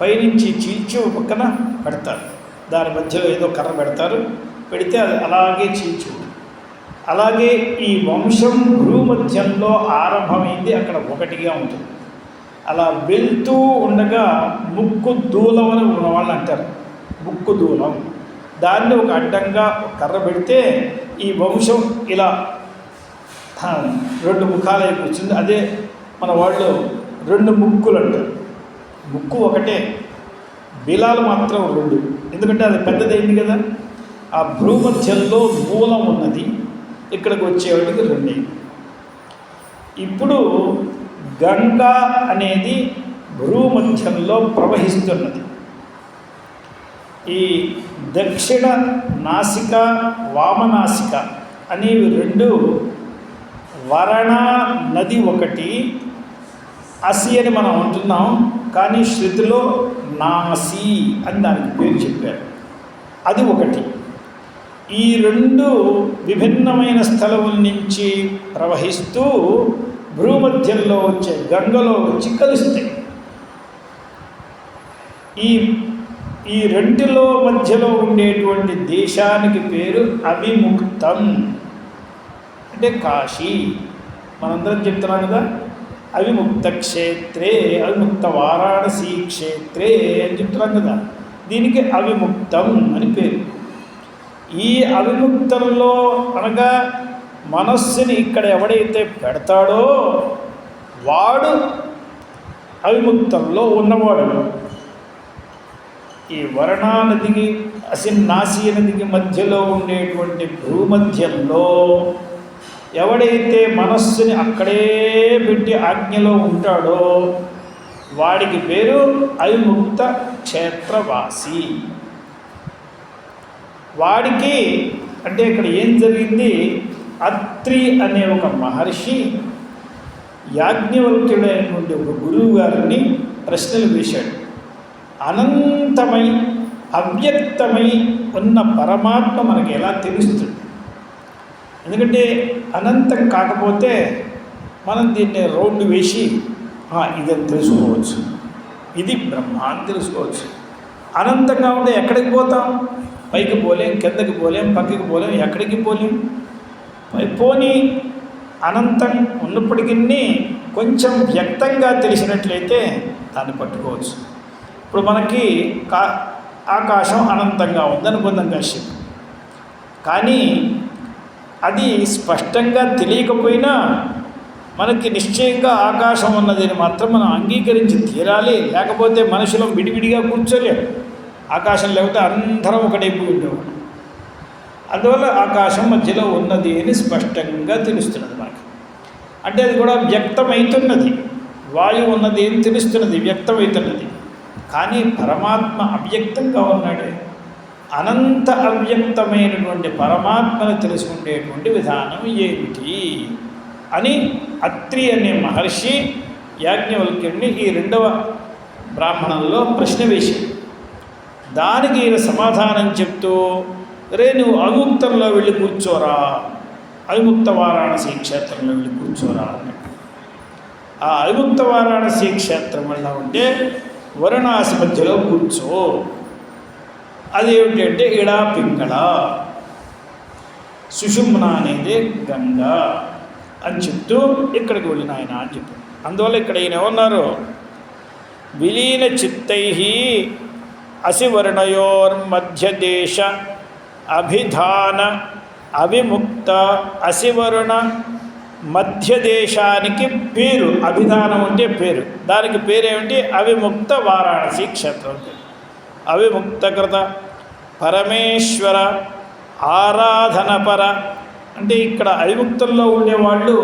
పైనుంచి చీల్చి ఒక పక్కన పెడతారు. దాని మధ్యలో ఏదో కర్ర పెడతారు, పెడితే అది అలాగే చీల్చి ఉంటుంది. అలాగే ఈ వంశం భూమధ్యంలో ఆరంభమైంది, అక్కడ ఒకటిగా ఉంటుంది. అలా వెళ్తూ ఉండగా ముక్కు దూలం అని ఉన్నవాళ్ళు అంటారు. ముక్కు దూలం, దాన్ని ఒక అడ్డంగా కర్ర పెడితే ఈ వంశం ఇలా 2 ముఖాలు కూర్చుంది. అదే మన వాళ్ళు 2 ముక్కులు అంటారు. ముక్కు ఒకటే, బిలాలు మాత్రం 2, ఎందుకంటే అది పెద్దదైంది కదా. ఆ భూమధ్యంలో మూలం ఉన్నది, ఇక్కడికి వచ్చేవాటికి 2. ఇప్పుడు గంగా అనేది భూమధ్యంలో ప్రవహిస్తున్నది. ఈ దక్షిణ నాసిక, వామనాసిక అనేవి 2, వరణ నది ఒకటి, అసి అని మనం అంటున్నాం, కానీ శృతిలో నాసి అని దానికి పేరు చెప్పారు, అది ఒకటి. ఈ 2 విభిన్నమైన స్థలముల నుంచి ప్రవహిస్తూ భూమధ్యంలో వచ్చే గంగలో వచ్చి కలుస్తాయి. ఈ 2లో మధ్యలో ఉండేటువంటి దేశానికి పేరు అవిముక్తం, అంటే కాశీ. మనందరం చెప్తున్నాం కదా, అవిముక్త క్షేత్రే, అవిముక్త వారాణసీ క్షేత్రే అని చెప్తున్నాం కదా. దీనికి అవిముక్తం అని పేరు. ఈ అవిముక్తంలో అనగా మనస్సుని ఇక్కడ ఎవడైతే పెడతాడో వాడు అవిముక్తంలో ఉన్నవాడు. ఈ వరణా నదికి, నాసీ నదికి మధ్యలో ఉండేటువంటి భూమధ్యంలో ఎవడైతే మనస్సుని అక్కడే పెట్టి ఆజ్ఞలో ఉంటాడో వాడికి పేరు అవిముక్త క్షేత్రవాసి. వాడికి అంటే ఇక్కడ ఏం జరిగింది, అత్రి అనే ఒక మహర్షి యాజ్ఞవల్క్యుడైనటువంటి ఒక గురువు గారిని ప్రశ్నలు వేశాడు. అనంతమై అవ్యక్తమై ఉన్న పరమాత్మ మనకి ఎలా తెలుస్తుంది? ఎందుకంటే అనంతం కాకపోతే మనం దీన్ని రౌండ్ వేసి ఇదని తెలుసుకోవచ్చు, ఇది బ్రహ్మ అని తెలుసుకోవచ్చు. అనంతంగా ఉంటే ఎక్కడికి పోతాం? పైకి పోలేం, కిందకి పోలేం, పక్కకి పోలేం, ఎక్కడికి పోలేం. పోనీ అనంతం ఉన్నప్పటికీ కొంచెం వ్యక్తంగా తెలిసినట్లయితే దాన్ని పట్టుకోవచ్చు. ఇప్పుడు మనకి ఆకాశం అనంతంగా ఉందనుకుందాం కాసేపు, కానీ అది స్పష్టంగా తెలియకపోయినా మనకి నిశ్చయంగా ఆకాశం ఉన్నదని మాత్రం మనం అంగీకరించి తీరాలి. లేకపోతే మనుషులం విడివిడిగా కూర్చోలేము. ఆకాశం లేకపోతే అందరం ఒకటైపు ఉండేవాడు. అందువల్ల ఆకాశం మధ్యలో ఉన్నది అని స్పష్టంగా తెలుస్తున్నది మనకి. అంటే అది కూడా వ్యక్తమవుతున్నది. వాయువు ఉన్నది అని తెలుస్తున్నది, వ్యక్తమవుతున్నది. కానీ పరమాత్మ అవ్యక్తంగా ఉన్నాడే. అనంత అవ్యక్తమైనటువంటి పరమాత్మను తెలుసుకునేటువంటి విధానం ఏమిటి అని అత్రి అనే మహర్షి యాజ్ఞవల్క్యుడిని ఈ 2వ బ్రాహ్మణంలో ప్రశ్న వేశాడు. దానికి ఈయన సమాధానం చెప్తూ, రే నువ్వు అవిముక్తంలో వెళ్ళి కూర్చోరా, అవిముక్త వారాణసీ క్షేత్రంలో వెళ్ళి కూర్చోరా అన్నట్టు. ఆ అవిముక్త వారాణసీ క్షేత్రం వల్ల ఉంటే వారణాసి మధ్యలో కూర్చో. అదేమిటంటే ఇడా పింగళ, సుషుమ్న అనేది గంగా అని చెప్తూ ఇక్కడికి వెళ్ళిన ఆయన అని చెప్పారు. అందువల్ల ఇక్కడ ఈయన ఏమన్నారు, విలీన చిత్తై అసివర్ణయోర్మధ్యదేశ అభిధాన అవిముక్త అసివరుణ మధ్యదేశానికి పేరు. అభిధానం అంటే పేరు, దానికి పేరేమిటి? అవిముక్త వారాణసీ క్షేత్రం. అవిముక్తకృత పరమేశ్వర ఆరాధనపర అంటే ఇక్కడ అవిముక్తంలో ఉండేవాళ్ళు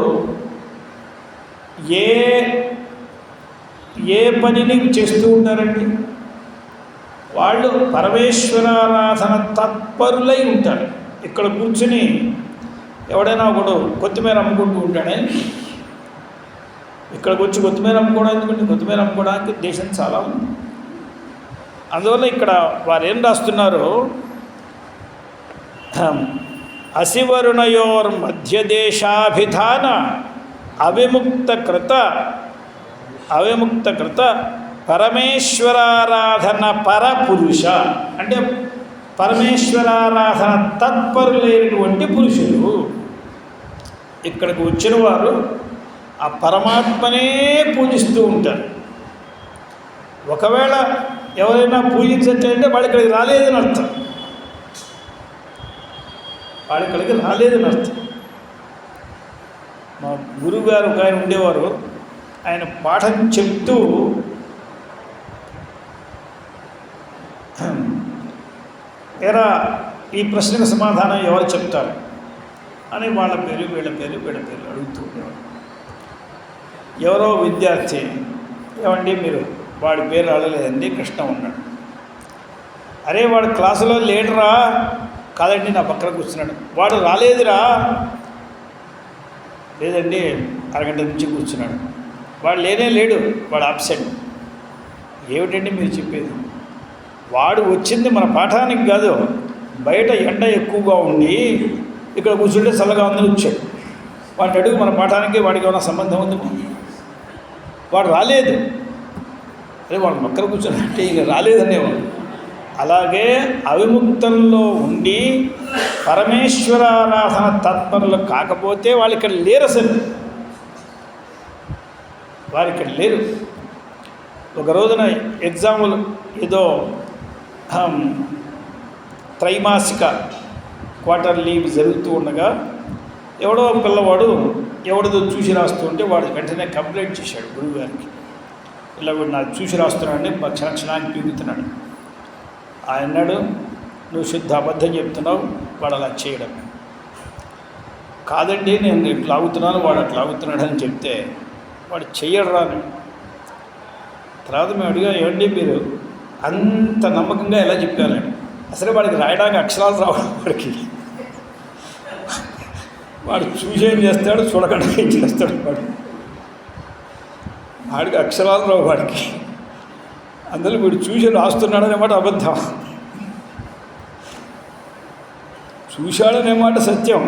ఏ పనిని చేస్తూ ఉంటారండి? వాళ్ళు పరమేశ్వరారాధన తత్పరులై ఉంటారు. ఇక్కడ కూర్చుని ఎవడైనా ఒకడు కొత్తిమీర అమ్ముకుంటూ ఉంటాడే. ఇక్కడికి వచ్చి కొత్తిమీర అమ్ముకోవడం ఎందుకంటే కొత్తిమీర అమ్ముకోవడానికి దేశం చాలా ఉంది. అందువల్ల ఇక్కడ వారు ఏం రాస్తున్నారు, అసివరుణయోర్ మధ్యదేశాభిధాన అవిముక్తకృత పరమేశ్వరారాధన పరపురుష అంటే పరమేశ్వరారాధన తత్పరులైనటువంటి పురుషులు. ఇక్కడికి వచ్చిన వారు ఆ పరమాత్మనే పూజిస్తూ ఉంటారు. ఒకవేళ ఎవరైనా పూజించట్లంటే వాడు ఇక్కడికి రాలేదని అర్థం. వాడు ఇక్కడికి రాలేదని అర్థం. మా గురువుగారు ఒక ఆయన ఉండేవారు. ఆయన పాఠం చెప్తూ ఎరా ఈ ప్రశ్నకు సమాధానం ఎవరు చెప్తారు అని వాళ్ళ పేరు వీళ్ళ పేరు అడుగుతూ ఉండేవారు. ఎవరో విద్యార్థి, ఏమండి మీరు వాడి పేరు అడగలేదండి, కృష్ణ ఉన్నాడు. అరే వాడు క్లాసులో లేడురా. కాదండి నా పక్కన కూర్చున్నాడు. వాడు రాలేదురా. లేదండి అరగంట నుంచి కూర్చున్నాడు. వాడు లేడు, వాడు అబ్సెంట్. ఏమిటండి మీరు చెప్పేది? వాడు వచ్చింది మన పాఠానికి కాదు, బయట ఎండ ఎక్కువగా ఉండి ఇక్కడ కూర్చుంటే చల్లగా ఉందని వచ్చాడు. వాటి అడుగు మన పాఠానికి వాడికి ఏమైనా సంబంధం ఉంది? వాడు రాలేదు. అదే వాడు పక్కన కూర్చోనంటే ఇక రాలేదనేవాడు. అలాగే అవిముక్తంలో ఉండి పరమేశ్వరారాధన తత్పరులు కాకపోతే వాళ్ళు ఇక్కడ లేరు. అసలు వారు ఇక్కడ లేరు. ఒక రోజున ఎగ్జాములు ఏదో త్రైమాసిక క్వార్టర్ లీవ్ జరుగుతూ ఉండగా ఎవడో పిల్లవాడు ఎవడిదో చూసి రాస్తుంటే వాడు వెంటనే కంప్లైంట్ చేశాడు గురువుగారికి. ఇలా వీడు నాకు చూసి రాస్తున్నాడని క్షణానికి పీగుతున్నాడు. ఆయన అన్నాడు, నువ్వు శుద్ధ అబద్ధం చెప్తున్నావు, వాడు అలా చేయడం. కాదండి నేను ఇట్లా ఆగుతున్నాను, వాడు అట్లా ఆగుతున్నాడు అని చెప్తే వాడు చెయ్యడు రాను. తర్వాత మేము అడిగా, ఏమండి మీరు అంత నమ్మకంగా ఎలా చెప్పారండి? అసలు వాడికి రాయడానికి అక్షరాలు రావడం, వాడు చూసి ఏం చేస్తాడు, చూడకుండా ఏం చేస్తాడు. వాడికి అక్షరాలు రావు వాడికి. అందులో వీడు చూసి రాస్తున్నాడనేమాట అబద్ధం, చూశాడనేమాట సత్యం,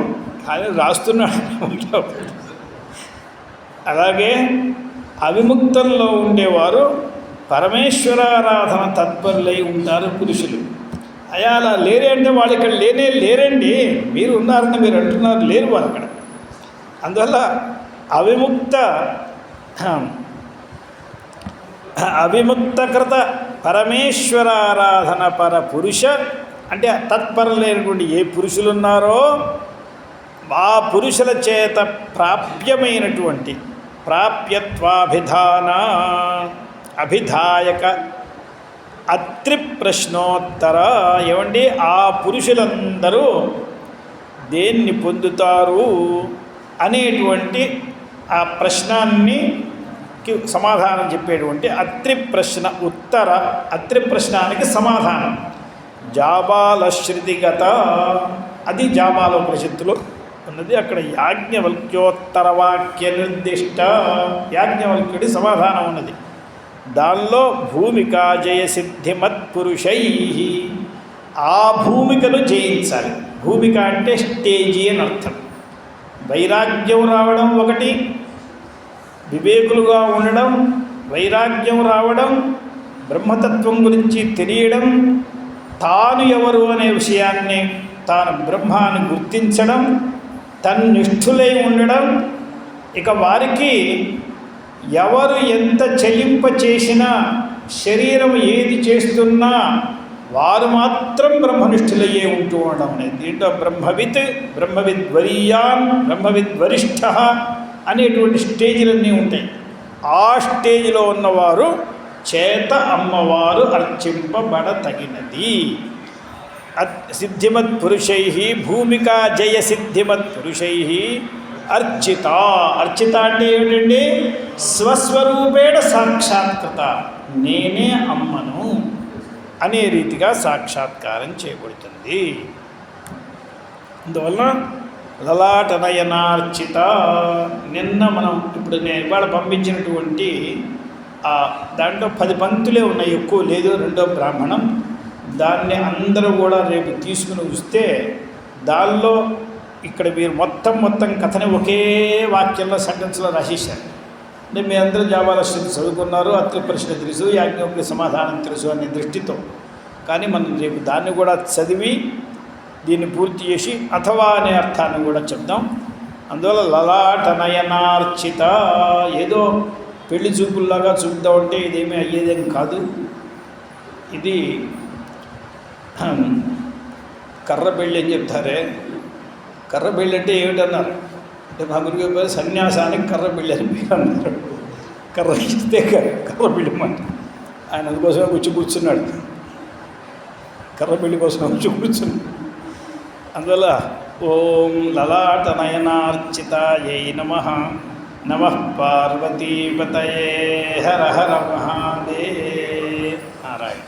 కానీ రాస్తున్నాడనేమాట అబద్ధం. అలాగే అవిముక్తంలో ఉండేవారు పరమేశ్వరారాధన తత్పరులై ఉంటారు పురుషులు. అయ్యా అలా లేరే అంటే వాళ్ళు ఇక్కడ లేరండి, మీరు ఉన్నారని మీరు అంటున్నారు, లేరు వాళ్ళు అక్కడ. అందువల్ల అవిముక్తకృత పరమేశ్వరారాధన పర పురుష అంటే తత్పరులైనటువంటి ఏ పురుషులు ఉన్నారో ఆ పురుషుల చేత ప్రాప్యమైనటువంటి ప్రాప్యత్వాభిధాన అభిధాయక అత్రి ప్రశ్నోత్తర ఏమండి ఆ పురుషులందరూ దేన్ని పొందుతారు అనేటువంటి ఆ ప్రశ్నాన్ని సమాధానం చెప్పేటువంటి అత్రి ప్రశ్నానికి సమాధానం జాబాల శృతిగత, అది జాబాలోపనిషత్తులో ఉన్నది. అక్కడ యాజ్ఞవల్క్యోత్తర వాక్య నిర్దిష్ట యాజ్ఞవల్క్యుడి సమాధానం ఉన్నది. దానిలో భూమికా జయసిద్ధిమత్పురుషై, ఆ భూమికను జయించాలి. భూమిక అంటే స్టేజీ అని అర్థం. వైరాగ్యం రావడం ఒకటి, వివేకులుగా ఉండడం, వైరాగ్యం రావడం, బ్రహ్మతత్వం గురించి తెలియడం, తాను ఎవరు అనే విషయాన్ని, తాను బ్రహ్మాన్ని గుర్తించడం, తన్నిష్ఠులై ఉండడం. ఇక వారికి ఎవరు ఎంత చెల్లింప చేసినా, శరీరం ఏది చేస్తున్నా వారు మాత్రం బ్రహ్మనిష్ఠులయ్యే ఉంటూ ఉండడం అనేది. దీంట్లో బ్రహ్మవిద్వరీయాన్, బ్రహ్మవిద్వరిష్ఠ అనేటువంటి స్టేజీలన్నీ ఉంటాయి. ఆ స్టేజ్లో ఉన్నవారు చేత అమ్మవారు అర్చింపబడతగినది. సిద్ధిమత్ పురుషై భూమికా జయ సిద్ధిమత్ పురుషై అర్చిత. అర్చిత అంటే ఏమిటండి? స్వస్వరూపేణ సాక్షాత్కృత, నేనే అమ్మను అనే రీతిగా సాక్షాత్కారం చేయబడుతుంది. అందువల్ల లలాటనయనార్చిత. నిన్న మనం ఇప్పుడు నేను ఇవాళ పంపించినటువంటి దాంట్లో 10 పంక్తులే ఉన్నాయి, ఎక్కువ లేదు. రెండో బ్రాహ్మణం, దాన్ని అందరూ కూడా రేపు తీసుకుని వస్తే దానిలో ఇక్కడ మీరు మొత్తం కథని ఒకే వాక్యంలో సెంటెన్స్లో రాసేశారు. అంటే మీ అందరూ జాబాలశ్రుతి చదువుకున్నారు, అత్రి ప్రశ్న తెలుసు, యాజ్ఞవల్క్య సమాధానం తెలుసు అనే దృష్టితో. కానీ మనం రేపు దాన్ని కూడా చదివి దీన్ని పూర్తి చేసి అథవా అనే అర్థాన్ని కూడా చెప్దాం. అందువల్ల లలాటనయనార్చిత, ఏదో పెళ్లి చూపుల్లాగా చూద్దామంటే ఇదేమీ అయ్యేదేం కాదు. ఇది కర్ర పెళ్ళి అని చెప్తారే, కర్ర పెళ్ళి అంటే ఏమిటన్నారు అంటే మా గురువు పేరు సన్యాసానికి కర్ర పెళ్ళి అని పేరు అన్నారు. కర్ర ఇస్తే కర్ర పెళ్ళి మాట ఆయన అందుకోసమే కూర్చున్నాడు, కర్ర పెళ్ళి కోసం కూర్చున్నాడు. అందువల్ల ఓం లలాటనయనార్చితాయై నమః. నమః పార్వతీపతయే. హర హర మహాదేవ. నారాయణ.